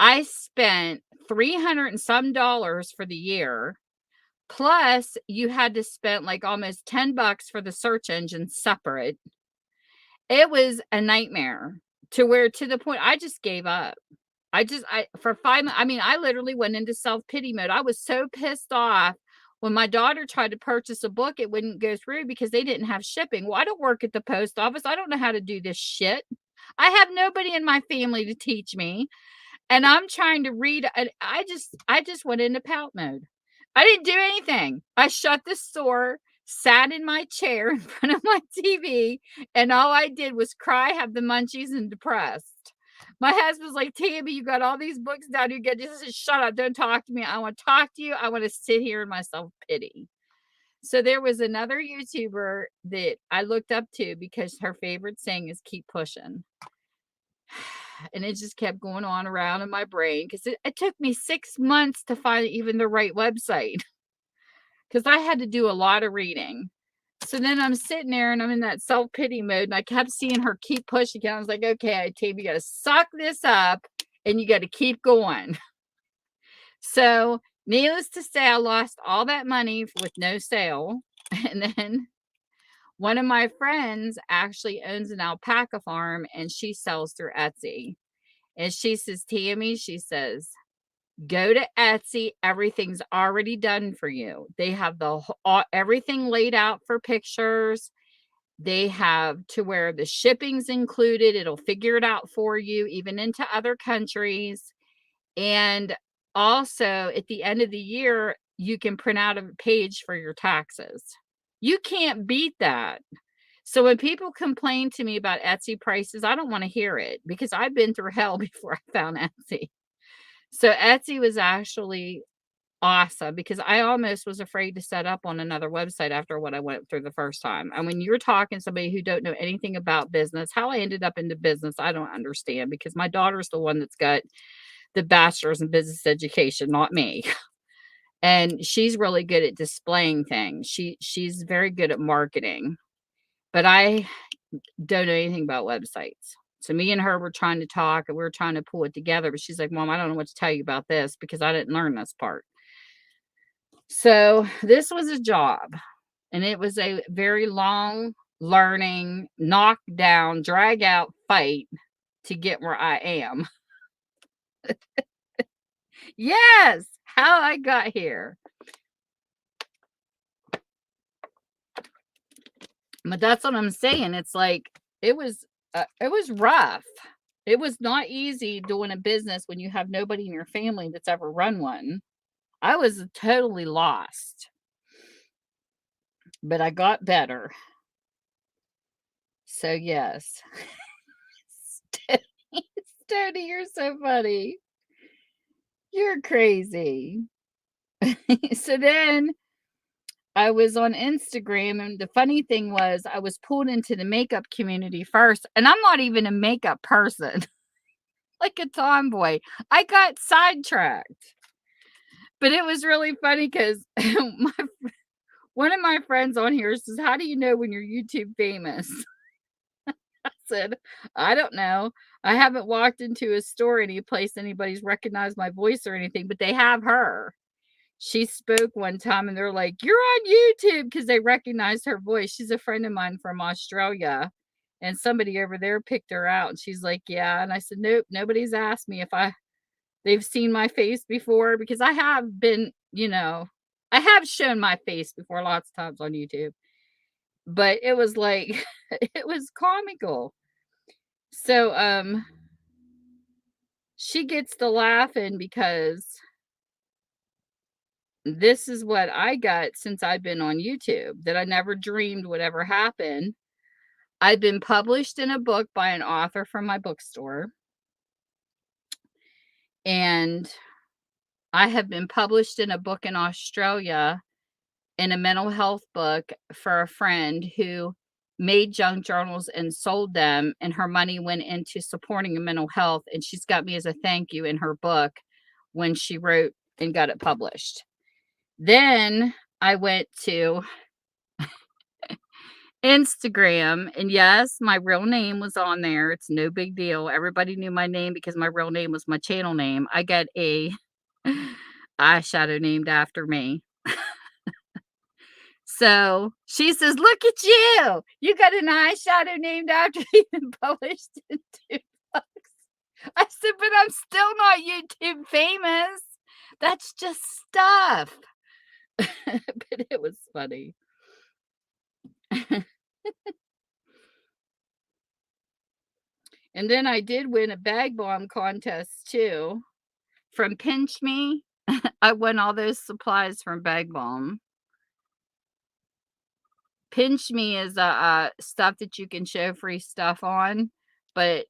Speaker 1: I spent $300 and some for the year. Plus, you had to spend like almost $10 for the search engine separate. It was a nightmare to the point I just gave up. For 5 months, I mean, I literally went into self-pity mode. I was so pissed off when my daughter tried to purchase a book, it wouldn't go through because they didn't have shipping. Well, I don't work at the post office. I don't know how to do this shit. I have nobody in my family to teach me. And I'm trying to read. And I just went into pout mode. I didn't do anything. I shut the store, sat in my chair in front of my TV, and all I did was cry, have the munchies, and depressed. My husband's like, Tammy, you got all these books down. You get just shut up. Don't talk to me. I want to talk to you. I want to sit here in my self-pity. So there was another YouTuber that I looked up to because her favorite saying is keep pushing. And it just kept going on around in my brain because it took me 6 months to find even the right website because I had to do a lot of reading. So then I'm sitting there and I'm in that self-pity mode, and I kept seeing her keep pushing. I was like, okay, Tab, you got to suck this up and you got to keep going. So needless to say, I lost all that money with no sale. And then one of my friends actually owns an alpaca farm, and she sells through Etsy. And she says, Tammy, she says, go to Etsy. Everything's already done for you. They have everything laid out for pictures. They have to where the shipping's included. It'll figure it out for you, even into other countries. And also at the end of the year, you can print out a page for your taxes. You can't beat that. So when people complain to me about Etsy prices, I don't want to hear it because I've been through hell before I found Etsy. So Etsy was actually awesome because I almost was afraid to set up on another website after what I went through the first time. And when you're talking to somebody who don't know anything about business, how I ended up into business, I don't understand because my daughter's the one that's got the bachelor's in business education, not me. And she's really good at displaying things. She's very good at marketing. But I don't know anything about websites. So me and her were trying to talk and we were trying to pull it together. But she's like, Mom, I don't know what to tell you about this because I didn't learn this part. So this was a job. And it was a very long learning, knock down, drag out fight to get where I am. Yes. how I got here. But that's what I'm saying. It's like it was rough. It was not easy doing a business when you have nobody in your family that's ever run one. I was totally lost, but I got better. So yes. Stoney, Stoney, you're so funny. You're crazy. So then I was on Instagram, and the funny thing was I was pulled into the makeup community first, and I'm not even a makeup person, like a tomboy. I got sidetracked. But it was really funny because one of my friends on here says, "How do you know when you're YouTube famous?" I said, "I don't know. I haven't walked into a store any place anybody's recognized my voice or anything, but they have her." She spoke one time and they're like, "You're on YouTube," because they recognized her voice. She's a friend of mine from Australia. And somebody over there picked her out. And she's like, "Yeah." And I said, "Nope, nobody's asked me if they've seen my face before because I have been, I have shown my face before lots of times on YouTube." But it was like it was comical. So she gets to laughing because this is what I got since I've been on YouTube that I never dreamed would ever happen. I've been published in a book by an author from my bookstore, and I have been published in a book in Australia in a mental health book for a friend who made junk journals and sold them, and her money went into supporting mental health, and she's got me as a thank you in her book when she wrote and got it published. Then I went to Instagram, and yes, my real name was on there. It's no big deal. Everybody knew my name because my real name was my channel name. I got a eyeshadow named after me. So she says, "Look at you. You got an eyeshadow named after you and published in 2 books." I said, "But I'm still not YouTube famous. That's just stuff." But it was funny. And then I did win a bag bomb contest too from Pinch Me. I won all those supplies from Bag Balm. Pinch Me is stuff that you can show free stuff on, but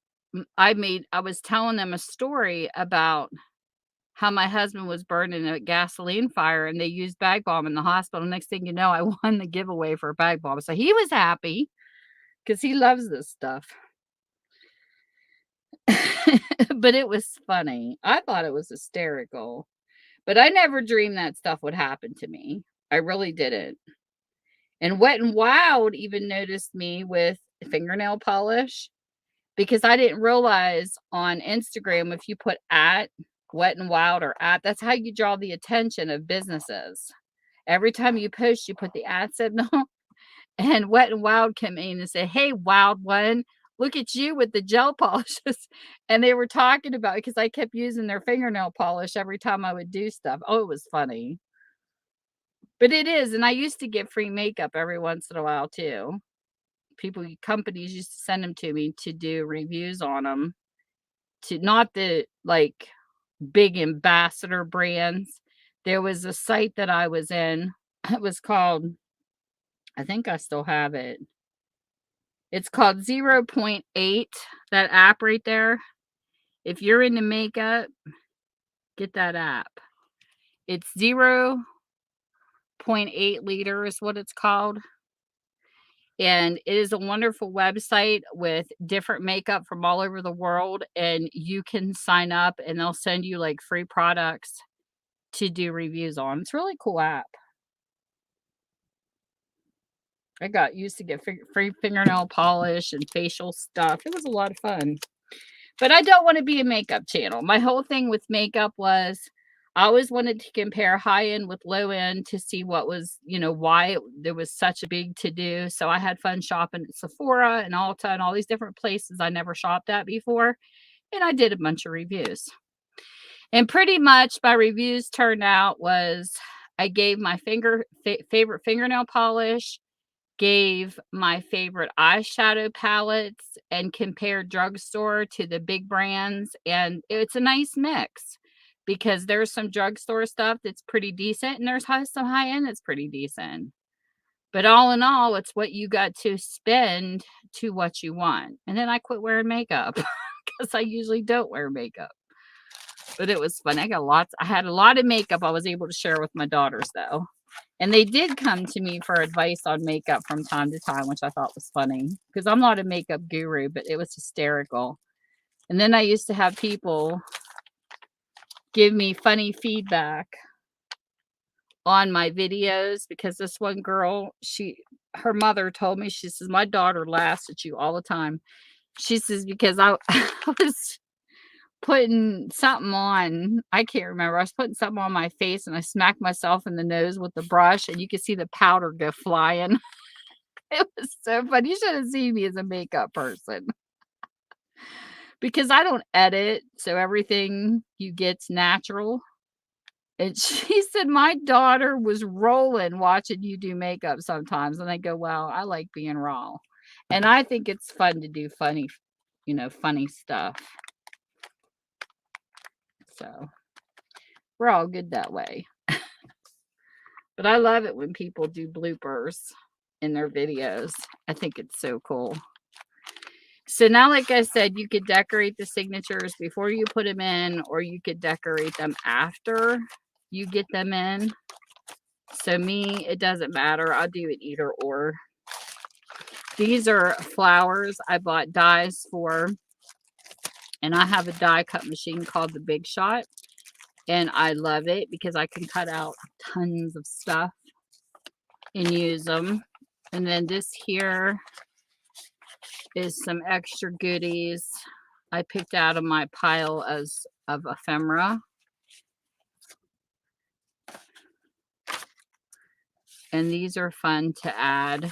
Speaker 1: I was telling them a story about how my husband was burned in a gasoline fire and they used Bag Balm in the hospital. Next thing you know, I won the giveaway for Bag Balm. So he was happy because he loves this stuff. But it was funny. I thought it was hysterical. But I never dreamed that stuff would happen to me. I really didn't. And Wet and Wild even noticed me with fingernail polish because I didn't realize on Instagram if you put at Wet and Wild or at, that's how you draw the attention of businesses. Every time you post, you put the at signal, and Wet and Wild came in and said, "Hey, wild one, look at you with the gel polishes." And they were talking about because I kept using their fingernail polish every time I would do stuff. Oh, it was funny. But it is, and I used to get free makeup every once in a while too. Companies used to send them to me to do reviews on them. To not the, like, big ambassador brands. There was a site that I was in, it was called, I think I still have it. It's called 0.8, that app right there. If you're into makeup, get that app. It's 0.8 liter is what it's called. And it is a wonderful website with different makeup from all over the world, and you can sign up and they'll send you like free products to do reviews on. It's a really cool app. I got used to get free fingernail polish and facial stuff. It was a lot of fun. But I don't want to be a makeup channel. My whole thing with makeup was I always wanted to compare high end with low end to see what was, why there was such a big to do. So I had fun shopping at Sephora and Ulta and all these different places I never shopped at before. And I did a bunch of reviews. And pretty much my reviews turned out was I gave my favorite fingernail polish, gave my favorite eyeshadow palettes, and compared drugstore to the big brands, and it's a nice mix because there's some drugstore stuff that's pretty decent, and there's some high end that's pretty decent. But all in all, it's what you got to spend to what you want. And then I quit wearing makeup because I usually don't wear makeup. But it was fun. I had a lot of makeup I was able to share with my daughters though. And they did come to me for advice on makeup from time to time, which I thought was funny because I'm not a makeup guru, but it was hysterical. And then I used to have people give me funny feedback on my videos because this one girl, her mother told me, she says, my daughter laughs at you all the time. She says, because I was putting something on, I can't remember. I was putting something on my face and I smacked myself in the nose with the brush and you could see the powder go flying. It was so funny. You should have seen me as a makeup person because I don't edit, so everything you get's natural. And she said, my daughter was rolling watching you do makeup sometimes. And I go, well, I like being raw. And I think it's fun to do funny, funny stuff. So we're all good that way. But I love it when people do bloopers in their videos. I think it's so cool. So now, like I said, you could decorate the signatures before you put them in, or you could decorate them after you get them in. So me, it doesn't matter. I'll do it either or. These are flowers I bought dies for. And I have a die cut machine called the Big Shot. And I love it because I can cut out tons of stuff and use them. And then this here is some extra goodies I picked out of my pile of ephemera. And these are fun to add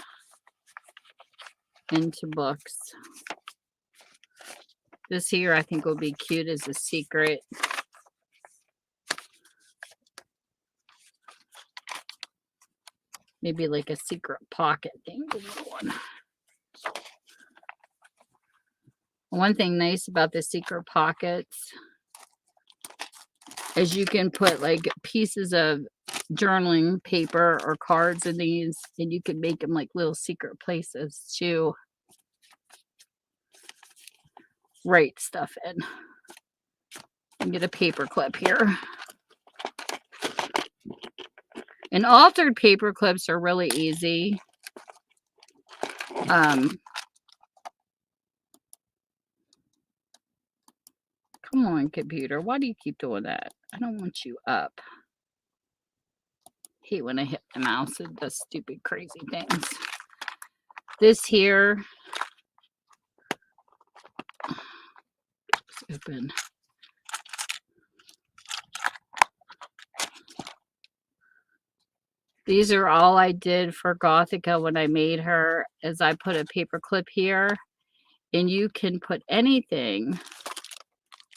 Speaker 1: into books. This here I think will be cute as a secret. Maybe like a secret pocket thing. One thing nice about the secret pockets is you can put like pieces of journaling paper or cards in these, and you can make them like little secret places to write stuff in. And get a paper clip here. And altered paper clips are really easy. Come on, computer. Why do you keep doing that? I don't want you up. Hate when I hit the mouse. It does stupid, crazy things. This here. It's open. These are all I did for Gothica when I made her, is I put a paper clip here, and you can put anything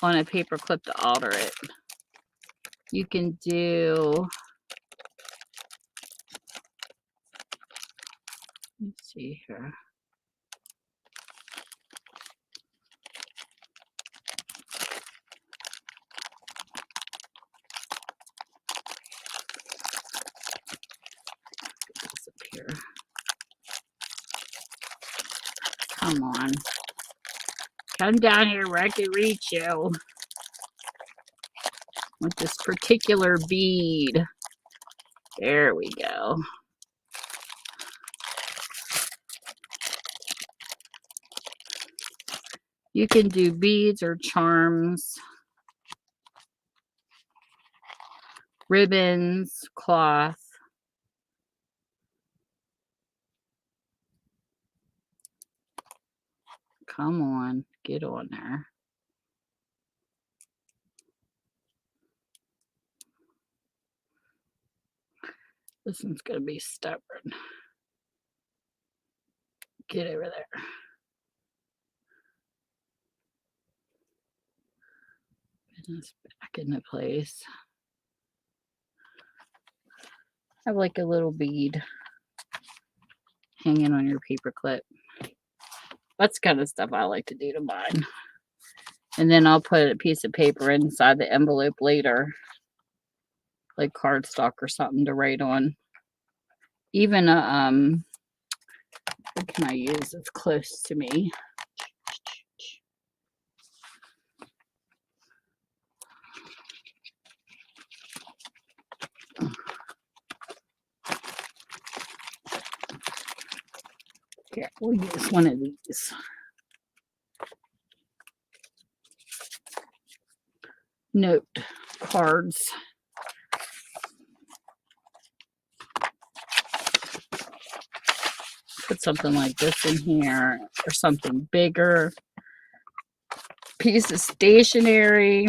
Speaker 1: on a paper clip to alter it. You can do, let's see here. Here. Come on. Come down here where I can reach you. With this particular bead. There we go. You can do beads or charms, ribbons, cloth. Come on, get on there. This one's going to be stubborn. Get over there. Put this back into place. Have like a little bead hanging on your paper clip. That's kind of stuff I like to do to mine. And then I'll put a piece of paper inside the envelope later, like cardstock or something to write on. Even what can I use that's close to me? Here, we'll use one of these. Note cards. Put something like this in here, or something bigger. Piece of stationery.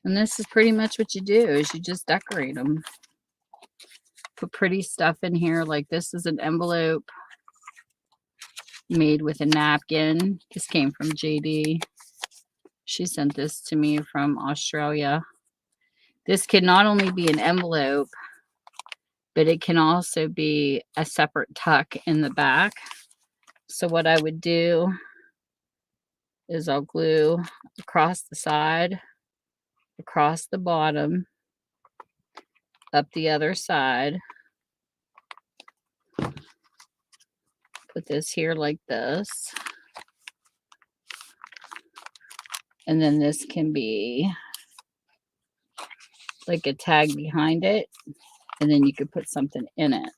Speaker 1: And this is pretty much what you do, is you just decorate them. Put pretty stuff in here, like this is an envelope made with a napkin. This came from JD. She sent this to me from Australia. This can not only be an envelope, but it can also be a separate tuck in the back. So what I would do is I'll glue across the side, across the bottom, up the other side. Put this here like this. And then this can be like a tag behind it. And then you could put something in it.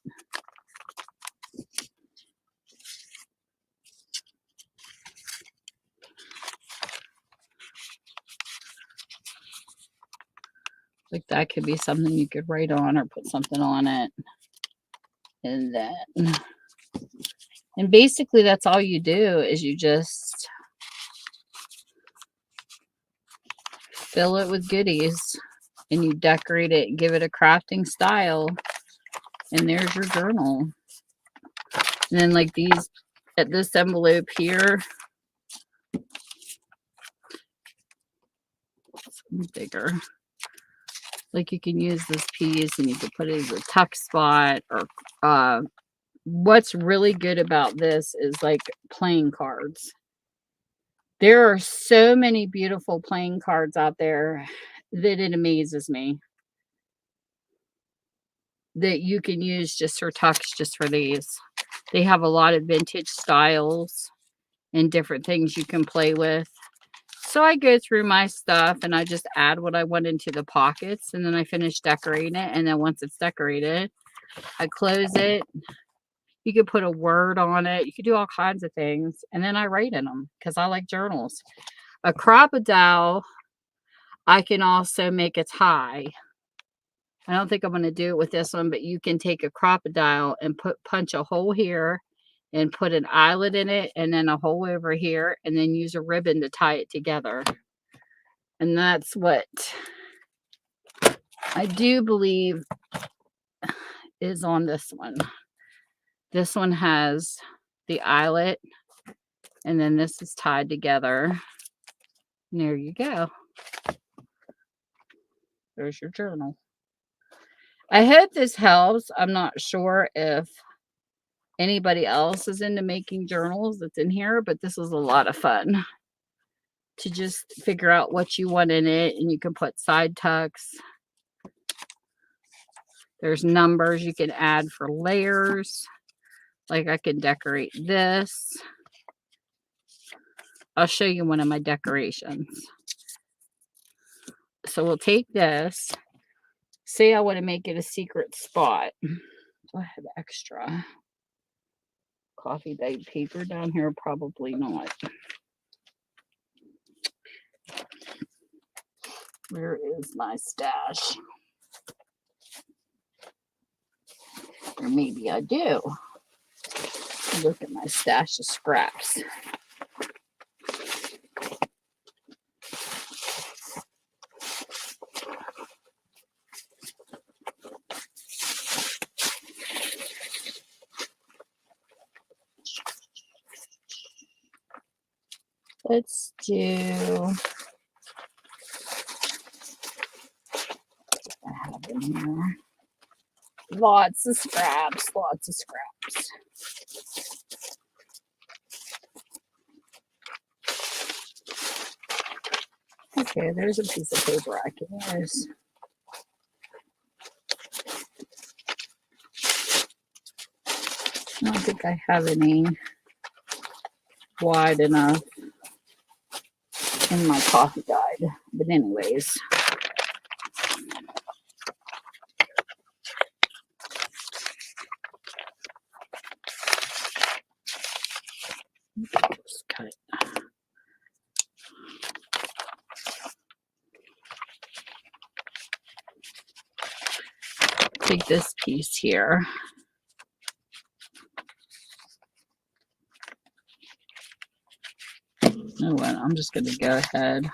Speaker 1: Like that could be something you could write on or put something on it. And then, and basically that's all you do, is you just fill it with goodies and you decorate it, give it a crafting style, and there's your journal. And then like these, at this envelope here, something bigger. Like you can use this piece and you can put it as a tuck spot, or what's really good about this is like playing cards. There are so many beautiful playing cards out there that it amazes me that you can use just for tucks, just for these. They have a lot of vintage styles and different things you can play with. So I go through my stuff and I just add what I want into the pockets, and then I finish decorating it. And then once it's decorated, I close it. You could put a word on it. You could do all kinds of things. And then I write in them because I like journals. A crocodile, I can also make a tie. I don't think I'm going to do it with this one, but you can take a crocodile and punch a hole here and put an eyelet in it, and then a hole over here, and then use a ribbon to tie it together. And that's what I do believe is on this one. This one has the eyelet, and then this is tied together. And there you go. There's your journal. I hope this helps. I'm not sure if anybody else is into making journals that's in here, but this is a lot of fun to just figure out what you want in it. And you can put side tucks. There's numbers you can add for layers. Like I can decorate this. I'll show you one of my decorations. So we'll take this. Say I want to make it a secret spot. Do I have extra coffee dyed paper down here? Probably not. Where is my stash? Or maybe I do. Look at my stash of scraps. Let's do, I have in here. Lots of scraps, lots of scraps. Okay, there's a piece of paper I can use. I don't think I have any wide enough in my coffee guide, but anyways. Just cut it. Take this piece here. You know what? I'm just going to go ahead,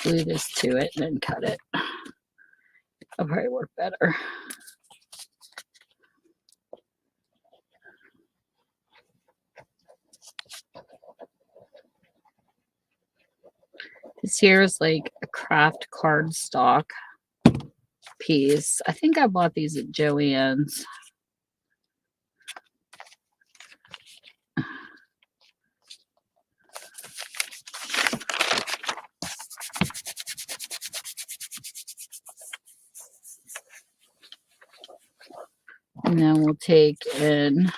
Speaker 1: glue this to it, and then cut it. That'll probably work better. This here is like a craft cardstock piece. I think I bought these at Joann's. And then we'll take and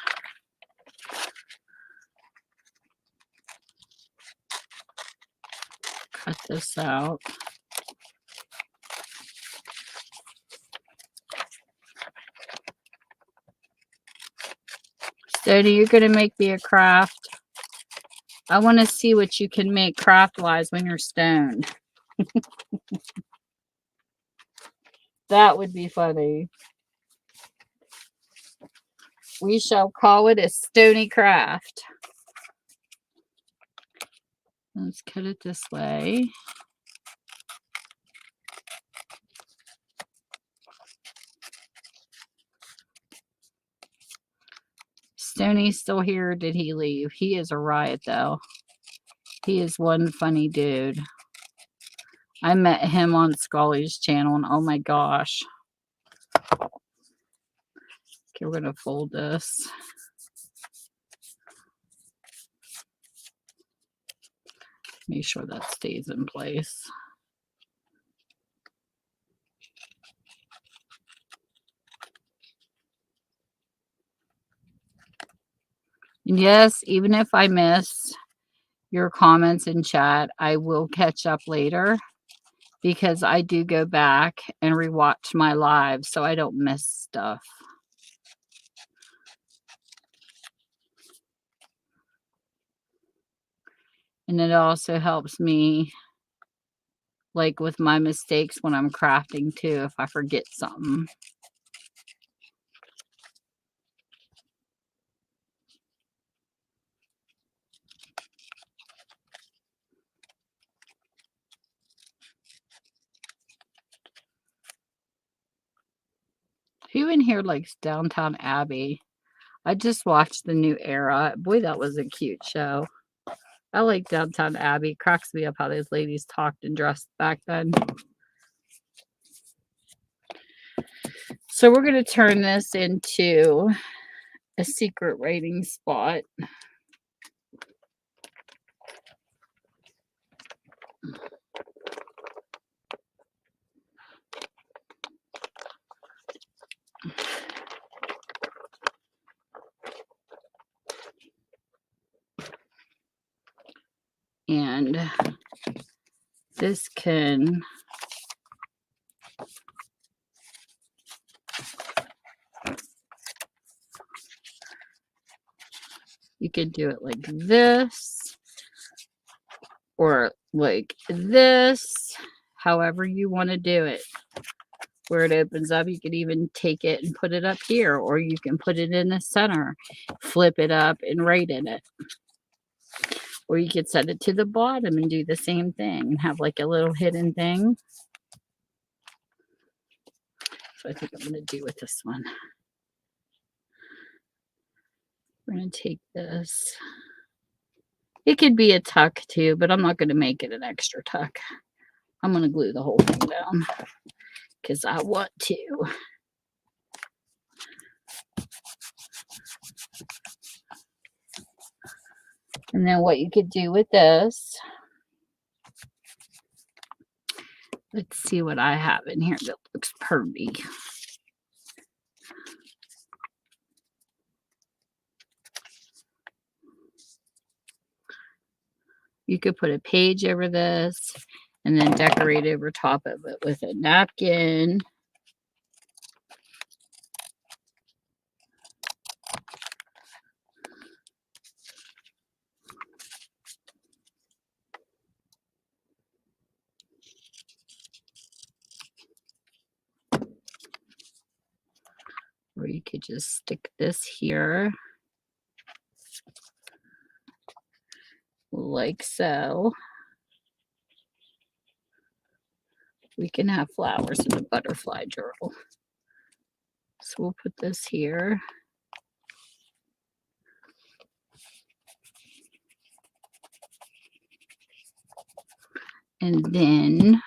Speaker 1: cut this out. Stoney, you're going to make me a craft. I want to see what you can make craft-wise when you're stoned. That would be funny. We shall call it a Stony craft. Let's cut it this way. Stoney's still here. Did he leave? He is a riot, though. He is one funny dude. I met him on Scully's channel, and oh my gosh. Okay, we're going to fold this. Make sure that stays in place. And yes, even if I miss your comments in chat, I will catch up later because I do go back and rewatch my lives so I don't miss stuff. And it also helps me, like with my mistakes when I'm crafting too, if I forget something. Who in here likes Downtown Abbey? I just watched the new era. Boy, that was a cute show. I like Downtown Abbey. It cracks me up how those ladies talked and dressed back then. So we're going to turn this into a secret writing spot. And this can you can do it like this or like this, however you want to do it. Where it opens up, you could even take it and put it up here, or you can put it in the center, flip it up and write in it. Or you could set it to the bottom and do the same thing and have like a little hidden thing. So I think I'm going to do with this one. We're going to take this. It could be a tuck too, but I'm not going to make it an extra tuck. I'm going to glue the whole thing down because I want to. And then what you could do with this, let's see what I have in here that looks pretty. You could put a page over this and then decorate over top of it with a napkin. Or you could just stick this here like so. We can have flowers in a butterfly journal. So we'll put this here. And then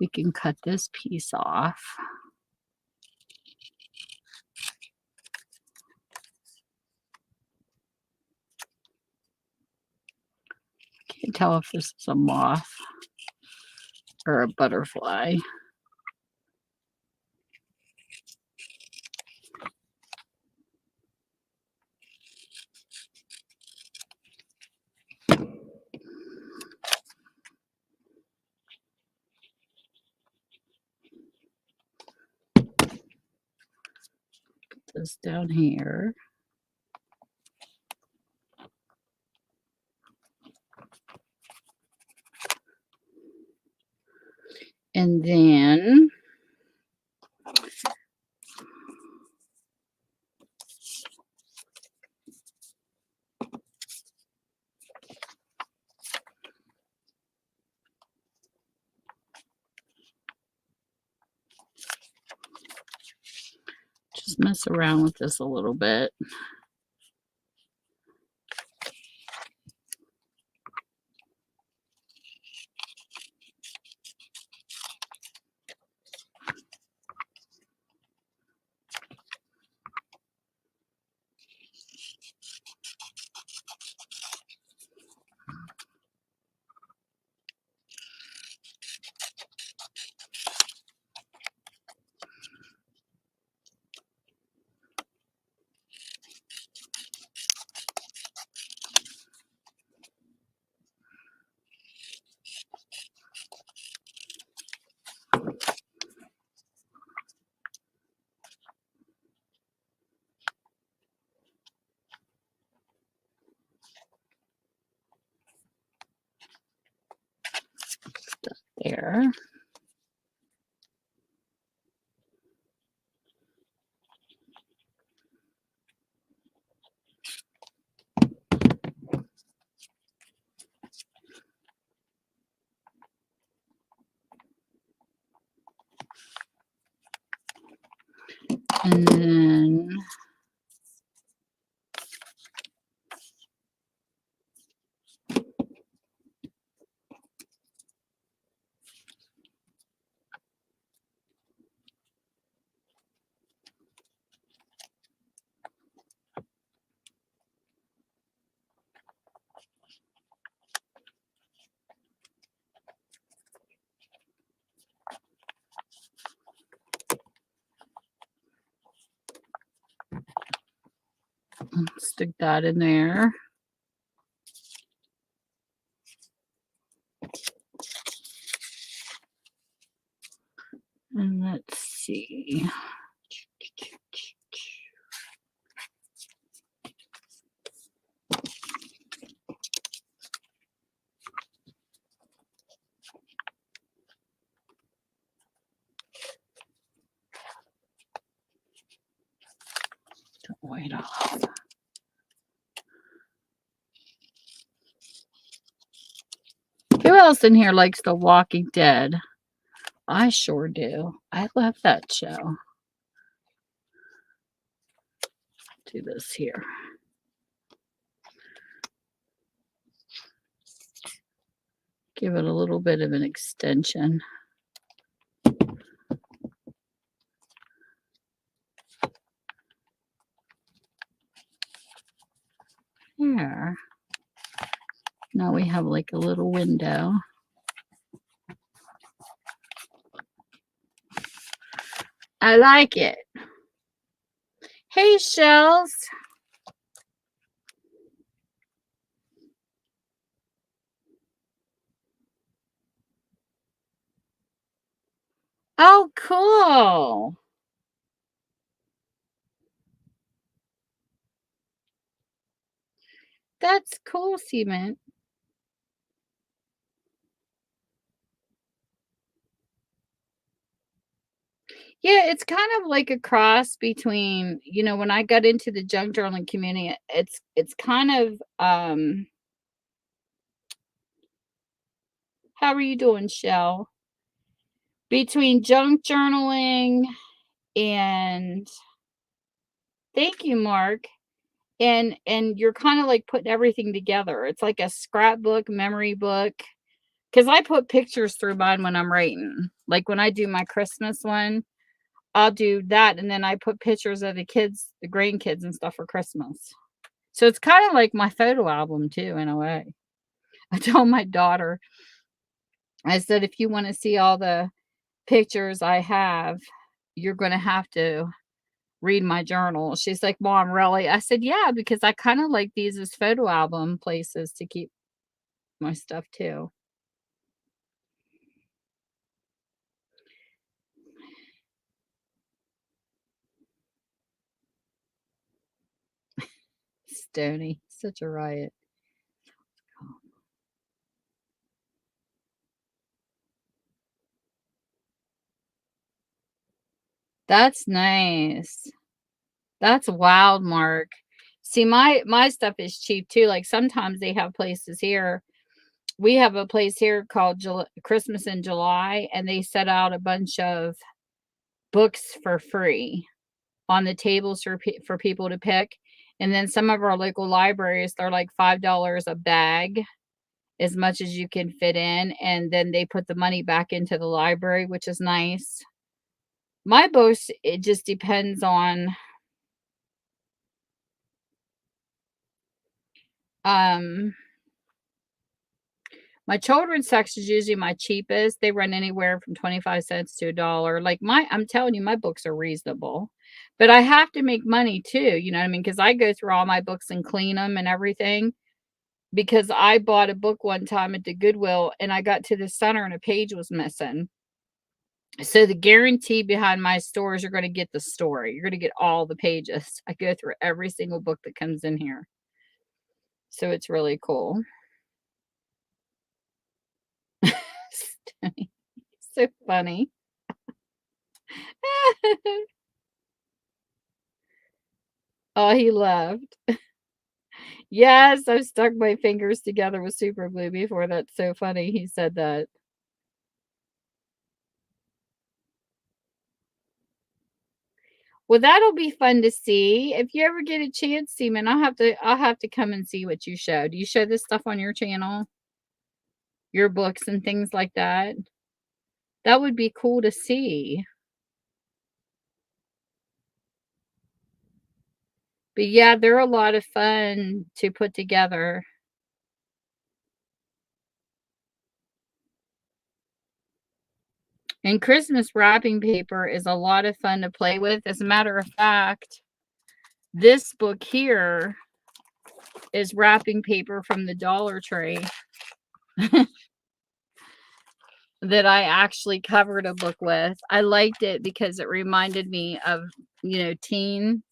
Speaker 1: we can cut this piece off. Can't tell if this is a moth or a butterfly. Put this down here. And then just mess around with this a little bit. There. And then stick that in there. And let's see. Don't wait off. Who else in here likes The Walking Dead? I sure do. I love that show. Do this here. Give it a little bit of an extension. There. Now we have like a little window. I like it. Hey, Shells. Oh, cool. That's cool, Cement. Yeah, it's kind of like a cross between, when I got into the junk journaling community, it's kind of how are you doing, Shell? Between junk journaling and thank you, Mark. And you're kind of like putting everything together. It's like a scrapbook, memory book. Because I put pictures through mine when I'm writing. Like when I do my Christmas one, I'll do that, and then I put pictures of the kids, the grandkids and stuff for Christmas. So it's kind of like my photo album too, in a way. I told my daughter, I said, if you want to see all the pictures I have, you're going to have to read my journal. She's like, Mom, really? I said, yeah, because I kind of like these as photo album places to keep my stuff too. Stony, such a riot. That's nice. That's wild, Mark. See, my stuff is cheap too. Like sometimes they have places here. We have a place here called Christmas in July, and they set out a bunch of books for free on the tables for people to pick. And then some of our local libraries, they're like $5 a bag, as much as you can fit in, and then they put the money back into the library, which is nice. My books, it just depends on um my children's section is usually my cheapest. They run anywhere from 25 cents to a dollar. Like I'm telling you, my books are reasonable. But I have to make money too, you know what I mean? Because I go through all my books and clean them and everything. Because I bought a book one time at the Goodwill and I got to the center and a page was missing. So the guarantee behind my store is you're going to get the story. You're going to get all the pages. I go through every single book that comes in here. So it's really cool. So funny. Oh, he left. Yes, I've stuck my fingers together with super glue before. That's so funny. He said that. Well, that'll be fun to see. If you ever get a chance, Seaman, I'll have to come and see what you show. Do you show this stuff on your channel? Your books and things like that? That would be cool to see. But yeah, they're a lot of fun to put together. And Christmas wrapping paper is a lot of fun to play with. As a matter of fact, this book here is wrapping paper from the Dollar Tree that I actually covered a book with. I liked it because it reminded me of, teen.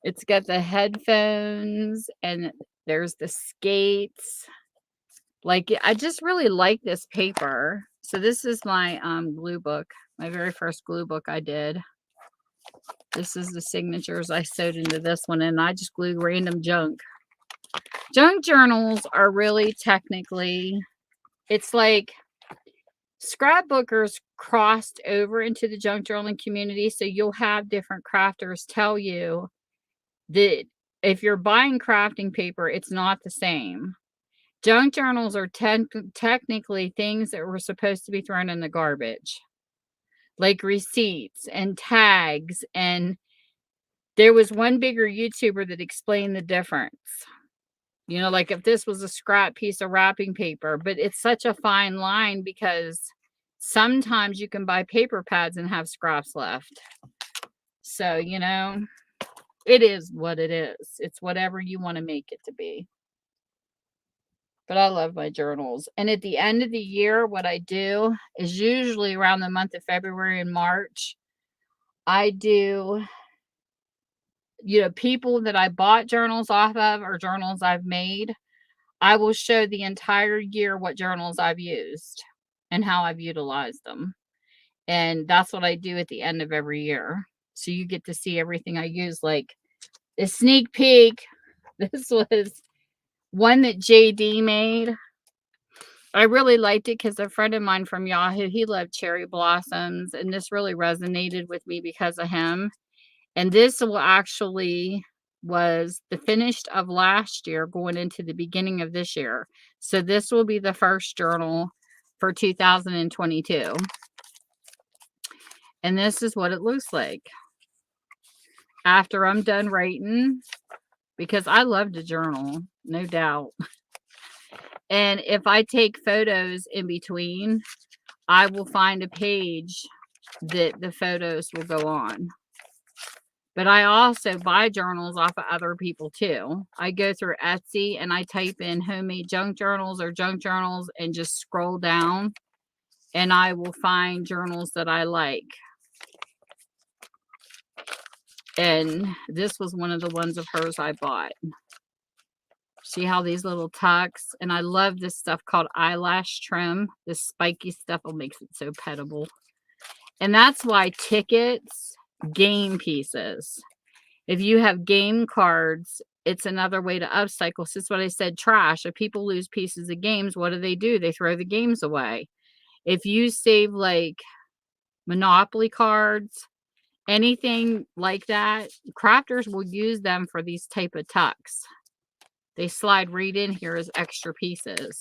Speaker 1: It's got the headphones and there's the skates. Like, I just really like this paper. So this is my glue book, my very first glue book I did. This is the signatures I sewed into this one, and I just glue random junk. Junk journals are really technically, it's like scrapbookers crossed over into the junk journaling community. So you'll have different crafters tell you that if you're buying crafting paper, it's not the same. Junk journals are technically things that were supposed to be thrown in the garbage, like receipts and tags. And there was one bigger YouTuber that explained the difference. You know, like if this was a scrap piece of wrapping paper, but it's such a fine line because sometimes you can buy paper pads and have scraps left. So, you know, it is what it is. It's whatever you want to make it to be. But I love my journals. And at the end of the year, what I do is usually around the month of February and March, I do, you know, people that I bought journals off of or journals I've made. I will show the entire year what journals I've used and how I've utilized them. And that's what I do at the end of every year. So you get to see everything I use. Like a sneak peek. This was one that JD made. I really liked it because a friend of mine from Yahoo, he loved cherry blossoms, and this really resonated with me because of him. And this will actually was the finished of last year going into the beginning of this year. So this will be the first journal for 2022. And this is what it looks like after I'm done writing, because I love to journal, no doubt. And if I take photos in between, I will find a page that the photos will go on. But I also buy journals off of other people too. I go through Etsy and I type in homemade junk journals or junk journals and just scroll down and I will find journals that I like. And this was one of the ones of hers I bought. See how these little tucks, and I love this stuff called eyelash trim. This spiky stuff will make it so petable. And that's why tickets, game pieces. If you have game cards, it's another way to upcycle. So that's what I said, trash. If people lose pieces of games, what do? They throw the games away. If you save like Monopoly cards, anything like that, crafters will use them for these type of tucks. They slide right in here as extra pieces.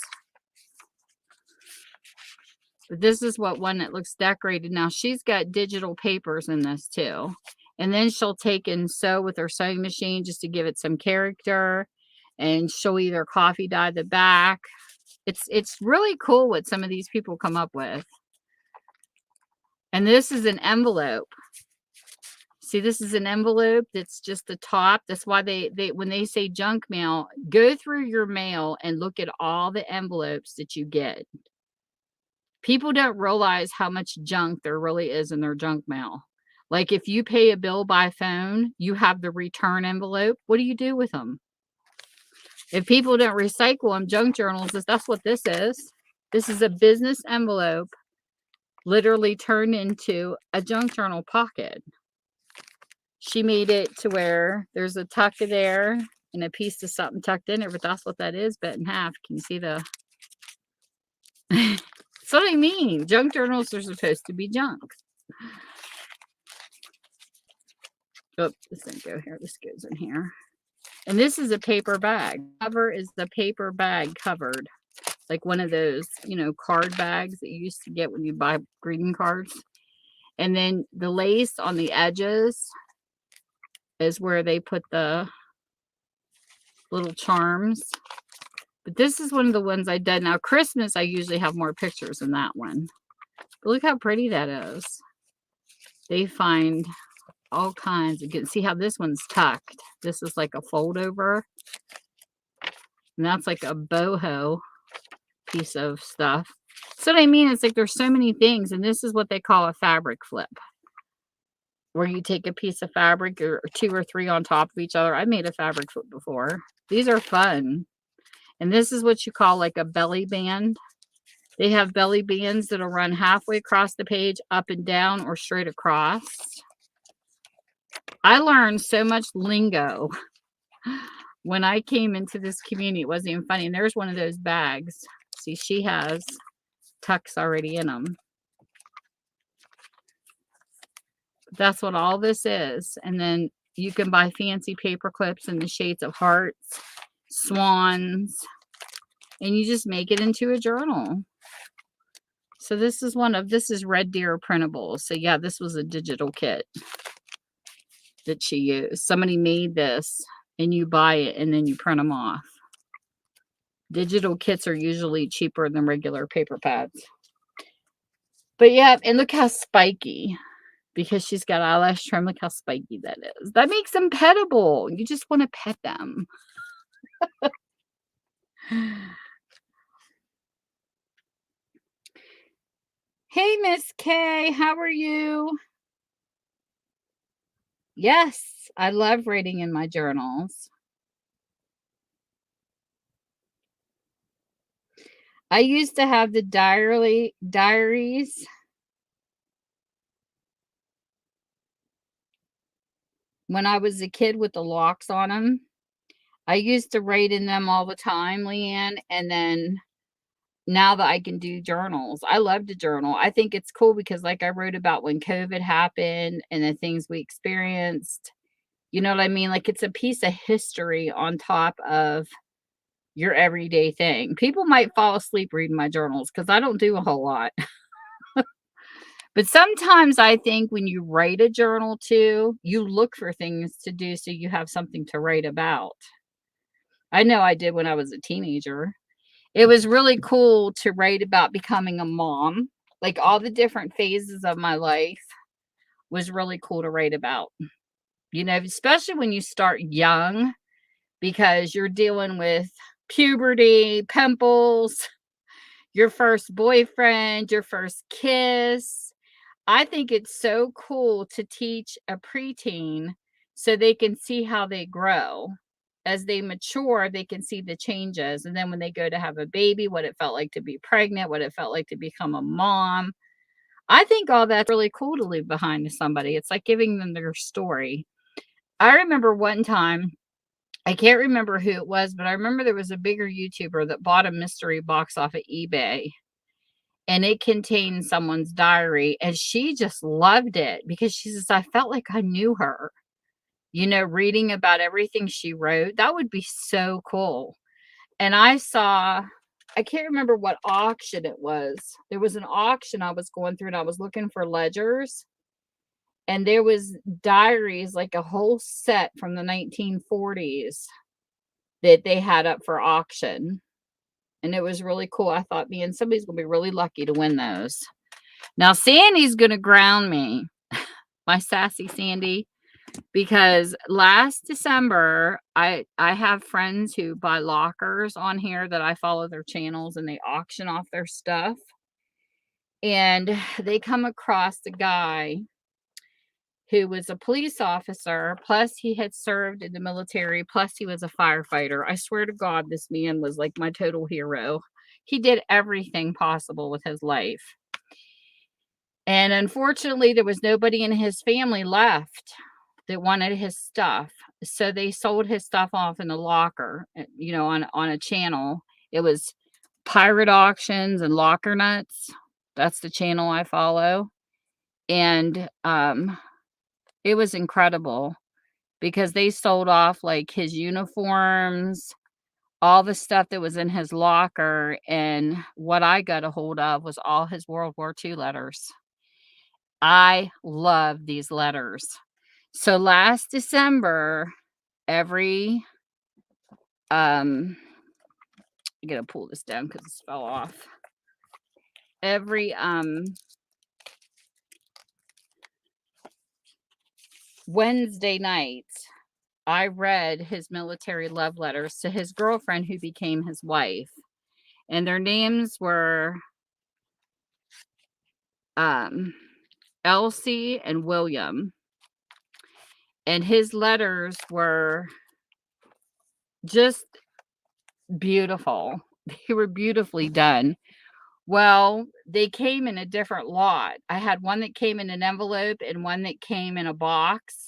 Speaker 1: But this is what one that looks decorated. Now she's got digital papers in this too. And then she'll take and sew with her sewing machine just to give it some character. And she'll either coffee dye the back. It's really cool what some of these people come up with. And this is an envelope. See, this is an envelope that's just the top. That's why they when they say junk mail, go through your mail and look at all the envelopes that you get. People don't realize how much junk there really is in their junk mail. Like if you pay a bill by phone, you have the return envelope. What do you do with them? If people don't recycle them, junk journals, that's what this is. This is a business envelope literally turned into a junk journal pocket. She made it to where there's a tuck there and a piece of something tucked in there, but that's what that is, bent in half. Can you see the... That's what I mean. Junk journals are supposed to be junk. Oh, this didn't go here. This goes in here. And this is a paper bag. Cover is the paper bag covered. Like one of those, you know, card bags that you used to get when you buy greeting cards. And then the lace on the edges is where they put the little charms. But this is one of the ones I did. Now, Christmas, I usually have more pictures than that one. But look how pretty that is. They find all kinds. You can see how this one's tucked. This is like a fold over. And that's like a boho piece of stuff. So what I mean is like there's so many things. And this is what they call a fabric flip. Where you take a piece of fabric or two or three on top of each other. I made a fabric flip before. These are fun. And this is what you call like a belly band. They have belly bands that'll run halfway across the page, up and down, or straight across. I learned so much lingo when I came into this community. It wasn't even funny. And there's one of those bags. See, she has tucks already in them. That's what all this is. And then you can buy fancy paper clips in the shades of hearts, swans, and you just make it into a journal. So this is Red Deer printables. So yeah, this was a digital kit that she used. Somebody made this and you buy it and then you print them off. Digital kits are usually cheaper than regular paper pads. But yeah, and look how spiky, because she's got eyelash trim. Look how spiky that is. That makes them pettable. You just want to pet them. Hey, Miss K, how are you? Yes, I love writing in my journals. I used to have the diaries when I was a kid with the locks on them. I used to write in them all the time, Leanne, and then now that I can do journals, I love to journal. I think it's cool because, like, I wrote about when COVID happened and the things we experienced. You know what I mean? Like, it's a piece of history on top of your everyday thing. People might fall asleep reading my journals because I don't do a whole lot. But sometimes I think when you write a journal too, you look for things to do so you have something to write about. I know I did when I was a teenager. It was really cool to write about becoming a mom. Like, all the different phases of my life was really cool to write about. You know, especially when you start young, because you're dealing with puberty, pimples, your first boyfriend, your first kiss. I think it's so cool to teach a preteen so they can see how they grow. As they mature, they can see the changes. And then when they go to have a baby, what it felt like to be pregnant, what it felt like to become a mom. I think all that's really cool to leave behind to somebody. It's like giving them their story. I remember one time, I can't remember who it was, but I remember there was a bigger YouTuber that bought a mystery box off of eBay, and it contained someone's diary, and she just loved it because she says, I felt like I knew her, you know, reading about everything she wrote. That would be so cool. And I can't remember what auction it was. There was an auction I was going through and I was looking for ledgers, and there was diaries, like a whole set from the 1940s that they had up for auction. And it was really cool. I thought, man, somebody's going to be really lucky to win those. Now, Sandy's going to ground me, my sassy Sandy, because last December, I have friends who buy lockers on here that I follow their channels, and they auction off their stuff. And they come across a guy who was a police officer, plus he had served in the military, plus he was a firefighter. I swear to God, this man was like my total hero. He did everything possible with his life. And unfortunately, there was nobody in his family left that wanted his stuff. So they sold his stuff off in the locker, you know, on a channel. It was Pirate Auctions and Locker Nuts. That's the channel I follow. And it was incredible because they sold off like his uniforms, all the stuff that was in his locker. And what I got a hold of was all his World War II letters. I love these letters. So last December, every I gotta pull this down because it fell off. Every Wednesday night, I read his military love letters to his girlfriend who became his wife. And their names were Elsie and William. And his letters were just beautiful. They were beautifully done. Well, they came in a different lot. I had one that came in an envelope and one that came in a box.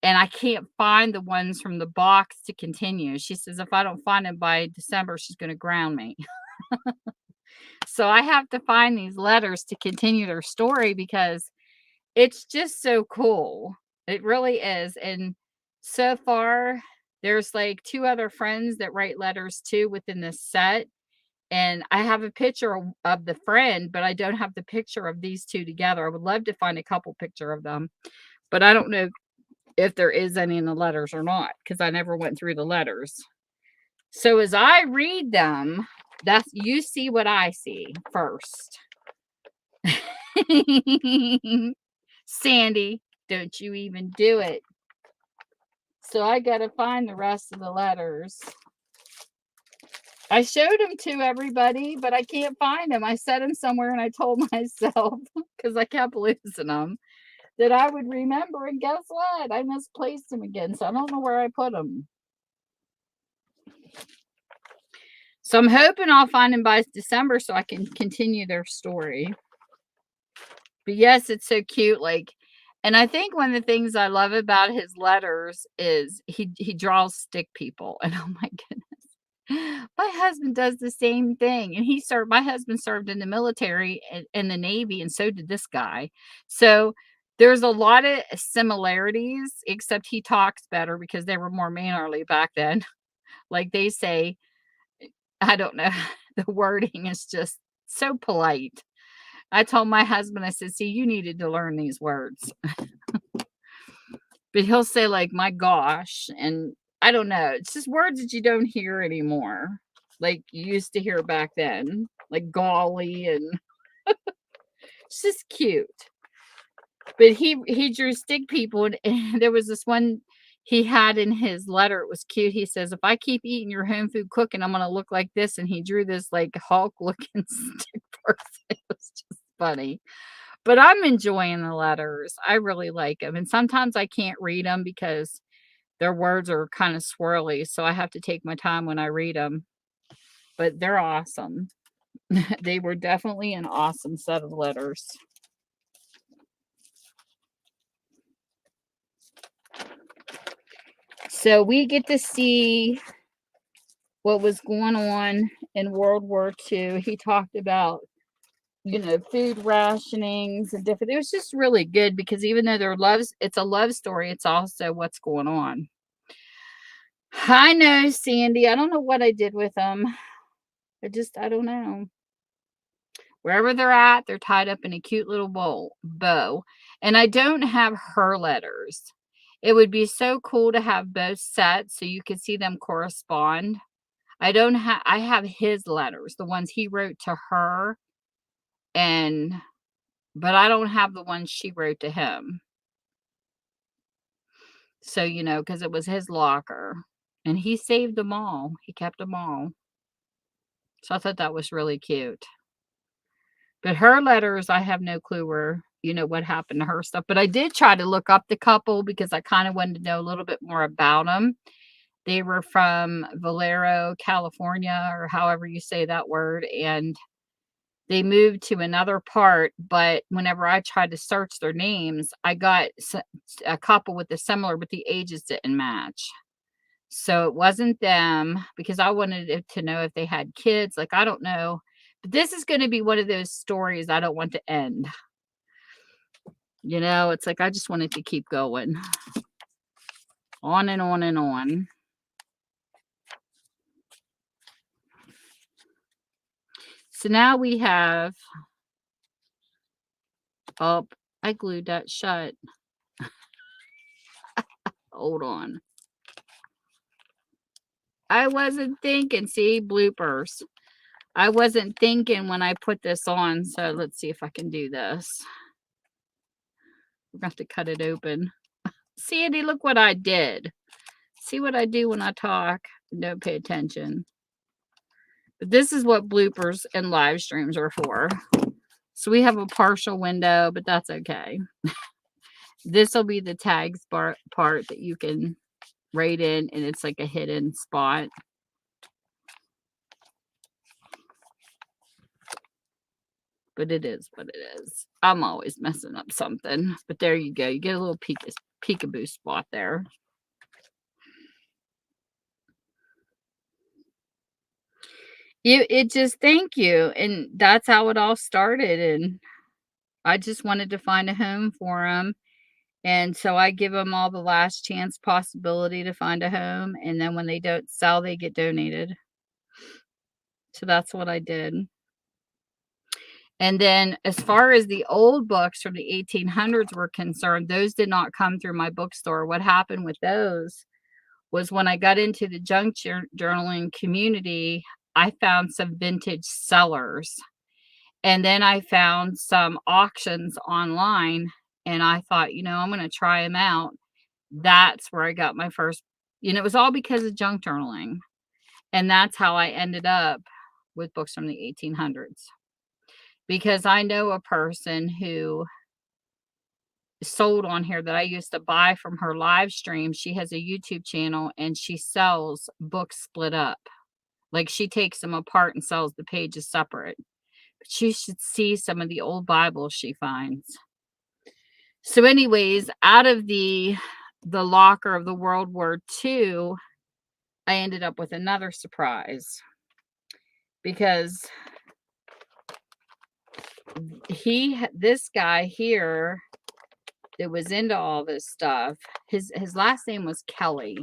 Speaker 1: And I can't find the ones from the box to continue. She says, if I don't find them by December, she's going to ground me. So I have to find these letters to continue their story because it's just so cool. It really is. And so far, there's like 2 other friends that write letters too within this set. And I have a picture of the friend, but I don't have the picture of these 2 together. I would love to find a couple picture of them, but I don't know if there is any in the letters or not, because I never went through the letters. So as I read them, that's you see what I see first. Sandy, don't you even do it. So I gotta find the rest of the letters. I showed them to everybody, but I can't find them. I set them somewhere and I told myself, because I kept losing them, that I would remember. And guess what? I misplaced them again. So I don't know where I put them. So I'm hoping I'll find them by December so I can continue their story. But yes, it's so cute. Like, and I think one of the things I love about his letters is he draws stick people. And oh my goodness, my husband does the same thing. And my husband served in the military and in the Navy, and so did this guy. So there's a lot of similarities, except he talks better because they were more mannerly back then. Like they say, I don't know, the wording is just so polite. I told my husband, I said, "See, you needed to learn these words." But he'll say, like, "My gosh," and I don't know, it's just words that you don't hear anymore, like you used to hear back then, like golly, and it's just cute. But he drew stick people, and there was this one he had in his letter, it was cute, he says, "If I keep eating your home food cooking, I'm gonna look like this," and he drew this, like, Hulk looking stick person. It was just funny. But I'm enjoying the letters. I really like them, and sometimes I can't read them because their words are kinda swirly, so I have to take my time when I read them. But they're awesome. They were definitely an awesome set of letters. So we get to see what was going on in World War II. He talked about, food rationings and different it was just really good because even though it's a love story, it's also what's going on. I know, Sandy. I don't know what I did with them. I don't know. Wherever they're at, they're tied up in a cute little bow. And I don't have her letters. It would be so cool to have both sets so you could see them correspond. I have his letters, the ones he wrote to her, and but I don't have the ones she wrote to him. So, because it was his locker. And he saved them all. He kept them all. So I thought that was really cute. But her letters, I have no clue what happened to her stuff. But I did try to look up the couple because I kind of wanted to know a little bit more about them. They were from Valero, California, or however you say that word. And they moved to another part. But whenever I tried to search their names, I got a couple with the similar, but the ages didn't match. So it wasn't them because I wanted to know if they had kids. Like, I don't know. But this is going to be one of those stories I don't want to end. It's like I just wanted to keep going on and on and on. So now we have, oh, I glued that shut. Hold on. I wasn't thinking. See, bloopers. I wasn't thinking when I put this on. So let's see if I can do this. We're going to have to cut it open. Sandy, look what I did. See what I do when I talk? Don't pay attention. But this is what bloopers and live streams are for. So we have a partial window, but that's okay. This will be the tags part that you can write in, and it's like a hidden spot. But it is what it is. I'm always messing up something. But there you go. You get a little peekaboo spot there. Thank you. And that's how it all started. And I just wanted to find a home for them. And so I give them all the last chance possibility to find a home. And then when they don't sell, they get donated. So that's what I did. And then as far as the old books from the 1800s were concerned, those did not come through my bookstore. What happened with those was when I got into the junk journaling community, I found some vintage sellers. And then I found some auctions online, and I thought, I'm going to try them out. That's where I got my first, it was all because of junk journaling. And that's how I ended up with books from the 1800s. Because I know a person who sold on here that I used to buy from her live stream. She has a YouTube channel and she sells books split up. Like she takes them apart and sells the pages separate. But you should see some of the old Bibles she finds. So anyways, out of the locker of the World War II, I ended up with another surprise. Because this guy here that was into all this stuff, his last name was Kelly,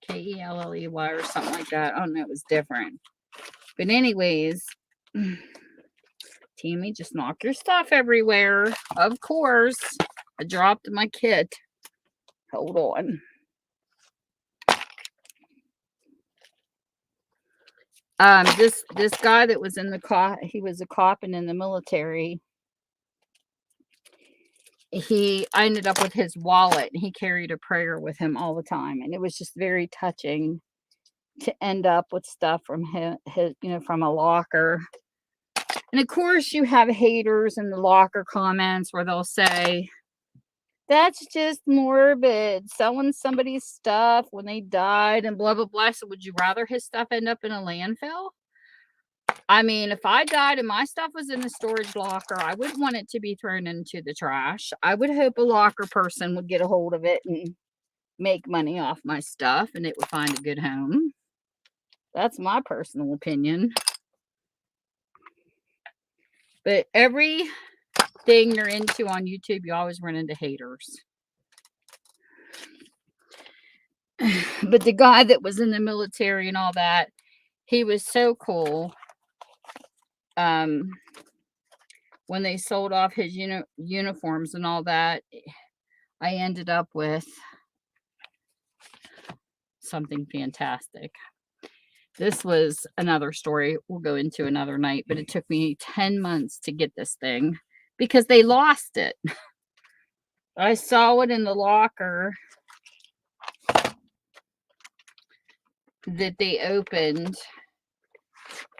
Speaker 1: Kelley or something like that. I don't know, it was different. But anyways, Tammy, just knock your stuff everywhere. Of course, I dropped my kit. Hold on. This guy that was in the cop, he was a cop and in the military. I ended up with his wallet, and he carried a prayer with him all the time, and it was just very touching to end up with stuff from his from a locker. And of course, you have haters in the locker comments where they'll say, "That's just morbid, selling somebody's stuff when they died and blah blah blah." So, would you rather his stuff end up in a landfill? I mean, if I died and my stuff was in the storage locker, I wouldn't want it to be thrown into the trash. I would hope a locker person would get a hold of it and make money off my stuff and it would find a good home. That's my personal opinion. But everything you're into on YouTube, you always run into haters. But the guy that was in the military and all that, he was so cool. When they sold off his uniforms and all that, I ended up with something fantastic. This was another story we'll go into another night, but it took me 10 months to get this thing because they lost it. I saw it in the locker that they opened,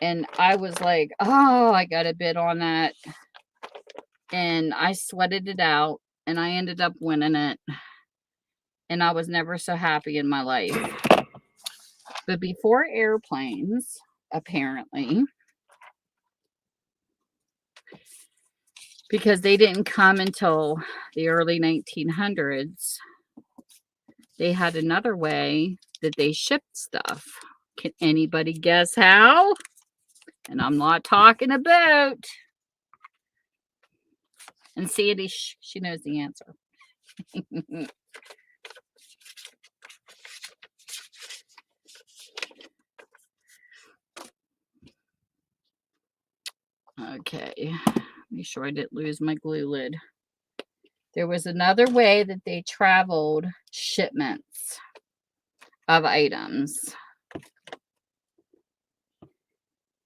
Speaker 1: and I was like, oh, I got a bid on that. And I sweated it out, and I ended up winning it. And I was never so happy in my life. But before airplanes, apparently, because they didn't come until the early 1900s, they had another way that they shipped stuff. Can anybody guess how? And I'm not talking about. And Sandy, she knows the answer. Okay, make sure I didn't lose my glue lid. There was another way that they traveled shipments of items.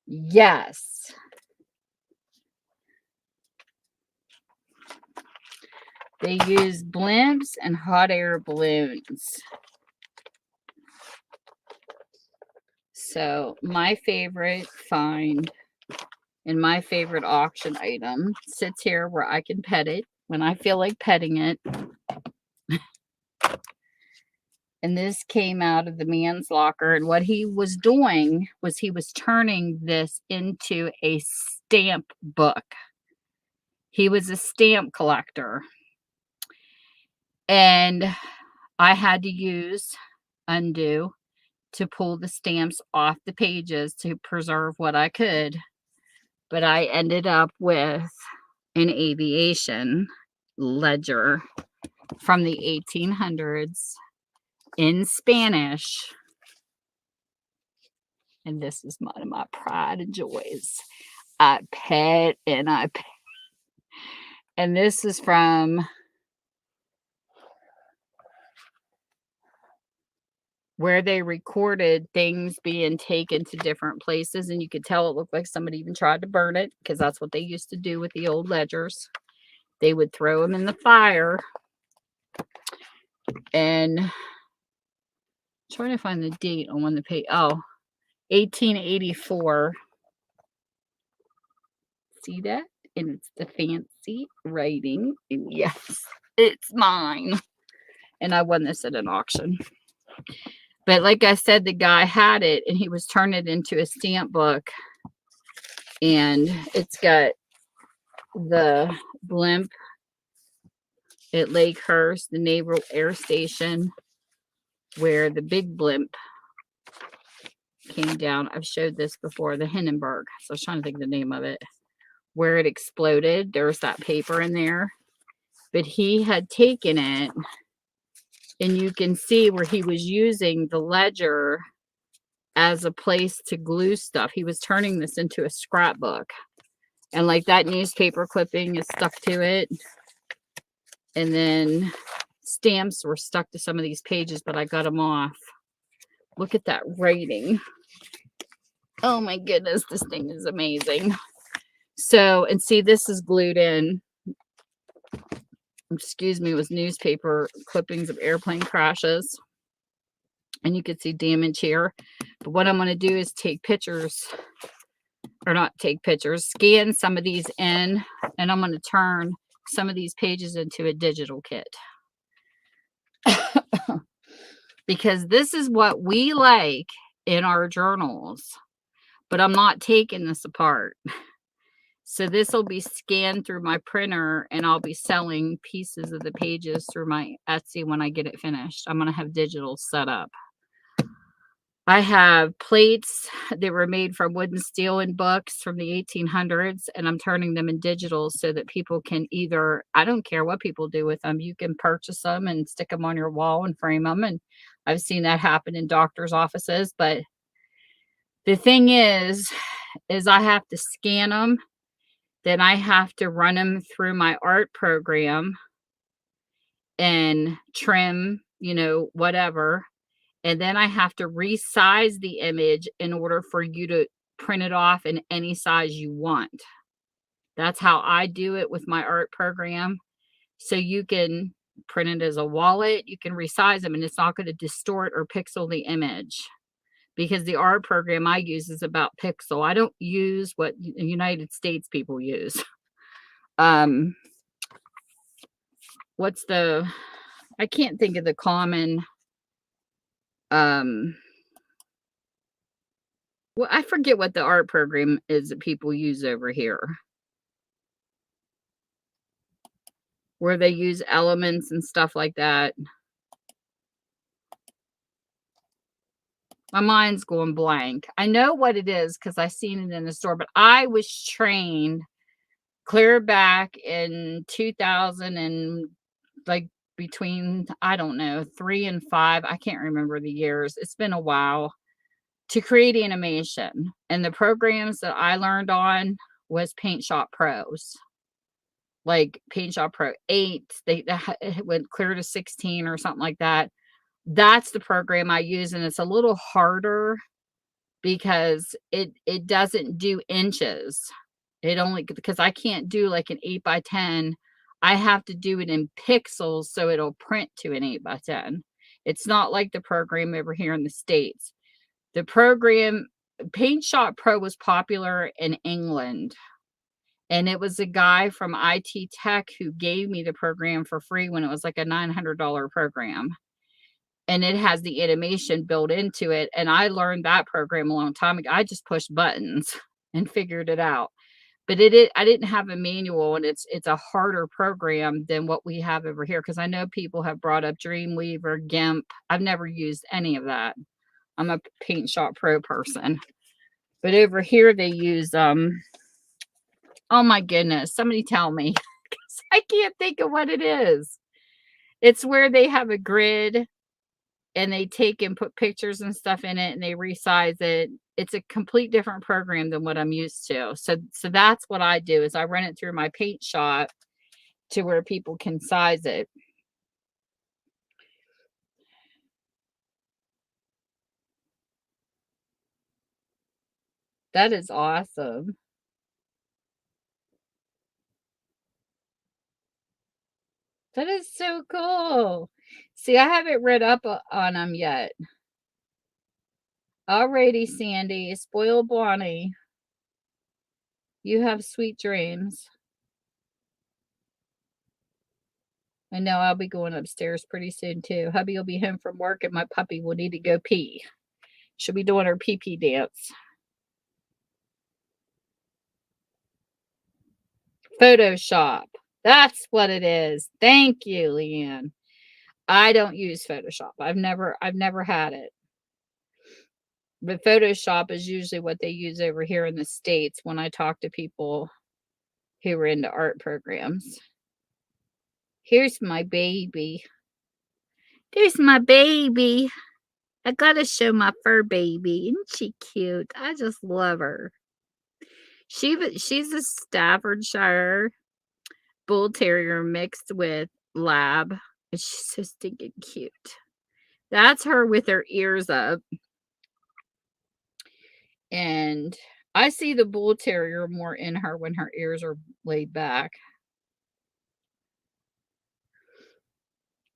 Speaker 1: Yes. They used blimps and hot air balloons. So my favorite find and my favorite auction item sits here where I can pet it when I feel like petting it. And this came out of the man's locker. And what he was doing was he was turning this into a stamp book. He was a stamp collector. And I had to use undo to pull the stamps off the pages to preserve what I could. But I ended up with an aviation ledger from the 1800s in Spanish. And this is one of my pride and joys. I pet and I pet. And this is from where they recorded things being taken to different places, and you could tell it looked like somebody even tried to burn it, because that's what they used to do with the old ledgers. They would throw them in the fire. And I'm trying to find the date on when the page. Oh, 1884. See that? And it's the fancy writing. And yes, it's mine. And I won this at an auction. But like I said, the guy had it and he was turning it into a stamp book. And it's got the blimp at Lakehurst, the Naval Air Station, where the big blimp came down. I've showed this before, the Hindenburg. So I was trying to think of the name of it. Where it exploded, there's that paper in there. But he had taken it, and you can see where he was using the ledger as a place to glue stuff. He was turning this into a scrapbook. And like that newspaper clipping is stuck to it. And then stamps were stuck to some of these pages, but I got them off. Look at that writing. Oh my goodness, this thing is amazing. So, and see, this is glued in. Excuse me, with newspaper clippings of airplane crashes. And you can see damage here. But what I'm going to do is take pictures, or not take pictures, scan some of these in, and I'm going to turn some of these pages into a digital kit. Because this is what we like in our journals. But I'm not taking this apart. So this will be scanned through my printer, and I'll be selling pieces of the pages through my Etsy when I get it finished. I'm going to have digital set up. I have plates that were made from wood and steel in books from the 1800s, and I'm turning them in digital so that people can either, I don't care what people do with them, you can purchase them and stick them on your wall and frame them. And I've seen that happen in doctors' offices. But the thing is I have to scan them. Then I have to run them through my art program and trim, whatever. And then I have to resize the image in order for you to print it off in any size you want. That's how I do it with my art program. So you can print it as a wallet. You can resize them, and it's not going to distort or pixel the image. Because the art program I use is about pixel. I don't use what United States people use. I can't think of the common, well, I forget what the art program is that people use over here. Where they use elements and stuff like that. My mind's going blank. I know what it is because I seen it in the store, but I was trained clear back in 2000 and like between, I don't know, 3 and 5. I can't remember the years. It's been a while, to create animation. And the programs that I learned on was Paint Shop Pros. Like Paint Shop Pro 8, it went clear to 16 or something like that. That's the program I use, and it's a little harder because it doesn't do inches. It only, because I can't do like an 8x10. I have to do it in pixels so it'll print to an 8x10. It's not like the program over here in the States. The program, Paint Shop Pro, was popular in England. And it was a guy from IT Tech who gave me the program for free when it was like a $900 program. And it has the animation built into it. And I learned that program a long time ago. I just pushed buttons and figured it out. But I didn't have a manual, and it's a harder program than what we have over here. Because I know people have brought up Dreamweaver, GIMP. I've never used any of that. I'm a Paint Shop Pro person. But over here they use, oh my goodness, somebody tell me. Because I can't think of what it is. It's where they have a grid. and they take and put pictures and stuff in it and they resize it. It's a complete different program than what I'm used to. So that's what I do is I run it through my paint shop to where people can size it. That is awesome. That is so cool. See, I haven't read up on them yet. Alrighty, Sandy, spoiled Bonnie. You have sweet dreams. I know I'll be going upstairs pretty soon too. Hubby will be home from work and my puppy will need to go pee. She'll be doing her pee-pee dance. Photoshop. That's what it is. Thank you, Leanne. I don't use Photoshop. I've never had it. But Photoshop is usually what they use over here in the States when I talk to people who are into art programs. Here's my baby. There's my baby. I gotta show my fur baby. Isn't she cute? I just love her. She's a Staffordshire Bull Terrier mixed with Lab. And she's so stinking cute. That's her with her ears up. And I see the Bull Terrier more in her when her ears are laid back.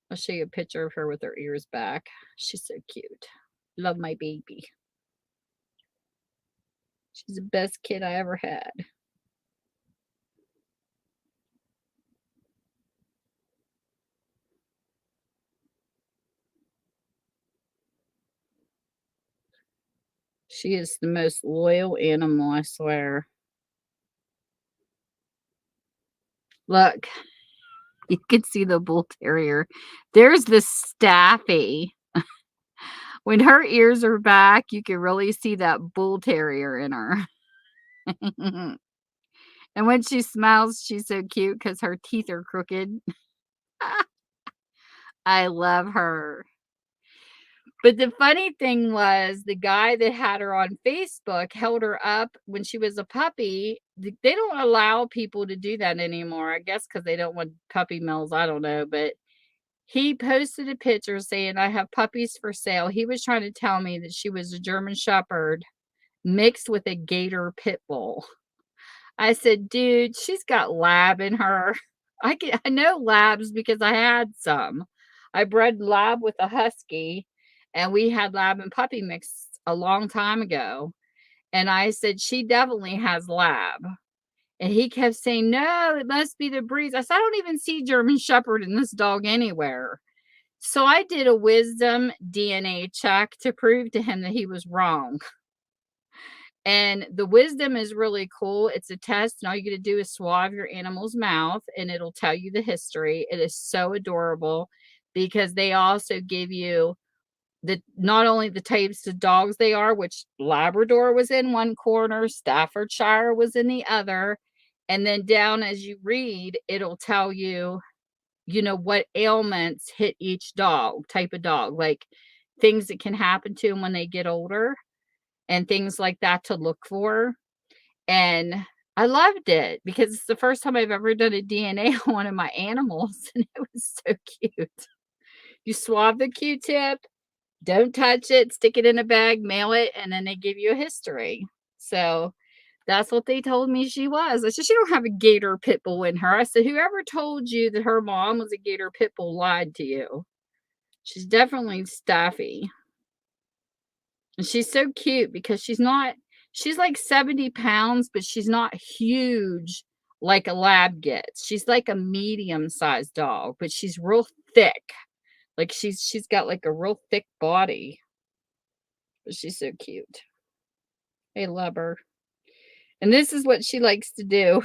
Speaker 1: I'll show you a picture of her with her ears back. She's so cute. Love my baby. She's the best kid I ever had. She is the most loyal animal, I swear. Look, you can see the Bull Terrier. There's the Staffy. When her ears are back, you can really see that Bull Terrier in her. And when she smiles, she's so cute because her teeth are crooked. I love her. But the funny thing was the guy that had her on Facebook held her up when she was a puppy. They don't allow people to do that anymore, I guess because they don't want puppy mills. I don't know. But he posted a picture saying, I have puppies for sale. He was trying to tell me that she was a German Shepherd mixed with a Gator Pit Bull. I said, dude, she's got Lab in her. I know Labs because I had some. I bred Lab with a Husky, and we had Lab and puppy mix a long time ago. And I said, she definitely has Lab. And he kept saying, no, it must be the breed. I said, I don't even see German Shepherd in this dog anywhere. So I did a wisdom DNA check to prove to him that he was wrong. And the wisdom is really cool. It's a test, and all you got to do is swab your animal's mouth, and it'll tell you the history. It is so adorable because they also give you not only the types of dogs they are, which Labrador was in one corner, Staffordshire was in the other, and then down as you read, it'll tell you, what ailments hit each type of dog, like things that can happen to them when they get older and things like that to look for. And I loved it because it's the first time I've ever done a DNA on one of my animals, and it was so cute. You swab the Q-tip, don't touch it, stick it in a bag, mail it, and then they give you a history. So that's what they told me she was. I said, she don't have a Gator Pit Bull in her. I said, whoever told you that her mom was a Gator Pit Bull lied to you. She's definitely Staffy. And she's so cute because she's like 70 pounds, but she's not huge like a Lab gets. She's like a medium-sized dog, but she's real thick. Like she's got like a real thick body. But she's so cute. I love her. And this is what she likes to do.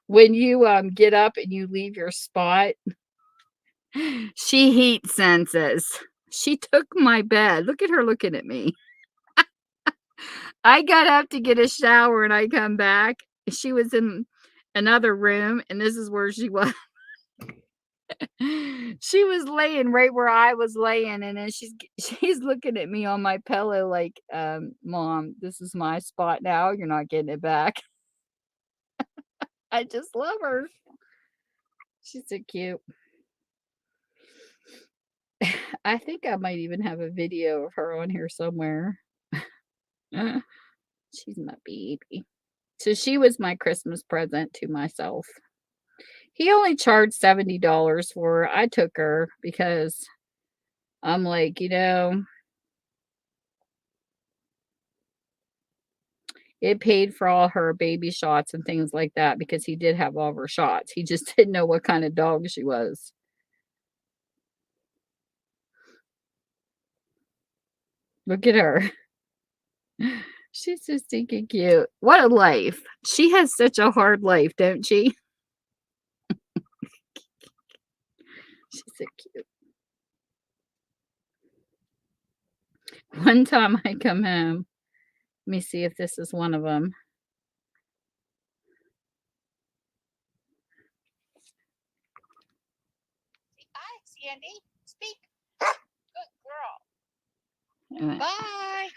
Speaker 1: When you get up and you leave your spot, she heat senses. She took my bed. Look at her looking at me. I got up to get a shower and I come back. She was in another room, and this is where she was. She was laying right where I was laying, and then she's looking at me on my pillow like, Mom, this is my spot now. You're not getting it back." I just love her. She's so cute. I think I might even have a video of her on here somewhere. She's my baby. So she was my Christmas present to myself. He only charged $70 for her. I took her because I'm like, it paid for all her baby shots and things like that because he did have all of her shots. He just didn't know what kind of dog she was. Look at her. She's so stinking cute. What a life. She has such a hard life, don't she? She's so cute. One time I come home. Let me see if this is one of them.
Speaker 2: Hi, Sandy. Speak. Good girl. Bye.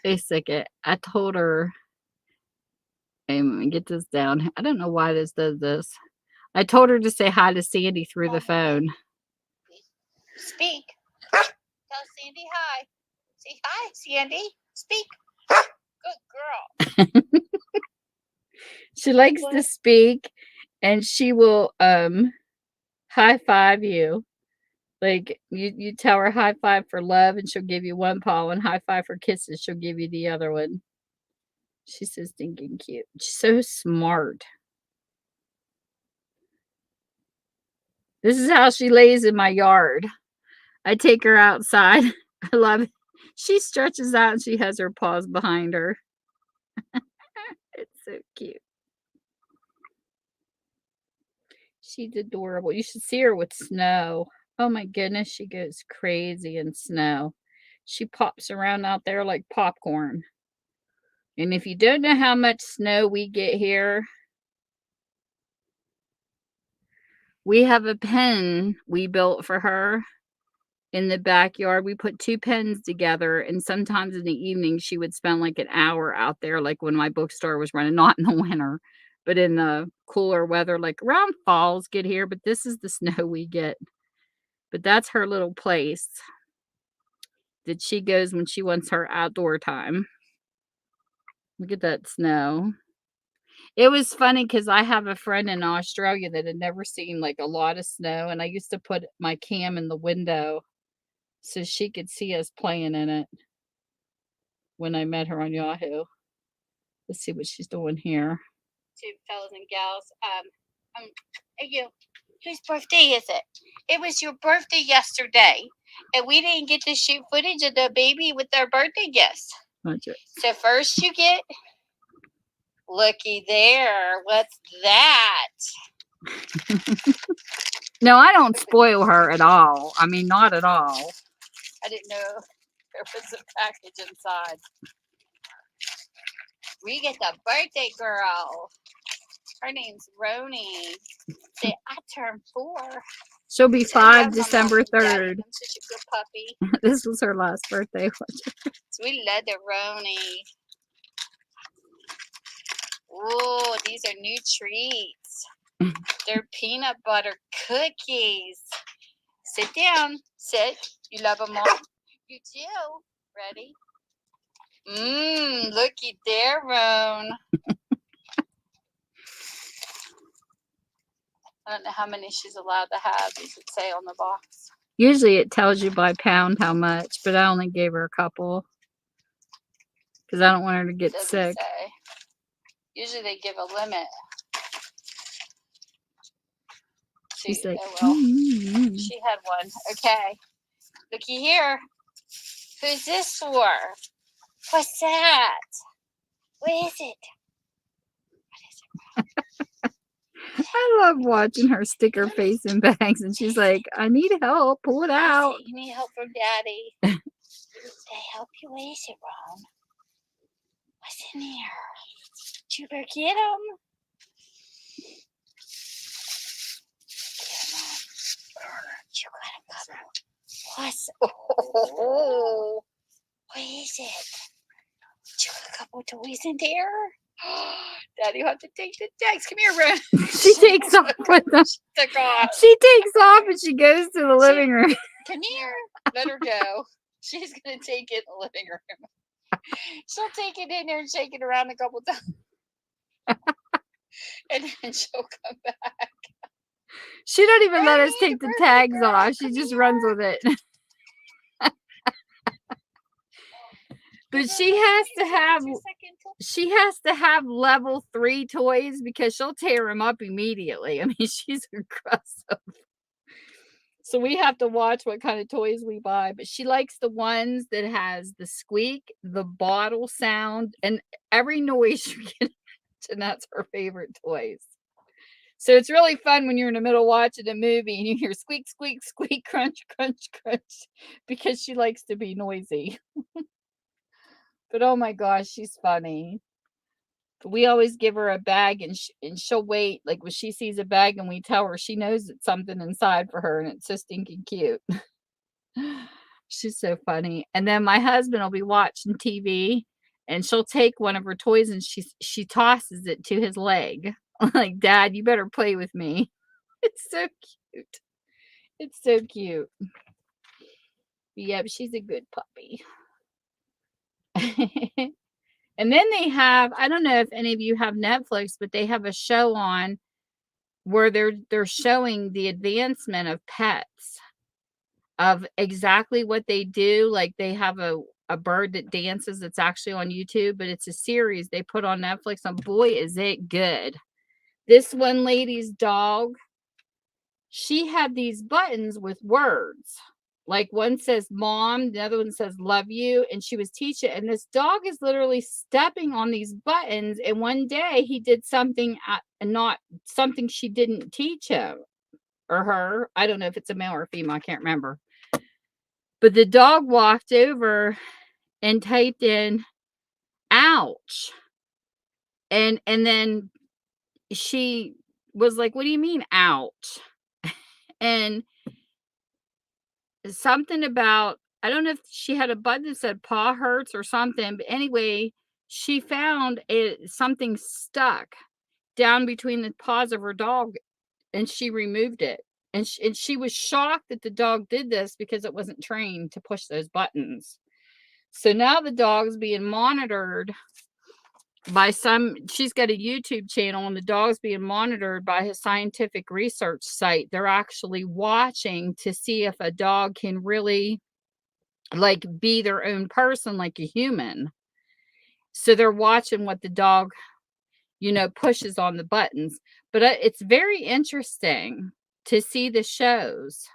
Speaker 1: Wait a second. I told her, let me get this down. I don't know why this does this. I told her to say hi to Sandy through the phone.
Speaker 2: Speak. Tell Sandy hi. Say hi, Sandy. Speak. Good girl.
Speaker 1: She likes to speak, and she will high five you. Like you tell her high five for love, and she'll give you one paw, and high five for kisses, she'll give you the other one. She's so stinking cute. She's so smart. This is how she lays in my yard. I take her outside. I love it. She stretches out and she has her paws behind her. It's so cute. She's adorable. You should see her with Snow. Oh my goodness, she goes crazy in Snow. She pops around out there like popcorn. And if you don't know how much snow we get here, we have a pen we built for her in the backyard. We put 2 pens together, and sometimes in the evening, she would spend like an hour out there, like when my bookstore was running, not in the winter, but in the cooler weather, like around falls get here. But this is the snow we get. But that's her little place that she goes when she wants her outdoor time. Look at that snow. It was funny because I have a friend in Australia that had never seen like a lot of snow, and I used to put my cam in the window so she could see us playing in it when I met her on Yahoo. Let's see what she's doing here.
Speaker 2: Two fellas and gals. Hey, you. Whose birthday is it? It was your birthday yesterday, and we didn't get to shoot footage of the baby with our birthday gifts.
Speaker 1: Watch it.
Speaker 2: So first you get, looky there. What's that?
Speaker 1: No, I don't spoil her at all. I mean, not at all.
Speaker 2: I didn't know there was a package inside. We get the birthday girl. Her name's Roni. Say, I turned 4.
Speaker 1: She'll be 5 December 3rd.
Speaker 2: I'm such a good puppy.
Speaker 1: This was her last birthday.
Speaker 2: So we love the Roni. Ooh, these are new treats. They're peanut butter cookies. Sit down. Sit. You love them all? You do. Ready? Looky there, Roan. I don't know how many she's allowed to have. You should say on the box.
Speaker 1: Usually it tells you by pound how much, but I only gave her a couple because I don't want her to get sick.
Speaker 2: Say. Usually they give a limit.
Speaker 1: She's like,
Speaker 2: She had one. Okay. Looky here. Who's this for? What's that? What is it?
Speaker 1: I love watching her stick her face in bags, and she's like, I need help. Pull it out.
Speaker 2: You need help from Daddy. They help you. What is it, Ron? What's in here? You better get him. You got a couple. What's oh, what is it? You got a couple toys in there? Daddy, you have to take the tags. Come here, Ren.
Speaker 1: She takes off with them.
Speaker 2: She took off.
Speaker 1: She takes off and she goes to the living room.
Speaker 2: Come here. Let her go. She's going to take it in the living room. She'll take it in there and shake it around a couple times. And then she'll come back.
Speaker 1: She don't even let us take the tags off. She just runs with it. But she has to have level 3 toys because she'll tear them up immediately. I mean, she's aggressive. So we have to watch what kind of toys we buy. But she likes the ones that has the squeak, the bottle sound, and every noise you can imagine. That's her favorite toys. So it's really fun when you're in the middle watching a movie and you hear squeak, squeak, squeak, crunch, crunch, crunch, because she likes to be noisy. But oh my gosh, she's funny. But we always give her a bag and she'll wait. Like when she sees a bag and we tell her, she knows it's something inside for her and it's so stinking cute. She's so funny. And then my husband will be watching TV and she'll take one of her toys and she tosses it to his leg. Like, Dad, you better play with me. It's so cute. It's so cute. Yep, she's a good puppy. And then they have, I don't know if any of you have Netflix, but they have a show on where they're showing the advancement of pets, of exactly what they do. Like they have a bird that dances that's actually on YouTube, but it's a series they put on Netflix, and boy, is it good. This one lady's dog, she had these buttons with words. Like one says mom, the other one says love you, and she was teaching. And this dog is literally stepping on these buttons. And one day he did something, not something she didn't teach him or her. I don't know if it's a male or female. I can't remember. But the dog walked over and typed in ouch. And then she was like, what do you mean ouch? And something about, I don't know if she had a button that said paw hurts or something, but anyway, she found something stuck down between the paws of her dog and she removed it. And she was shocked that the dog did this because it wasn't trained to push those buttons. So now the dog's being monitored by she's got a YouTube channel, and the dog's being monitored by a scientific research site. They're actually watching to see if a dog can really like be their own person, like a human. So they're watching what the dog, pushes on the buttons. But it's very interesting to see the shows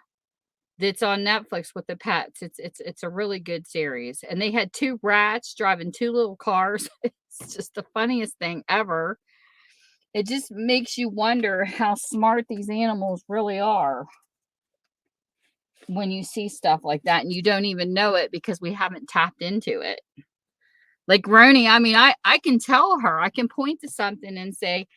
Speaker 1: that's on Netflix with the pets. It's a really good series. And they had 2 rats driving 2 little cars. It's just the funniest thing ever. It just makes you wonder how smart these animals really are when you see stuff like that and you don't even know it because we haven't tapped into it. Like Roni, I mean, I can tell her, I can point to something and say,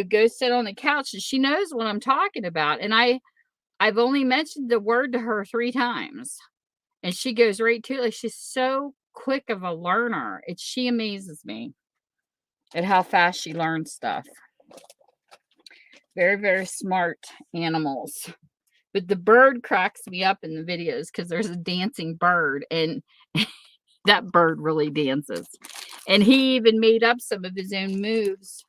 Speaker 1: go sit on the couch, and she knows what I'm talking about. And I've only mentioned the word to her 3 times and she goes right to it. Like, she's so quick of a learner. She amazes me at how fast she learns stuff. Very, very smart animals. But the bird cracks me up in the videos because there's a dancing bird and that bird really dances. And he even made up some of his own moves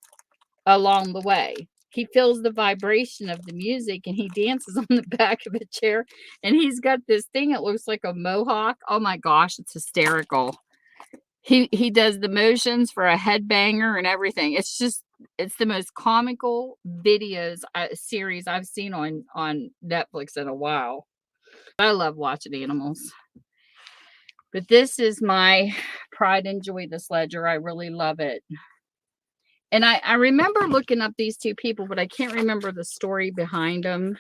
Speaker 1: along the way. He feels the vibration of the music and he dances on the back of a chair. And he's got this thing that looks like a mohawk. Oh my gosh, it's hysterical. He does the motions for a headbanger and everything. It's the most comical videos series I've seen on Netflix in a while. I love watching animals. But this is my pride and joy, this ledger. I really love it. And I remember looking up these 2 people, but I can't remember the story behind them.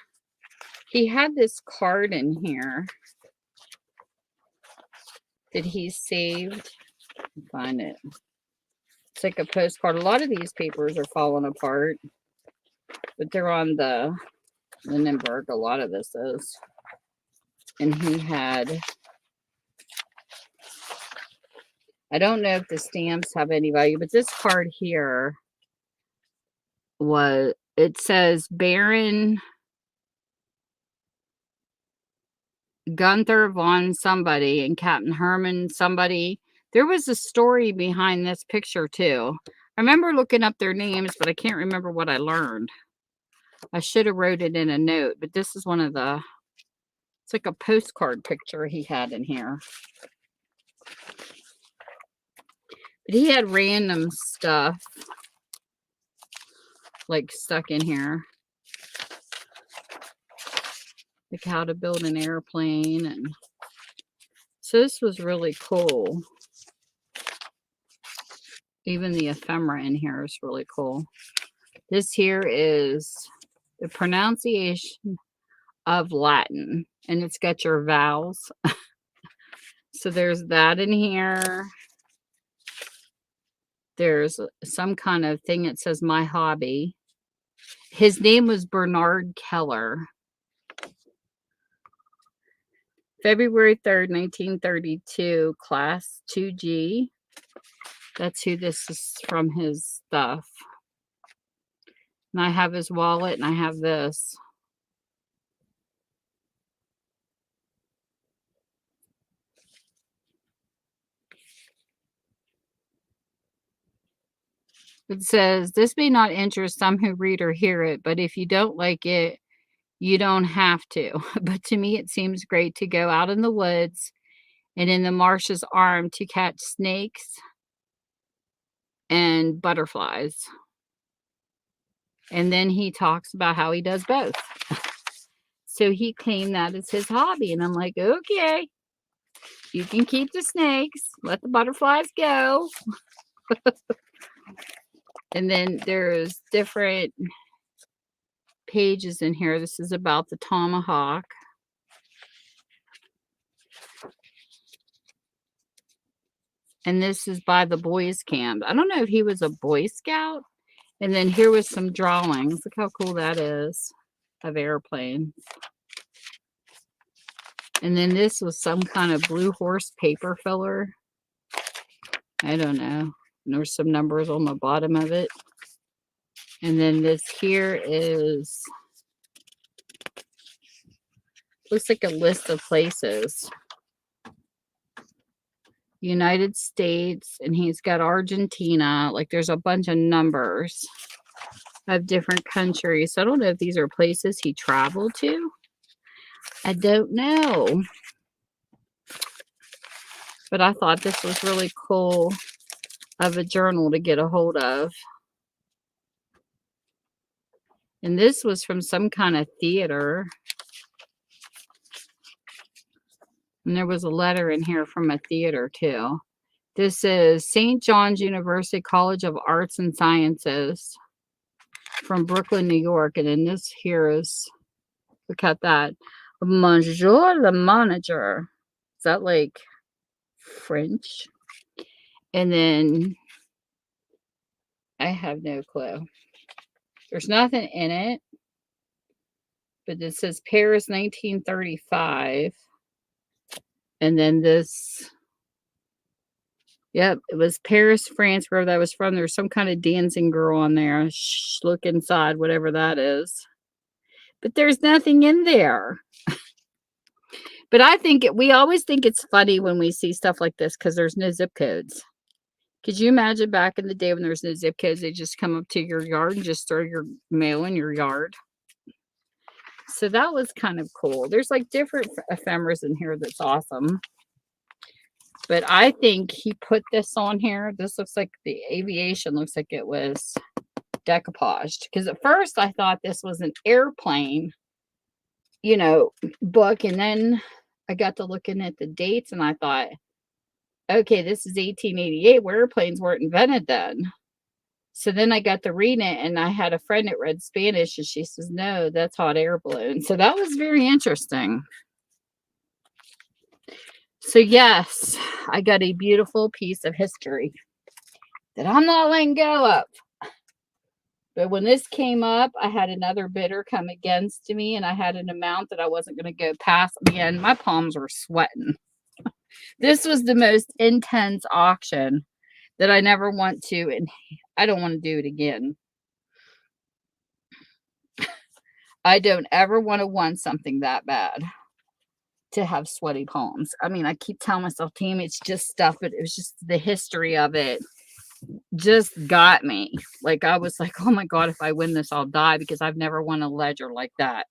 Speaker 1: He had this card in here that he saved. Find it. It's like a postcard. A lot of these papers are falling apart, but they're on the Lindenberg, a lot of this is. And he had, I don't know if the stamps have any value, but this card here was, it says Baron Gunther von somebody and Captain Herman somebody. There was a story behind this picture too. I remember looking up their names, but I can't remember what I learned. I should have wrote it in a note, but this is one of the, it's like a postcard picture he had in here. But he had random stuff like stuck in here. Like how to build an airplane. And so this was really cool. Even the ephemera in here is really cool. This here is the pronunciation of Latin. And it's got your vowels. So there's that in here. There's some kind of thing that says my hobby. His name was Bernard Keller. February 3rd, 1932, class 2G. That's who this is from, his stuff. And I have his wallet and I have this. It says, this may not interest some who read or hear it, but if you don't like it, you don't have to. But to me, it seems great to go out in the woods and in the marshes armed to catch snakes and butterflies. And then he talks about how he does both. So he claimed that as his hobby. And I'm like, okay, you can keep the snakes, let the butterflies go. And then there's different pages in here. This is about the tomahawk. And this is by the boys camp. I don't know if he was a Boy Scout. And then here was some drawings. Look how cool that is of airplanes. And then this was some kind of blue horse paper filler. I don't know. And there's some numbers on the bottom of it. And then this here is, looks like a list of places. United States, and he's got Argentina. Like there's a bunch of numbers of different countries. So I don't know if these are places he traveled to. I don't know. But I thought this was really cool of a journal to get a hold of. And this was from some kind of theater. And there was a letter in here from a theater too. This is St. John's University College of Arts and Sciences from Brooklyn, New York. And then this here is, look at that. Bonjour le manager. Is that like French? And then I have no clue. There's nothing in it. But it says Paris 1935. And then this, yep, it was Paris, France, wherever that was from. There's some kind of dancing girl on there. Shh, look inside, whatever that is. But there's nothing in there. But I think we always think it's funny when we see stuff like this because there's no zip codes. Could you imagine back in the day when there's no zip codes, they just come up to your yard and just throw your mail in your yard? So that was kind of cool. There's like different ephemeras in here that's awesome. But I think he put this on here. This looks like the aviation looks like it was decoupaged. Because at first I thought this was an airplane, you know, book. And then I got to looking at the dates and I thought, okay, this is 1888 where airplanes weren't invented then. So then I got to reading it and I had a friend that read Spanish and she says, no, that's hot air balloon. So that was very interesting. So yes, I got a beautiful piece of history that I'm not letting go of. But when this came up, I had another bidder come against me, and I had an amount that I wasn't going to go past. Again, my palms were sweating. This was the most intense auction that I never want to, and I don't want to do it again. I don't ever want to want something that bad to have sweaty palms. I mean, I keep telling myself, team, it's just stuff, but it was just the history of it just got me. Like, I was like, oh my God, if I win this, I'll die, because I've never won a ledger like that.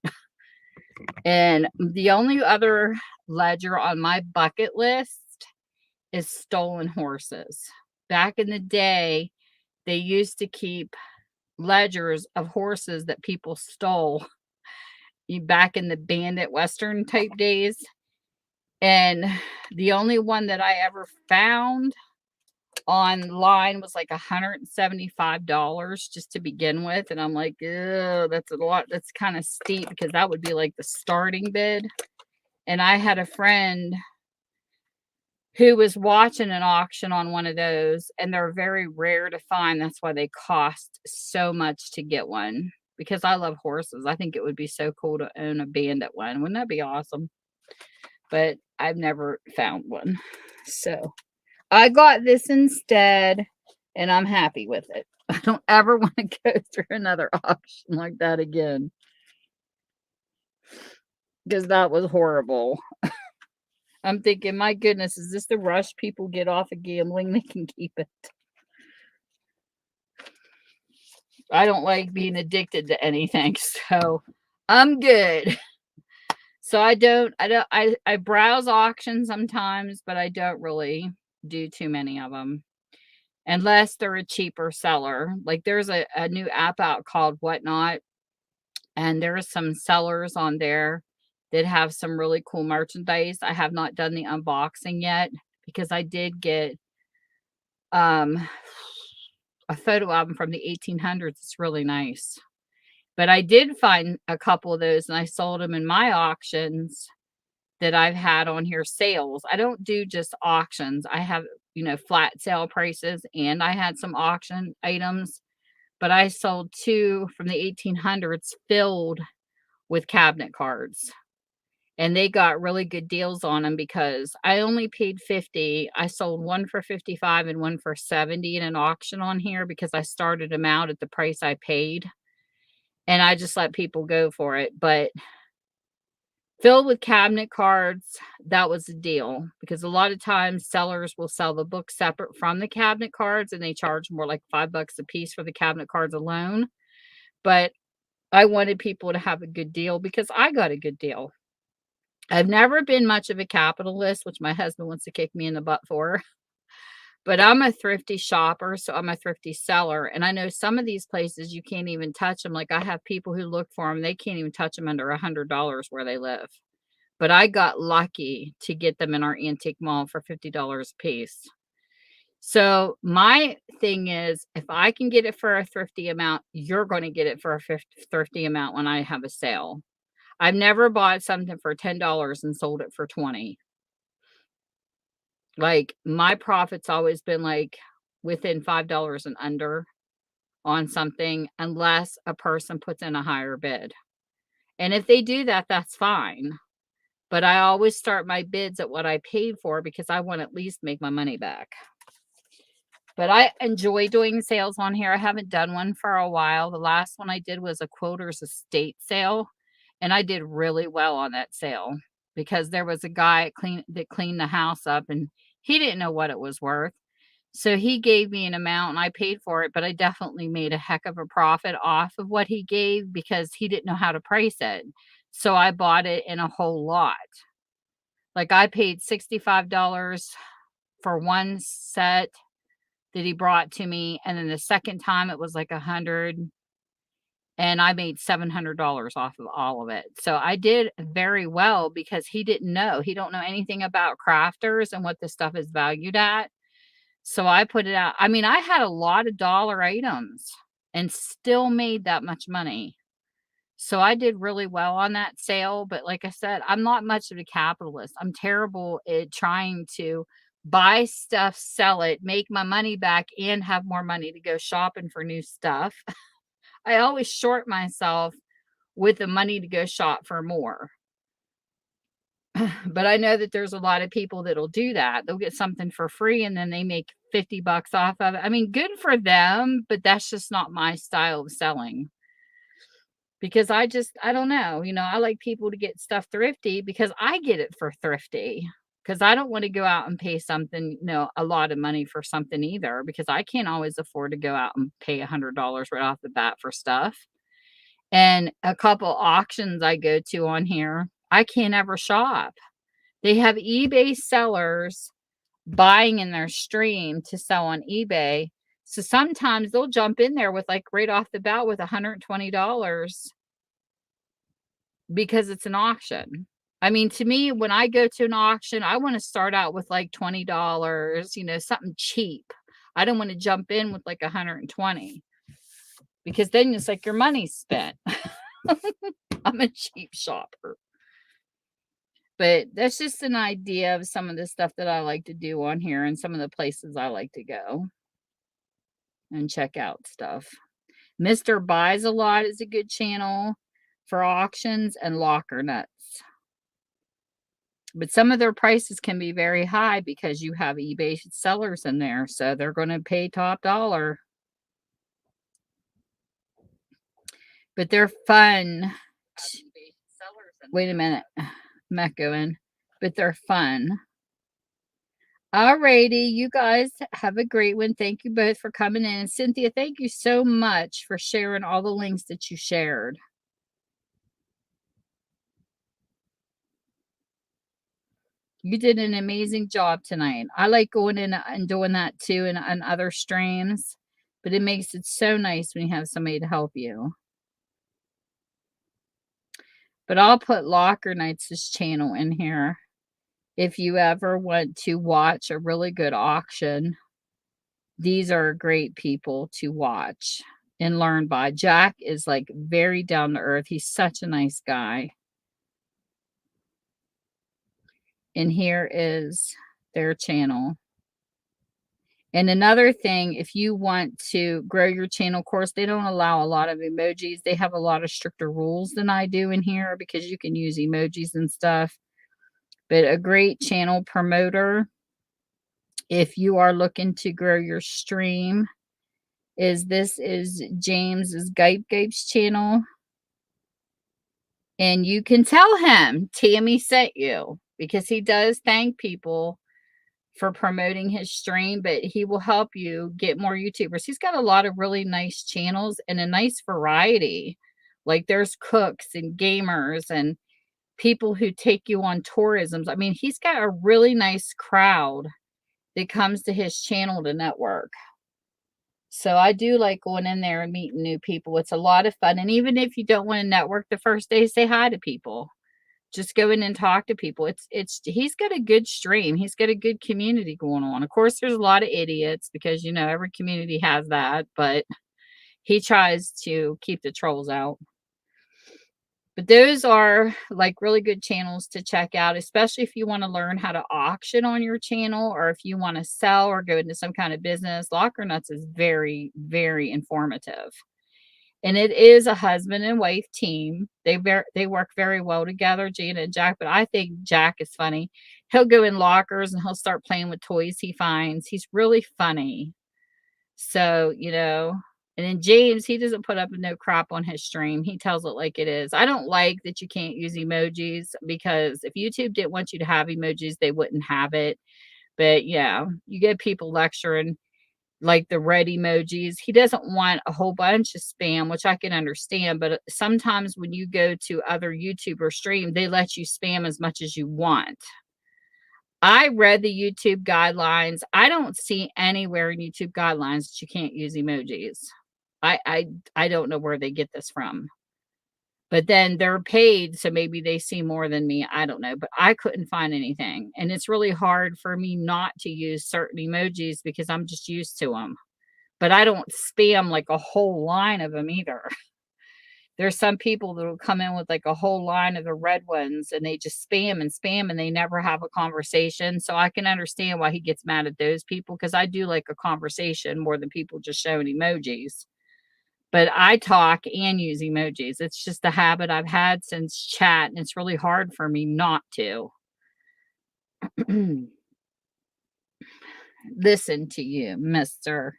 Speaker 1: And the only other ledger on my bucket list is stolen horses. Back in the day, they used to keep ledgers of horses that people stole back in the bandit western type days. And the only one that I ever found online was like $175 just to begin with. And I'm like, oh, that's a lot. That's kind of steep, because that would be like the starting bid. And I had a friend who was watching an auction on one of those, and they're very rare to find. That's why they cost so much to get one, because I love horses. I think it would be so cool to own a bandit one. Wouldn't that be awesome? But I've never found one. So I got this instead, and I'm happy with it. I don't ever want to go through another auction like that again, because that was horrible. I'm thinking, my goodness, is this the rush people get off of gambling? They can keep it. I don't like being addicted to anything, so I'm good. So I browse auctions sometimes, but I don't really do too many of them unless they're a cheaper seller. Like, there's a new app out called Whatnot, and there's some sellers on there that have some really cool merchandise. I have not done the unboxing yet, because I did get a photo album from the 1800s. It's really nice. But I did find a couple of those, and I sold them in my auctions that I've had on here, sales. I don't do just auctions. I have, flat sale prices, and I had some auction items, but I sold two from the 1800s filled with cabinet cards. And they got really good deals on them, because I only paid 50. I sold one for 55 and one for 70 in an auction on here, because I started them out at the price I paid. And I just let people go for it. But filled with cabinet cards, that was the deal, because a lot of times sellers will sell the book separate from the cabinet cards, and they charge more, like $5 a piece for the cabinet cards alone. But I wanted people to have a good deal, because I got a good deal. I've never been much of a capitalist, which my husband wants to kick me in the butt for. But I'm a thrifty shopper, so I'm a thrifty seller. And I know some of these places you can't even touch them. Like, I have people who look for them, they can't even touch them under $100 where they live. But I got lucky to get them in our antique mall for $50 a piece. So my thing is, if I can get it for a thrifty amount, you're going to get it for a thrifty amount when I have a sale. I've never bought something for $10 and sold it for 20. Like, my profit's always been like within $5 and under on something, unless a person puts in a higher bid. And if they do that, that's fine. But I always start my bids at what I paid for, because I want to at least make my money back. But I enjoy doing sales on here. I haven't done one for a while. The last one I did was a quoter's estate sale, and I did really well on that sale, because there was a guy that cleaned the house up, and he didn't know what it was worth. So he gave me an amount, and I paid for it, but I definitely made a heck of a profit off of what he gave, because he didn't know how to price it. So I bought it in a whole lot. Like, I paid $65 for one set that he brought to me, and then the second time it was like 100, and I made $700 off of all of it. So I did very well, because he didn't know. He don't know anything about crafters and what this stuff is valued at. So I put it out. I mean, I had a lot of dollar items and still made that much money. So I did really well on that sale. But like I said, I'm not much of a capitalist. I'm terrible at trying to buy stuff, sell it, make my money back, and have more money to go shopping for new stuff. I always short myself with the money to go shop for more. But I know that there's a lot of people that'll do that. They'll get something for free and then they make 50 bucks off of it. I mean, good for them, but that's just not my style of selling. Because I don't know, I like people to get stuff thrifty because I get it for thrifty. Because I don't want to go out and pay something, a lot of money for something either, because I can't always afford to go out and pay $100 right off the bat for stuff. And a couple auctions I go to on here, I can't ever shop. They have eBay sellers buying in their stream to sell on eBay. So sometimes they'll jump in there with like right off the bat with $120 because it's an auction. I mean, to me, when I go to an auction, I want to start out with like $20, something cheap. I don't want to jump in with like 120 because then it's like your money's spent. I'm a cheap shopper. But that's just an idea of some of the stuff that I like to do on here and some of the places I like to go and check out stuff. Mr. Buys a Lot is a good channel for auctions, and Locker Nuts. But some of their prices can be very high because you have eBay sellers in there, so they're going to pay top dollar. But they're fun. Wait a minute. I'm not going. But they're fun. Alrighty, you guys have a great one. Thank you both for coming in. And Cynthia, thank you so much for sharing all the links that you shared. You did an amazing job tonight. I like going in and doing that too and other streams, but it makes it so nice when you have somebody to help you. But I'll put Locker Nights' channel in here if you ever want to watch a really good auction. These are great people to watch and learn by. Jack is like very down to earth. He's such a nice guy. And here is their channel. And another thing, if you want to grow your channel, of course, they don't allow a lot of emojis. They have a lot of stricter rules than I do in here because you can use emojis and stuff. But a great channel promoter, if you are looking to grow your stream, is James's Gapes channel. And you can tell him Tammy sent you because he does thank people for promoting his stream, but he will help you get more YouTubers. He's got a lot of really nice channels and a nice variety. Like there's cooks and gamers and people who take you on tourisms. I mean, he's got a really nice crowd that comes to his channel to network. So I do like going in there and meeting new people. It's a lot of fun. And even if you don't want to network the first day, say hi to people. Just go in and talk to people. He's got a good stream. He's got a good community going on. Of course, there's a lot of idiots because, every community has that, but he tries to keep the trolls out. But those are like really good channels to check out, especially if you want to learn how to auction on your channel or if you want to sell or go into some kind of business. Locker Nuts is very, very informative. And it is a husband and wife team. They work very well together, Jana and Jack. But I think Jack is funny. He'll go in lockers and he'll start playing with toys he finds. He's really funny. So, and then James, he doesn't put up no crap on his stream. He tells it like it is. I don't like that you can't use emojis because if YouTube didn't want you to have emojis, they wouldn't have it. But yeah, you get people lecturing like the red emojis. He doesn't want a whole bunch of spam, which I can understand. But sometimes when you go to other YouTuber stream, they let you spam as much as you want. I read the YouTube guidelines. I don't see anywhere in YouTube guidelines that you can't use emojis. I don't know where they get this from. But then they're paid, so maybe they see more than me. I don't know. But I couldn't find anything. And it's really hard for me not to use certain emojis because I'm just used to them. But I don't spam like a whole line of them either. There's some people that will come in with like a whole line of the red ones and they just spam and they never have a conversation. So I can understand why he gets mad at those people because I do like a conversation more than people just showing emojis. But I talk and use emojis. It's just a habit I've had since chat, and it's really hard for me not to. Listen to you, mister.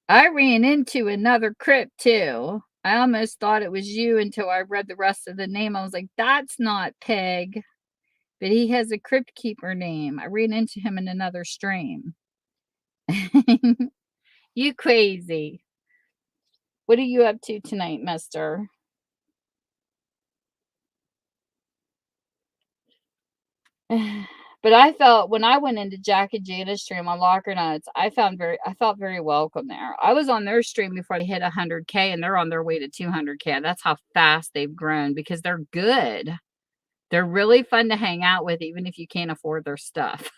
Speaker 1: I ran into another crypt too. I almost thought it was you until I read the rest of the name. I was like, that's not Peg, but he has a crypt keeper name. I ran into him in another stream. You crazy. What are you up to tonight, mister? But I felt when I went into Jack and Jana's stream on Locker Nuts, I felt very welcome there. I was on their stream before they hit 100K, and they're on their way to 200K. That's how fast they've grown because they're good. They're really fun to hang out with, even if you can't afford their stuff.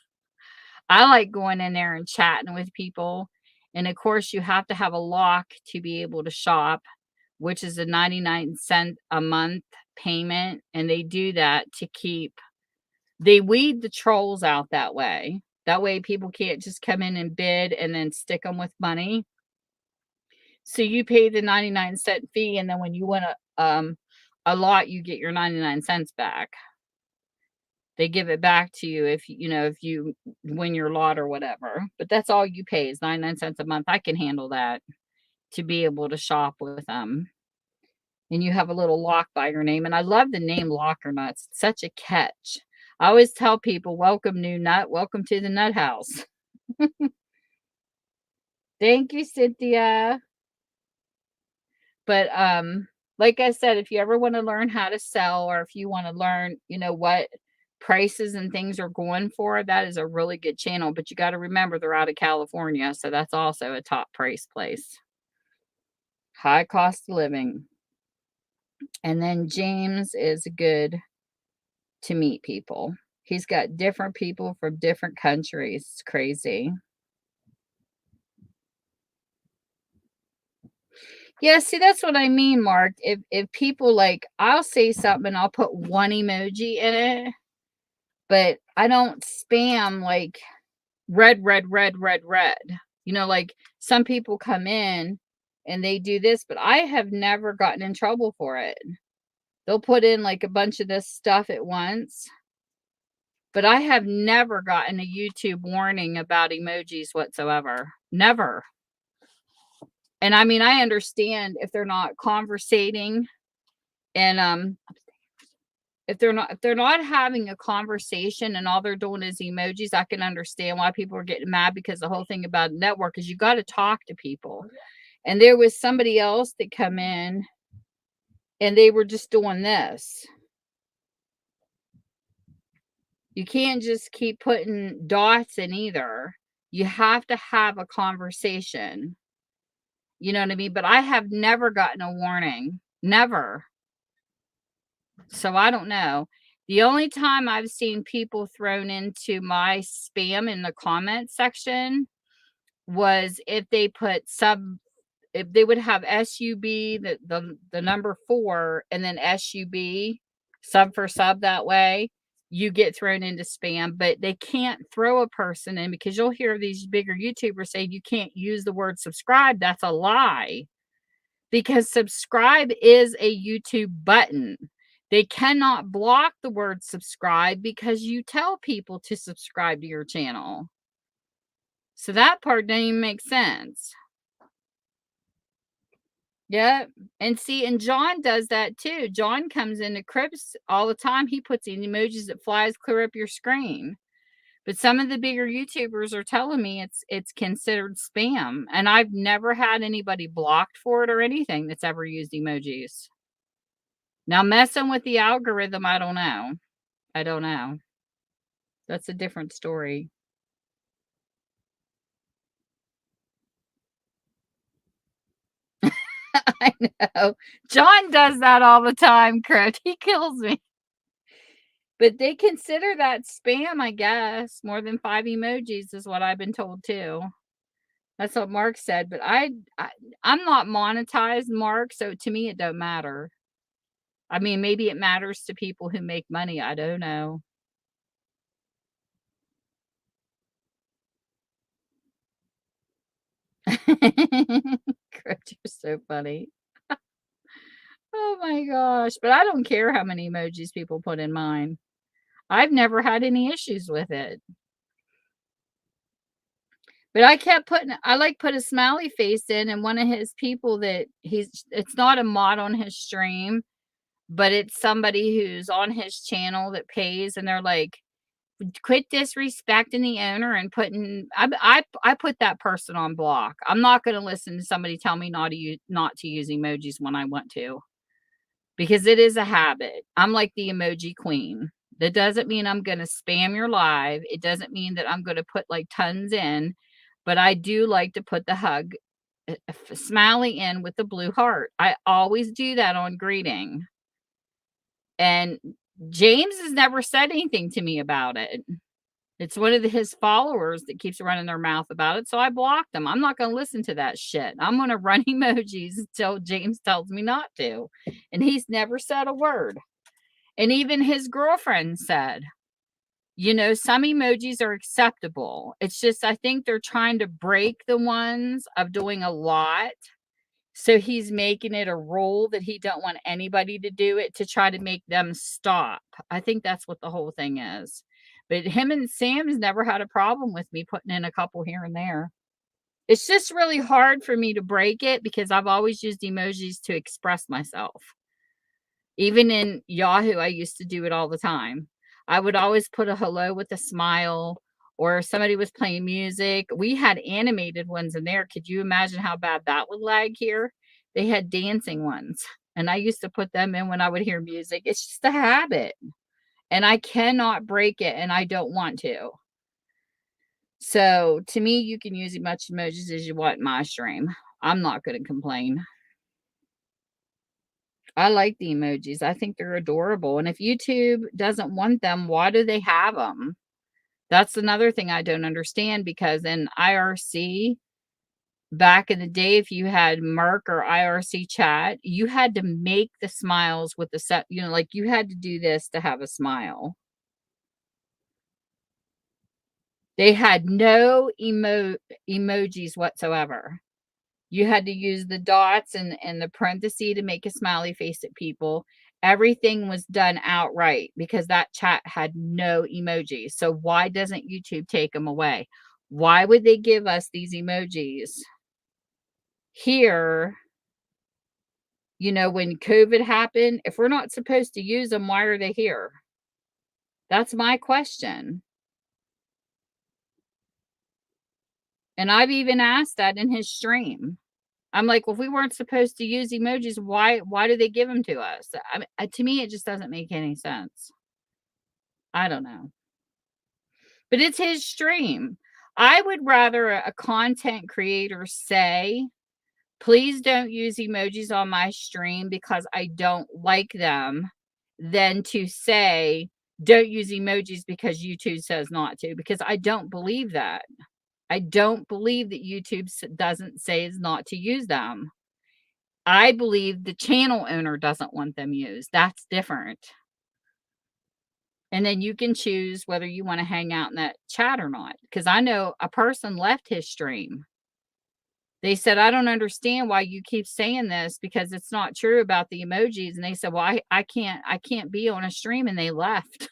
Speaker 1: I like going in there and chatting with people. And of course, you have to have a lock to be able to shop, which is a 99 cent a month payment. And they do that to they weed the trolls out that way. That way people can't just come in and bid and then stick them with money. So you pay the 99 cent fee, and then when you win a lot, you get your 99 cents back. They give it back to you if you win your lot or whatever. But that's all you pay is 99 cents a month. I can handle that to be able to shop with them. And you have a little lock by your name. And I love the name Locker Nuts. It's such a catch. I always tell people, welcome, new nut. Welcome to the nut house. Thank you, Cynthia. But like I said, if you ever want to learn how to sell, or if you want to learn, what prices and things are going for, that is a really good channel. But you got to remember they're out of California, so that's also a top price place. High cost of living. And then James is good to meet people. He's got different people from different countries. It's crazy. Yeah, see, that's what I mean, Mark. If people I'll say something and I'll put one emoji in it, but I don't spam like red, red, red, red, red. Like some people come in and they do this, but I have never gotten in trouble for it. They'll put in like a bunch of this stuff at once, but I have never gotten a YouTube warning about emojis whatsoever. Never. And I mean, I understand if they're not conversating and if they're not having a conversation and all they're doing is emojis, I can understand why people are getting mad, because the whole thing about network is you got to talk to people. And there was somebody else that come in and they were just doing this. You can't just keep putting dots in either. You have to have a conversation. You know what I mean? But I have never gotten a warning. Never. So I don't know. The only time I've seen people thrown into my spam in the comment section was if they put if they would have SUB, the number 4, and then SUB, sub for sub, that way you get thrown into spam. But they can't throw a person in, because you'll hear these bigger YouTubers say you can't use the word subscribe. That's a lie, because subscribe is a YouTube button. They cannot block the word subscribe because you tell people to subscribe to your channel. So that part doesn't even make sense. Yeah. And see, and John does that too. John comes into Crips all the time. He puts in emojis that flies clear up your screen. But some of the bigger YouTubers are telling me it's considered spam. And I've never had anybody blocked for it or anything that's ever used emojis. Now, messing with the algorithm, I don't know. I don't know. That's a different story. I know. John does that all the time, Crutch. He kills me. But they consider that spam, I guess. More than 5 emojis is what I've been told too. That's what Mark said. But I'm not monetized, Mark, so to me it don't matter. I mean, maybe it matters to people who make money. I don't know. Crypt, you're so funny. Oh my gosh, but I don't care how many emojis people put in mine. I've never had any issues with it. But I kept putting I, like, put a smiley face in, and one of his people that it's not a mod on his stream, but it's somebody who's on his channel that pays, and they're like, "Quit disrespecting the owner and putting" I put that person on block. I'm not gonna listen to somebody tell me not to use emojis when I want to, because it is a habit. I'm like the emoji queen. That doesn't mean I'm gonna spam your live. It doesn't mean that I'm gonna put, like, tons in, but I do like to put the hug, smiley in with the blue heart. I always do that on greeting, and James has never said anything to me about it. It's one of his followers that keeps running their mouth about it, so I blocked them. I'm not gonna listen to that shit. I'm gonna run emojis until James tells me not to, and he's never said a word. And even his girlfriend said, some emojis are acceptable. It's just I think they're trying to break the ones of doing a lot. So he's making it a rule that he don't want anybody to do it to try to make them stop. I think that's what the whole thing is. But him and Sam's never had a problem with me putting in a couple here and there. It's just really hard for me to break it because I've always used emojis to express myself. Even in Yahoo, I used to do it all the time. I would always put a hello with a smile, or if somebody was playing music. We had animated ones in there. Could you imagine how bad that would lag here? They had dancing ones, and I used to put them in when I would hear music. It's just a habit, and I cannot break it, and I don't want to. So to me, you can use as much emojis as you want in my stream. I'm not going to complain. I like the emojis. I think they're adorable, and if YouTube doesn't want them, why do they have them? That's another thing I don't understand, because in IRC, back in the day, if you had Merc or IRC chat, you had to make the smiles with the set, like you had to do this to have a smile. They had no emojis whatsoever. You had to use the dots and the parenthesis to make a smiley face at people. Everything was done outright because that chat had no emojis. So why doesn't YouTube take them away? Why would they give us these emojis here, when COVID happened? If we're not supposed to use them, why are they here? That's my question. And I've even asked that in his stream. I'm like, well, if we weren't supposed to use emojis, why do they give them to us? I mean, to me, it just doesn't make any sense. I don't know. But it's his stream. I would rather a content creator say, please don't use emojis on my stream because I don't like them, than to say, don't use emojis because YouTube says not to, because I don't believe that. I don't believe that YouTube doesn't say is not to use them. I believe the channel owner doesn't want them used. That's different. And then you can choose whether you want to hang out in that chat or not. Because I know a person left his stream. They said, I don't understand why you keep saying this, because it's not true about the emojis. And they said, well, I can't be on a stream. And they left.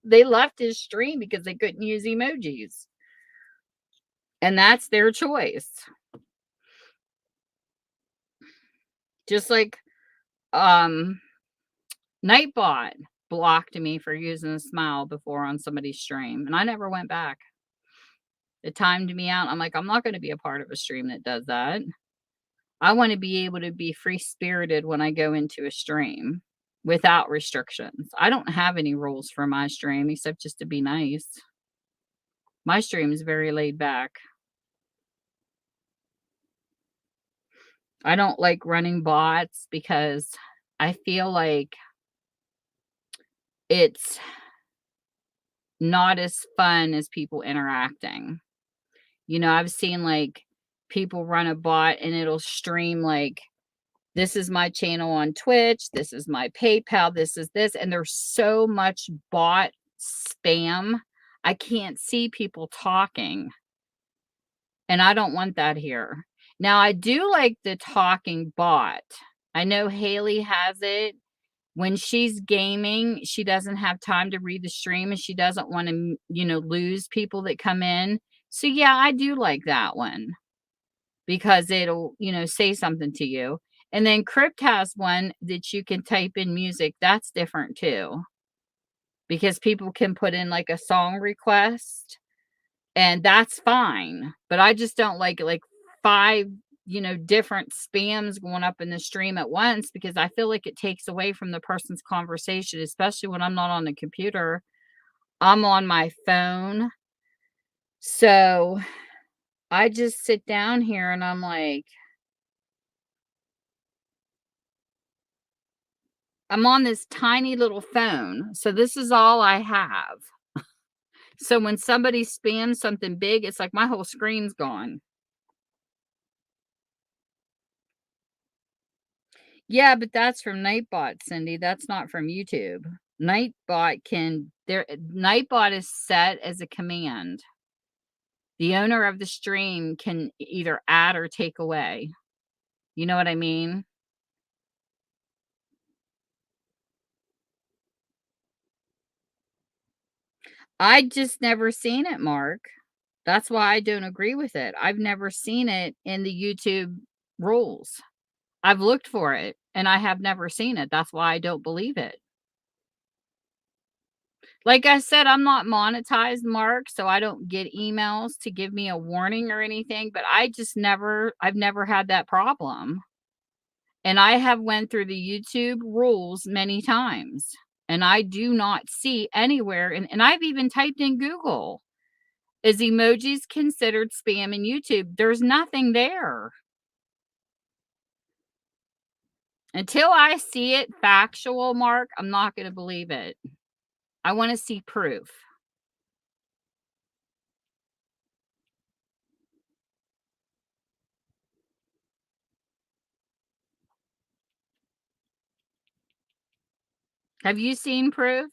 Speaker 1: They left his stream because they couldn't use emojis. And that's their choice. Just like Nightbot blocked me for using a smile before on somebody's stream, and I never went back. It timed me out. I'm like, I'm not going to be a part of a stream that does that. I want to be able to be free spirited when I go into a stream without restrictions. I don't have any rules for my stream except just to be nice. My stream is very laid back. I don't like running bots because I feel like it's not as fun as people interacting. I've seen like people run a bot and it'll stream like, this is my channel on Twitch, this is my PayPal, this is this, and there's so much bot spam. I can't see people talking. and I don't want that here. Now, I do like the talking bot. I know Haley has it. When she's gaming, she doesn't have time to read the stream, and she doesn't wanna, lose people that come in. So, yeah, I do like that one because it'll, say something to you. And then Crypt has one that you can type in music. That's different too, because people can put in, like, a song request, and that's fine, but I just don't like 5, different spams going up in the stream at once, because I feel like it takes away from the person's conversation, especially when I'm not on the computer. I'm on my phone. So, I just sit down here and I'm like, I'm on this tiny little phone, so this is all I have. So when somebody spams something big, it's like my whole screen's gone. Yeah, but that's from Nightbot, Cindy. That's not from YouTube. Nightbot is set as a command. The owner of the stream can either add or take away. You know what I mean? I just never seen it, Mark. That's why I don't agree with it. I've never seen it in the YouTube rules. I've looked for it and I have never seen it. That's why I don't believe it. Like I said, I'm not monetized, Mark, so I don't get emails to give me a warning or anything, but I've never had that problem. And I have went through the YouTube rules many times, and I do not see anywhere, and I've even typed in Google, is emojis considered spam in YouTube? There's nothing there. Until I see it factual, Mark, I'm not going to believe it. I want to see proof. Have you seen proof?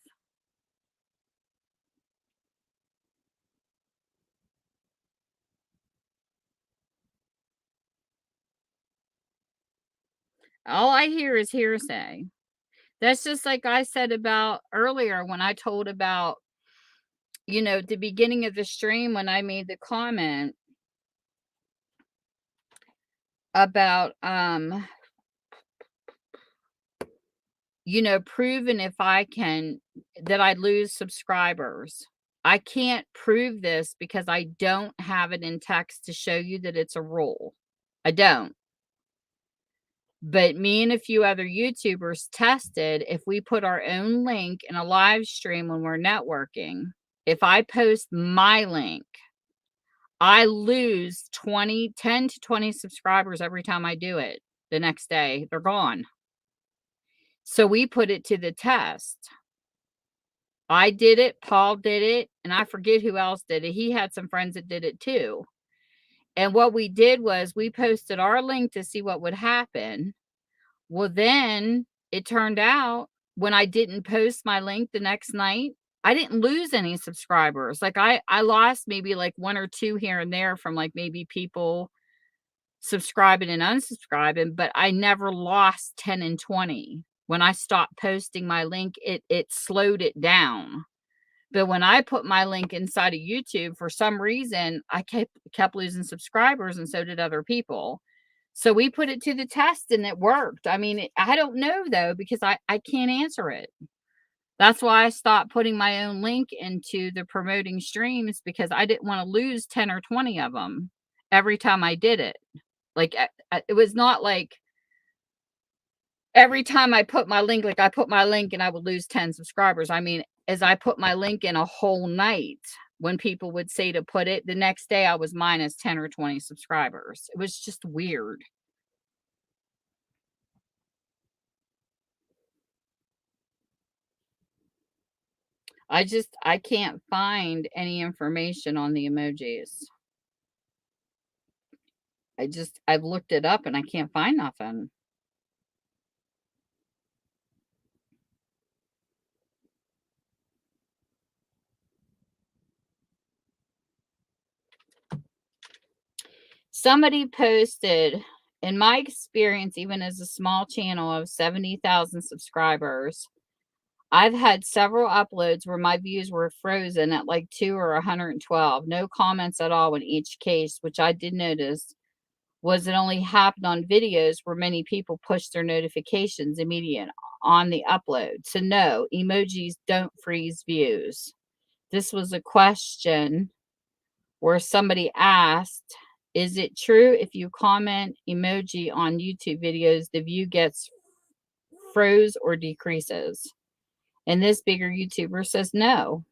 Speaker 1: All I hear is hearsay. That's just like I said about earlier when I told about, the beginning of the stream when I made the comment about, proven if I can that I lose subscribers. I can't prove this because I don't have it in text to show you that it's a rule. I don't. But me and a few other YouTubers tested if we put our own link in a live stream when we're networking. If I post my link, I lose 10 to 20 subscribers every time I do it. The next day, they're gone. So we put it to the test. I did it, Paul did it, and I forget who else did it. He had some friends that did it too. And what we did was we posted our link to see what would happen. Well, then it turned out when I didn't post my link the next night, I didn't lose any subscribers. Like I lost maybe like 1 or 2 here and there from like maybe people subscribing and unsubscribing, but I never lost 10 and 20. When I stopped posting my link, it slowed it down. But when I put my link inside of YouTube, for some reason, I kept losing subscribers, and so did other people. So we put it to the test and it worked. I mean, I don't know though, because I can't answer it. That's why I stopped putting my own link into the promoting streams, because I didn't want to lose 10 or 20 of them every time I did it. Like it was not like every time I put my link, like I put my link and I would lose 10 subscribers. I mean, as I put my link in a whole night, when people would say to put it, the next day I was minus 10 or 20 subscribers. It was just weird. I can't find any information on the emojis. I've looked it up and I can't find nothing. Somebody posted, in my experience, even as a small channel of 70,000 subscribers, I've had several uploads where my views were frozen at like 2 or 112. No comments at all in each case, which I did notice was it only happened on videos where many people push their notifications immediate on the upload. So no, emojis don't freeze views. This was a question where somebody asked, is it true if you comment emoji on YouTube videos, the view gets froze or decreases? And this bigger YouTuber says no.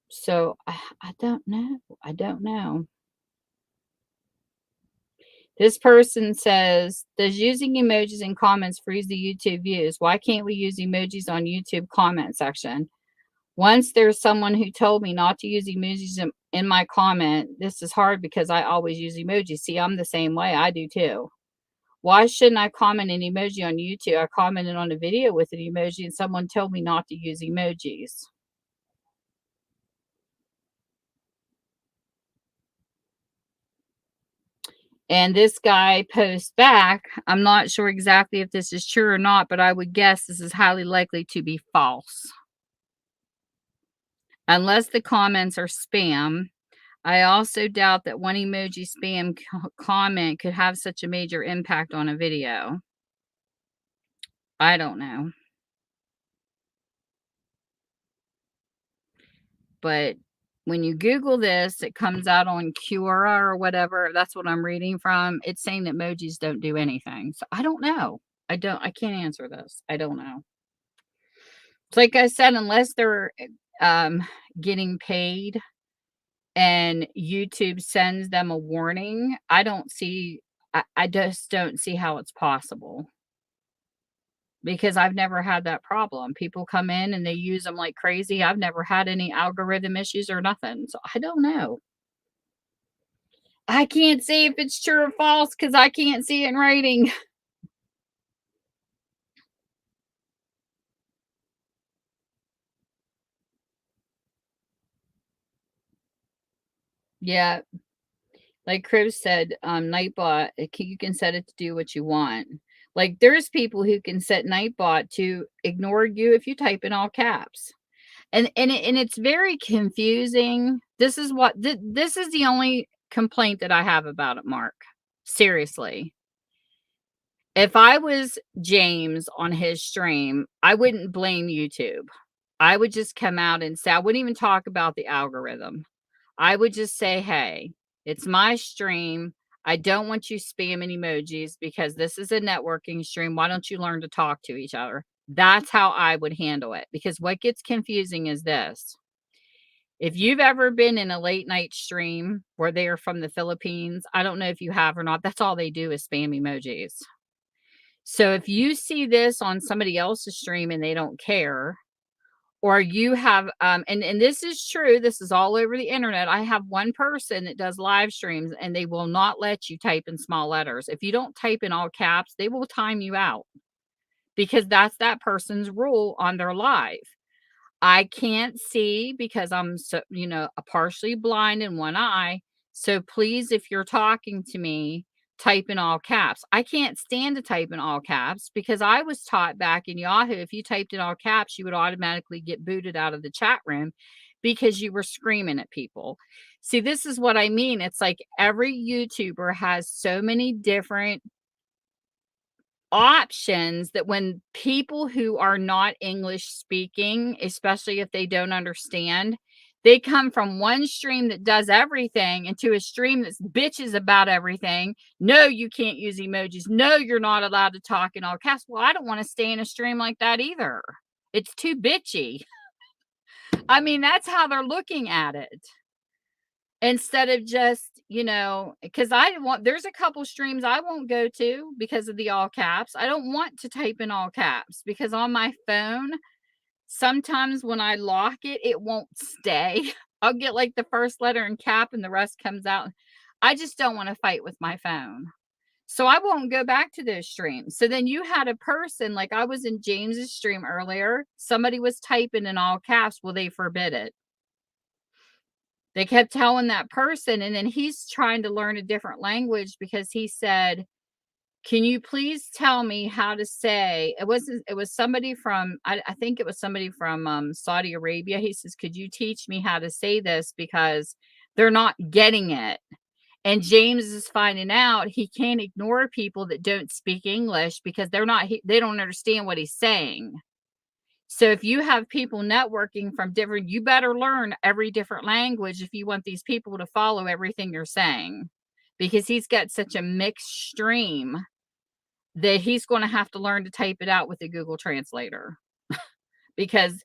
Speaker 1: So I don't know. I don't know. This person says, does using emojis in comments freeze the YouTube views? Why can't we use emojis on YouTube comment section? Once there's someone who told me not to use emojis in my comment. This is hard because I always use emojis. See, I'm the same way. I do too. Why shouldn't I comment an emoji on YouTube? I commented on a video with an emoji and someone told me not to use emojis. And this guy posts back, I'm not sure exactly if this is true or not, but I would guess this is highly likely to be false. Unless the comments are spam. I also doubt that one emoji spam comment could have such a major impact on a video. I don't know. But when you Google this, it comes out on Quora or whatever. That's what I'm reading from. It's saying that emojis don't do anything. So I don't know. I can't answer this. I don't know. It's like I said, unless they're getting paid and YouTube sends them a warning, I just don't see how it's possible. Because I've never had that problem. People come in and they use them like crazy. I've never had any algorithm issues or nothing. So I don't know. I can't say if it's true or false because I can't see it in writing. Yeah, like Chris said, Nightbot, you can set it to do what you want. Like there's people who can set Nightbot to ignore you if you type in all caps. And it's very confusing. This is what this is the only complaint that I have about it, Mark. Seriously. If I was James on his stream, I wouldn't blame YouTube. I would just come out and say, I wouldn't even talk about the algorithm. I would just say, hey, it's my stream. I don't want you spamming emojis because this is a networking stream. Why don't you learn to talk to each other? That's how I would handle it. Because what gets confusing is this. If you've ever been in a late night stream where they are from the Philippines, I don't know if you have or not. That's all they do is spam emojis. So if you see this on somebody else's stream and they don't care, or you have and this is true, this is all over the internet. I have one person that does live streams and they will not let you type in small letters. If you don't type in all caps, they will time you out because that's that person's rule on their live. I can't see because I'm so, partially blind in one eye. So please, if you're talking to me, type in all caps. I can't stand to type in all caps because I was taught back in Yahoo, if you typed in all caps, you would automatically get booted out of the chat room because you were screaming at people. See, this is what I mean. It's like every YouTuber has so many different options that when people who are not English speaking, especially if they don't understand, they come from one stream that does everything into a stream that's bitches about everything. No, you can't use emojis. No, you're not allowed to talk in all caps. Well, I don't want to stay in a stream like that either. It's too bitchy. I mean, that's how they're looking at it. Instead of just, because there's a couple streams I won't go to because of the all caps. I don't want to type in all caps because on my phone, sometimes when I lock it, it won't stay. I'll get like the first letter in cap and the rest comes out. I just don't want to fight with my phone. So I won't go back to those streams. So then you had a person, like I was in James's stream earlier, somebody was typing in all caps. Well, they forbid it. They kept telling that person, and then he's trying to learn a different language because he said, "Can you please tell me how to say," it was somebody from, I think it was somebody from, Saudi Arabia. He says, "Could you teach me how to say this because they're not getting it." And James is finding out he can't ignore people that don't speak English because they don't understand what he's saying. So if you have people networking from different, you better learn every different language if you want these people to follow everything you're saying, because he's got such a mixed stream that he's going to have to learn to type it out with the Google Translator, because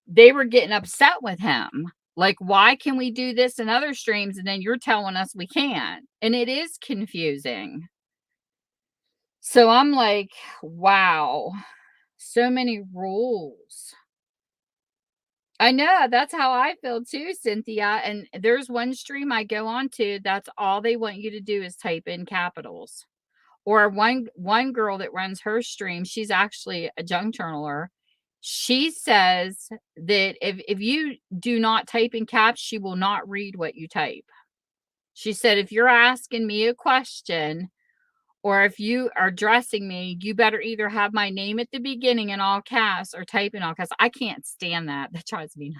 Speaker 1: they were getting upset with him. Like, why can we do this in other streams and then you're telling us we can't? And it is confusing. So I'm like, wow, so many rules. I know, that's how I feel too, Cynthia. And there's one stream I go on to, that's all they want you to do is type in capitals. Or one girl that runs her stream, she's actually a junk journaler. She says that if you do not type in caps, she will not read what you type. She said, if you're asking me a question or if you are addressing me, you better either have my name at the beginning in all caps or type in all caps. I can't stand that. That drives me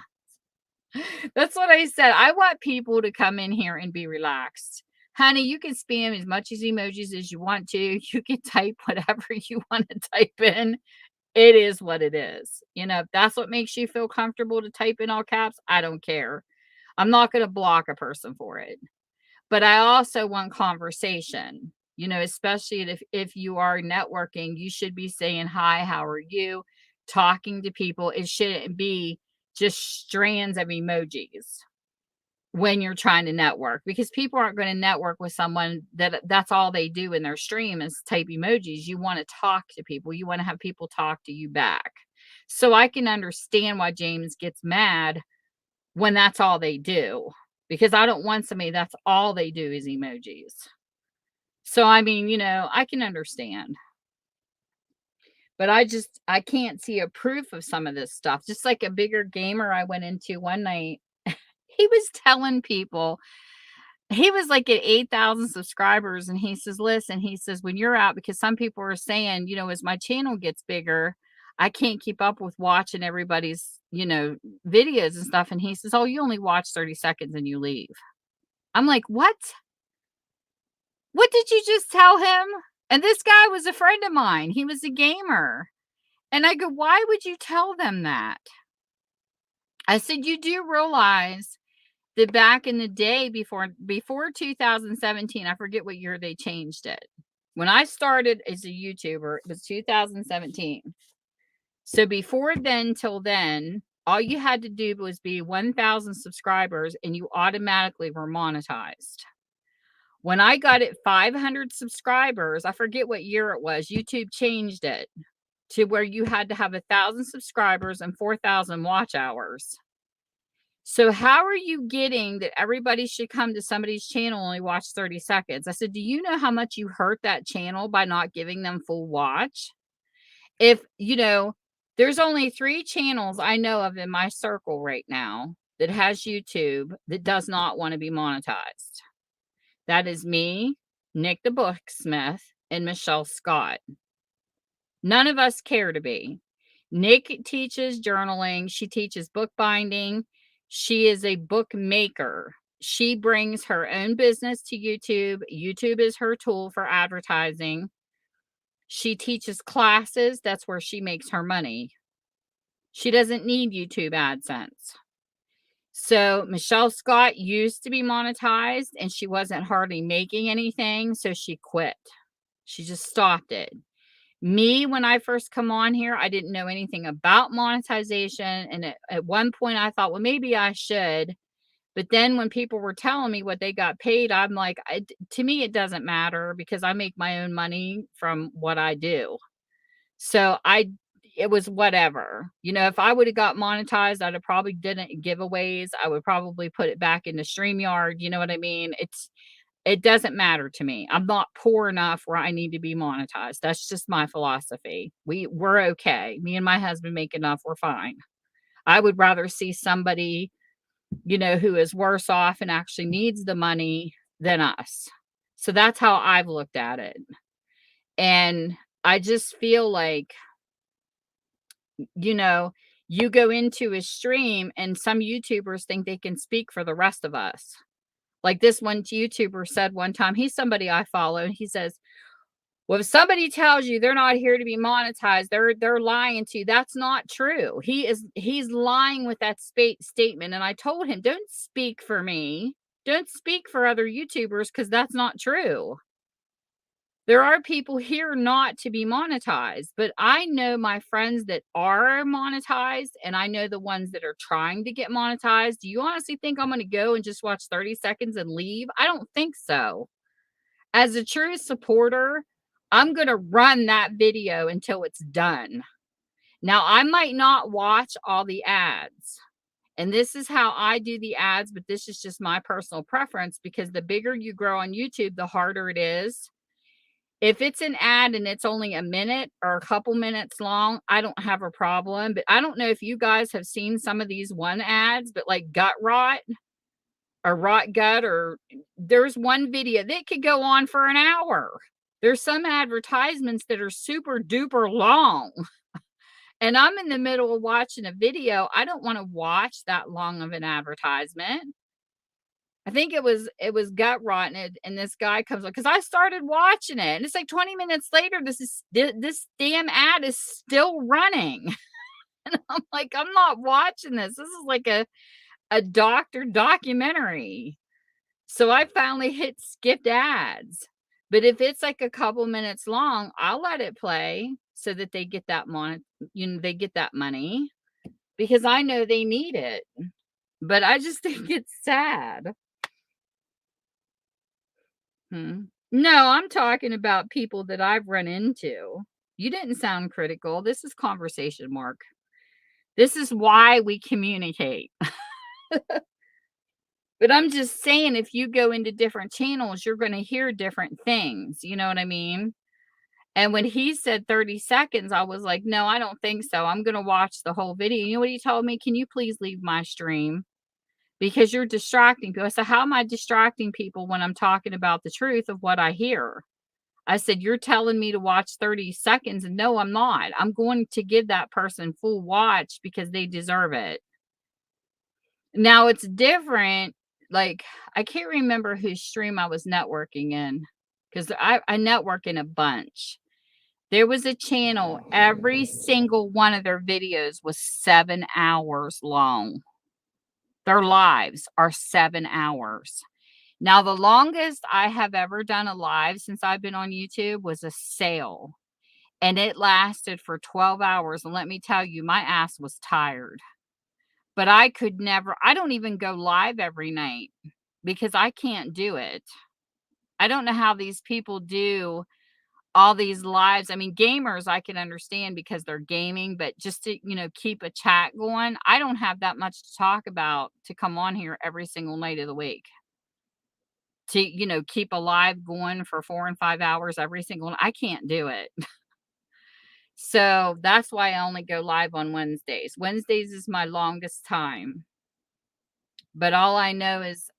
Speaker 1: nuts. That's what I said. I want people to come in here and be relaxed. Honey, you can spam as much as emojis as you want to. You can type whatever you want to type in. It is what it is. You know, if that's what makes you feel comfortable to type in all caps, I don't care. I'm not going to block a person for it. But I also want conversation. You know, especially if you are networking, you should be saying, "Hi, how are you?" Talking to people. It shouldn't be just strands of emojis when you're trying to network, because people aren't going to network with someone that's all they do in their stream is type emojis. You want to talk to people. You want to have people talk to you back. So I can understand why James gets mad when that's all they do, because I don't want somebody that's all they do is emojis. So I mean, you know, I can understand. But I can't see a proof of some of this stuff. Just like a bigger gamer I went into one night, he was telling people, he was like at 8,000 subscribers, and he says, "Listen," he says, "when you're out," because some people are saying, you know, as my channel gets bigger, I can't keep up with watching everybody's, you know, videos and stuff. And he says, "Oh, you only watch 30 seconds and you leave." I'm like, "What? What did you just tell him?" And this guy was a friend of mine. He was a gamer. And I go, "Why would you tell them that?" I said, "You do realize that back in the day before 2017, I forget what year they changed it. When I started as a YouTuber, it was 2017. So before then till then, all you had to do was be 1,000 subscribers and you automatically were monetized. When I got it 500 subscribers, I forget what year it was, YouTube changed it to where you had to have 1,000 subscribers and 4,000 watch hours. So how are you getting that everybody should come to somebody's channel and only watch 30 seconds? I said, "Do you know how much you hurt that channel by not giving them full watch?" If, you know, there's only 3 channels I know of in my circle right now that has YouTube that does not want to be monetized. That is me, Nick the Booksmith, and Michelle Scott. None of us care to be. Nick teaches journaling. She teaches bookbinding. She is a bookmaker. She brings her own business to YouTube. YouTube is her tool for advertising. She teaches classes. That's where she makes her money. She doesn't need YouTube AdSense. So Michelle Scott used to be monetized and she wasn't hardly making anything. So she quit. She just stopped it. Me, when I first come on here, I didn't know anything about monetization. And at one point I thought, well, maybe I should. But then when people were telling me what they got paid, I'm like, to me, it doesn't matter because I make my own money from what I do. So it was whatever. You know, if I would have got monetized, I'd have probably didn't giveaways. I would probably put it back into StreamYard. You know what I mean? It doesn't matter to me. I'm not poor enough where I need to be monetized. That's just my philosophy. We're okay. Me and my husband make enough. We're fine. I would rather see somebody you know, who is worse off and actually needs the money than us. So that's how I've looked at it. And I just feel like, you know, you go into a stream and some YouTubers think they can speak for the rest of us. Like this one YouTuber said one time, he's somebody I follow, and he says, well, if somebody tells you they're not here to be monetized, they're lying to you. That's not true. He's lying with that statement. And I told him, don't speak for me. Don't speak for other YouTubers because that's not true. There are people here not to be monetized, but I know my friends that are monetized and I know the ones that are trying to get monetized. Do you honestly think I'm going to go and just watch 30 seconds and leave? I don't think so. As a true supporter, I'm going to run that video until it's done. Now, I might not watch all the ads. And this is how I do the ads, but this is just my personal preference because the bigger you grow on YouTube, the harder it is. If it's an ad and it's only a minute or a couple minutes long, I don't have a problem. But I don't know if you guys have seen some of these one ads, but like gut rot or rot gut, or there's one video that could go on for an hour. There's some advertisements that are super duper long. And I'm in the middle of watching a video. I don't want to watch that long of an advertisement. I think it was gut rot, and this guy comes on because I started watching it, and it's like 20 minutes later, this damn ad is still running. And I'm like, I'm not watching this. This is like a doctor documentary. So I finally hit skipped ads. But if it's like a couple minutes long, I'll let it play so that they get that they get that money because I know they need it. But I just think it's sad. No, I'm talking about people that I've run into. You didn't sound critical. This is conversation, Mark. This is why we communicate. But I'm just saying, if you go into different channels, you're going to hear different things. You know what I mean? And when he said 30 seconds, I was like, no, I don't think so. I'm going to watch the whole video. You know what he told me? Can you please leave my stream? Because you're distracting people. I said, how am I distracting people when I'm talking about the truth of what I hear? I said, you're telling me to watch 30 seconds. And no, I'm not. I'm going to give that person full watch because they deserve it. Now it's different. Like, I can't remember whose stream I was networking in because I network in a bunch. There was a channel, every single one of their videos was 7 hours long. Their lives are 7 hours. Now, the longest I have ever done a live since I've been on YouTube was a sale, and it lasted for 12 hours. And let me tell you, my ass was tired, but I could never, I don't even go live every night because I can't do it. I don't know how these people do all these lives. I mean, gamers, I can understand because they're gaming, but just to, keep a chat going, I don't have that much to talk about to come on here every single night of the week. To, keep a live going for 4 and 5 hours every single I can't do it. So that's why I only go live on Wednesdays. Wednesdays is my longest time. But all I know is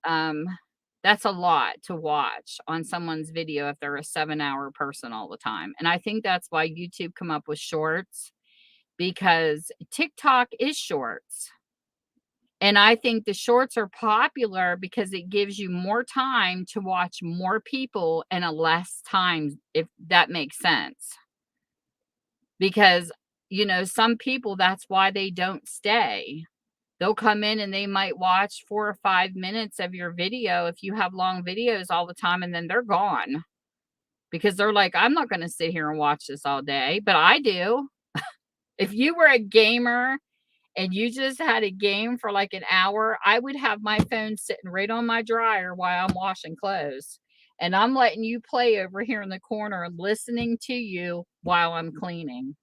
Speaker 1: that's a lot to watch on someone's video if they're a 7-hour person all the time. And I think that's why YouTube come up with shorts, because TikTok is shorts. And I think the shorts are popular because it gives you more time to watch more people in a less time, if that makes sense. Because, some people, that's why they don't stay. They'll come in and they might watch 4 or 5 minutes of your video if you have long videos all the time, and then they're gone. Because they're like, I'm not going to sit here and watch this all day, but I do. If you were a gamer and you just had a game for like an hour, I would have my phone sitting right on my dryer while I'm washing clothes. And I'm letting you play over here in the corner and listening to you while I'm cleaning.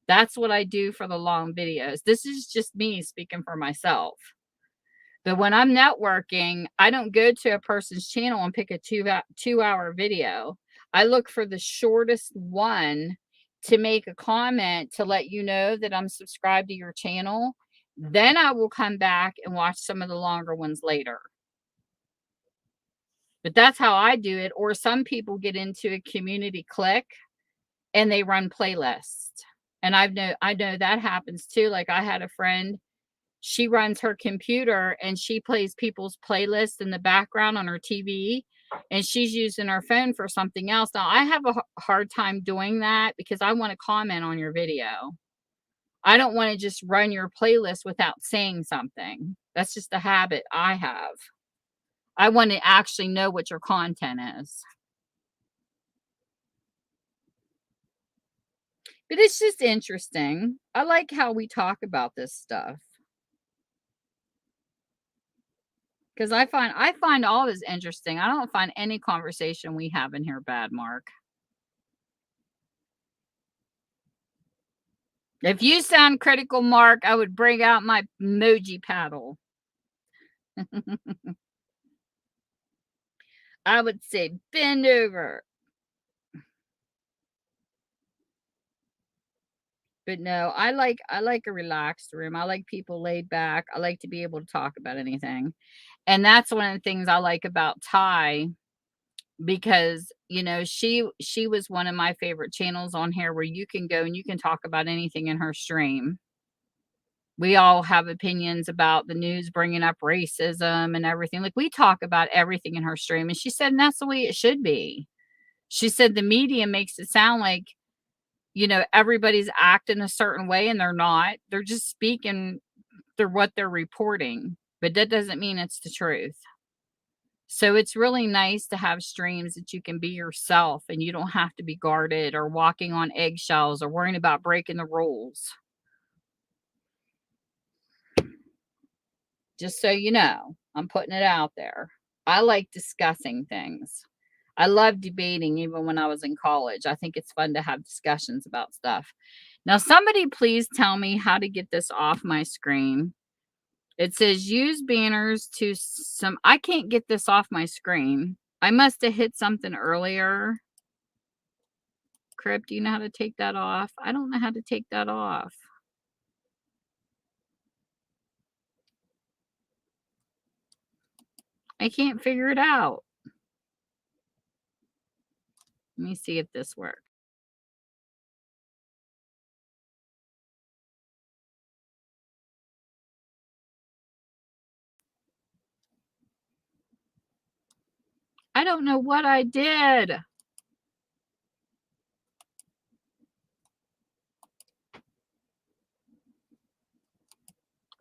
Speaker 1: That's what I do for the long videos. This is just me speaking for myself. But when I'm networking, I don't go to a person's channel and pick a 2-hour video. I look for the shortest one to make a comment to let you know that I'm subscribed to your channel. Then I will come back and watch some of the longer ones later. But that's how I do it. Or some people get into a community click and they run playlists. And I know that happens too. Like I had a friend, she runs her computer and she plays people's playlists in the background on her TV, and she's using her phone for something else. Now I have a hard time doing that because I want to comment on your video. I don't want to just run your playlist without saying something. That's just a habit I have. I want to actually know what your content is. But it's just interesting. I like how we talk about this stuff. Because I find all this interesting. I don't find any conversation we have in here bad, Mark. If you sound critical, Mark, I would bring out my emoji paddle. I would say bend over. But no, I like a relaxed room. I like people laid back. I like to be able to talk about anything. And that's one of the things I like about Ty, because you know she was one of my favorite channels on here where you can go and you can talk about anything in her stream. We all have opinions about the news bringing up racism and everything. Like we talk about everything in her stream, and she said, and that's the way it should be. She said the media makes it sound like, you know, everybody's acting a certain way, and they're not. They're just speaking they're what they're reporting, but that doesn't mean it's the truth. So it's really nice to have streams that you can be yourself and you don't have to be guarded or walking on eggshells or worrying about breaking the rules. Just so you know, I'm putting it out there. I like discussing things. I love debating even when I was in college. I think it's fun to have discussions about stuff. Now, somebody please tell me how to get this off my screen. It says use banners to some. I can't get this off my screen. I must have hit something earlier. Crip, do you know how to take that off? I don't know how to take that off. I can't figure it out. Let me see if this works. I don't know what I did.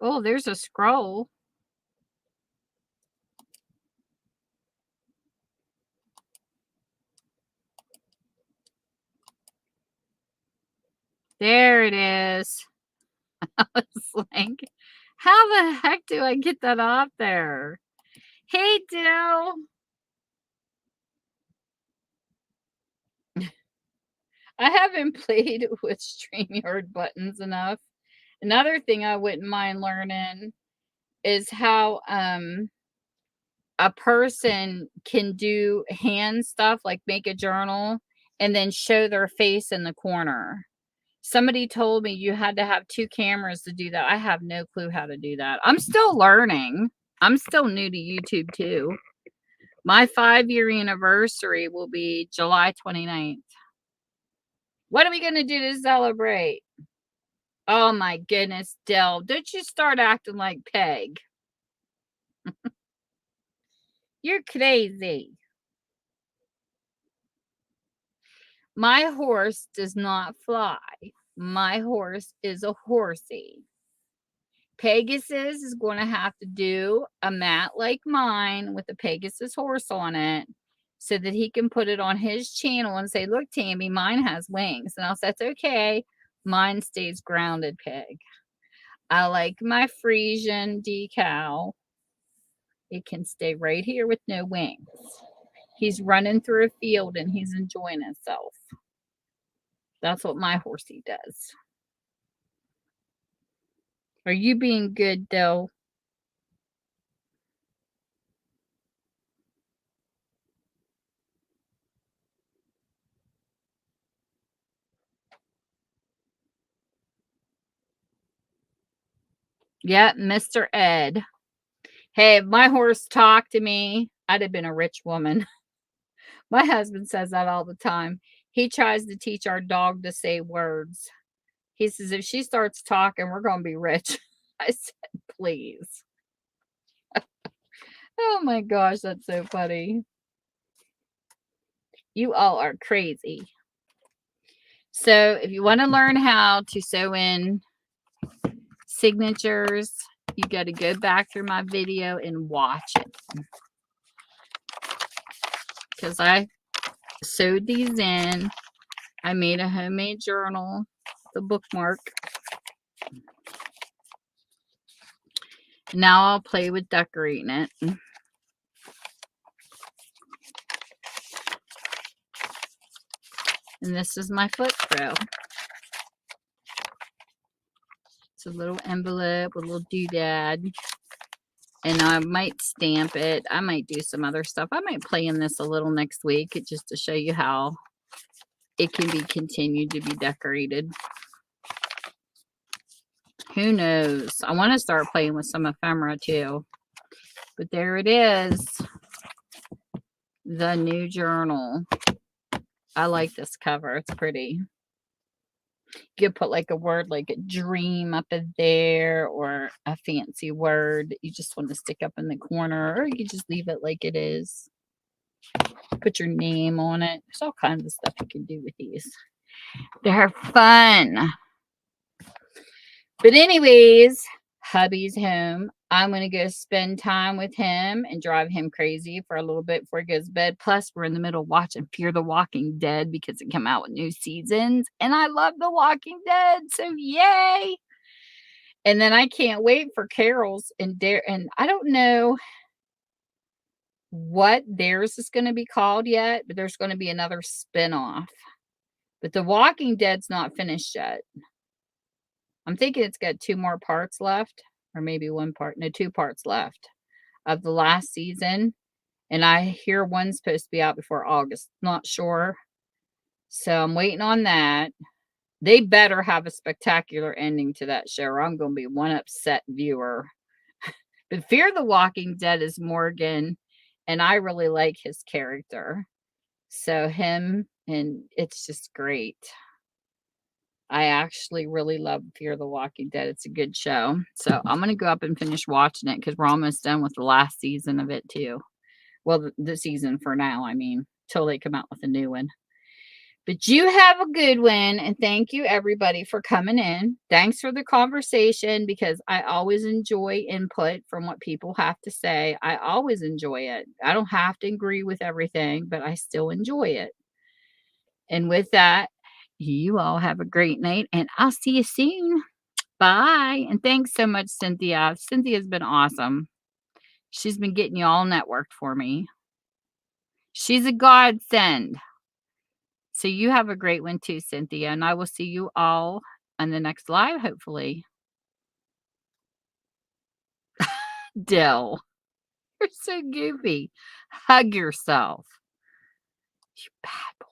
Speaker 1: Oh, there's a scroll. There it is. I was like, how the heck do I get that off there? Hey, Dill. I haven't played with StreamYard buttons enough. Another thing I wouldn't mind learning is how a person can do hand stuff, like make a journal and then show their face in the corner. Somebody told me you had to have 2 cameras to do that. I have no clue how to do that. I'm still learning. I'm still new to YouTube too. My 5-year anniversary will be July 29th. What are we going to do to celebrate? Oh my goodness, Del, don't you start acting like Peg. You're crazy. My horse does not fly. My horse is a horsey. Pegasus is going to have to do a mat like mine with a Pegasus horse on it so that he can put it on his channel and say, look, Tammy, mine has wings. And I'll say, that's okay. Mine stays grounded, Peg. I like my Frisian decal. It can stay right here with no wings. He's running through a field and he's enjoying himself. That's what my horsey does. Are you being good, though? Yeah, Mr. Ed. Hey, if my horse talked to me, I'd have been a rich woman. My husband says that all the time. He tries to teach our dog to say words. He says, if she starts talking, we're going to be rich. I said, please. Oh my gosh, that's so funny. You all are crazy. So, if you want to learn how to sew in signatures, you got to go back through my video and watch it. Because I sewed these in. I made a homemade journal, the bookmark. Now I'll play with decorating it. And this is my foot frill. It's a little envelope with a little doodad. And I might stamp it. I might do some other stuff. I might play in this a little next week just to show you how it can be continued to be decorated. Who knows? I want to start playing with some ephemera too. But there it is. The new journal. I like this cover. It's pretty. You could put like a word like a dream up in there, or a fancy word that you just want to stick up in the corner, or you could just leave it like it is. Put your name on it. There's all kinds of stuff you can do with these. They're fun. But anyways, hubby's home. I'm going to go spend time with him and drive him crazy for a little bit before he goes to bed. Plus, we're in the middle of watching Fear the Walking Dead because it came out with new seasons. And I love The Walking Dead. So, yay. And then I can't wait for Carol's and I don't know what theirs is going to be called yet, but there's going to be another spinoff. But The Walking Dead's not finished yet. I'm thinking it's got 2 more parts left, or maybe 1 part. No, 2 parts left of the last season. And I hear one's supposed to be out before August. Not sure. So I'm waiting on that. They better have a spectacular ending to that show, or I'm going to be one upset viewer. But Fear the Walking Dead is Morgan, and I really like his character. So him, and it's just great. I actually really love Fear the Walking Dead. It's a good show. So I'm going to go up and finish watching it because we're almost done with the last season of it too. Well, the season for now, I mean, till they come out with a new one. But you have a good one. And thank you, everybody, for coming in. Thanks for the conversation because I always enjoy input from what people have to say. I always enjoy it. I don't have to agree with everything, but I still enjoy it. And with that, you all have a great night, and I'll see you soon. Bye. And thanks so much, Cynthia. Cynthia's been awesome. She's been getting you all networked for me. She's a godsend. So you have a great one too, Cynthia. And I will see you all on the next live, hopefully. Dill, you're so goofy. Hug yourself. You bad boy.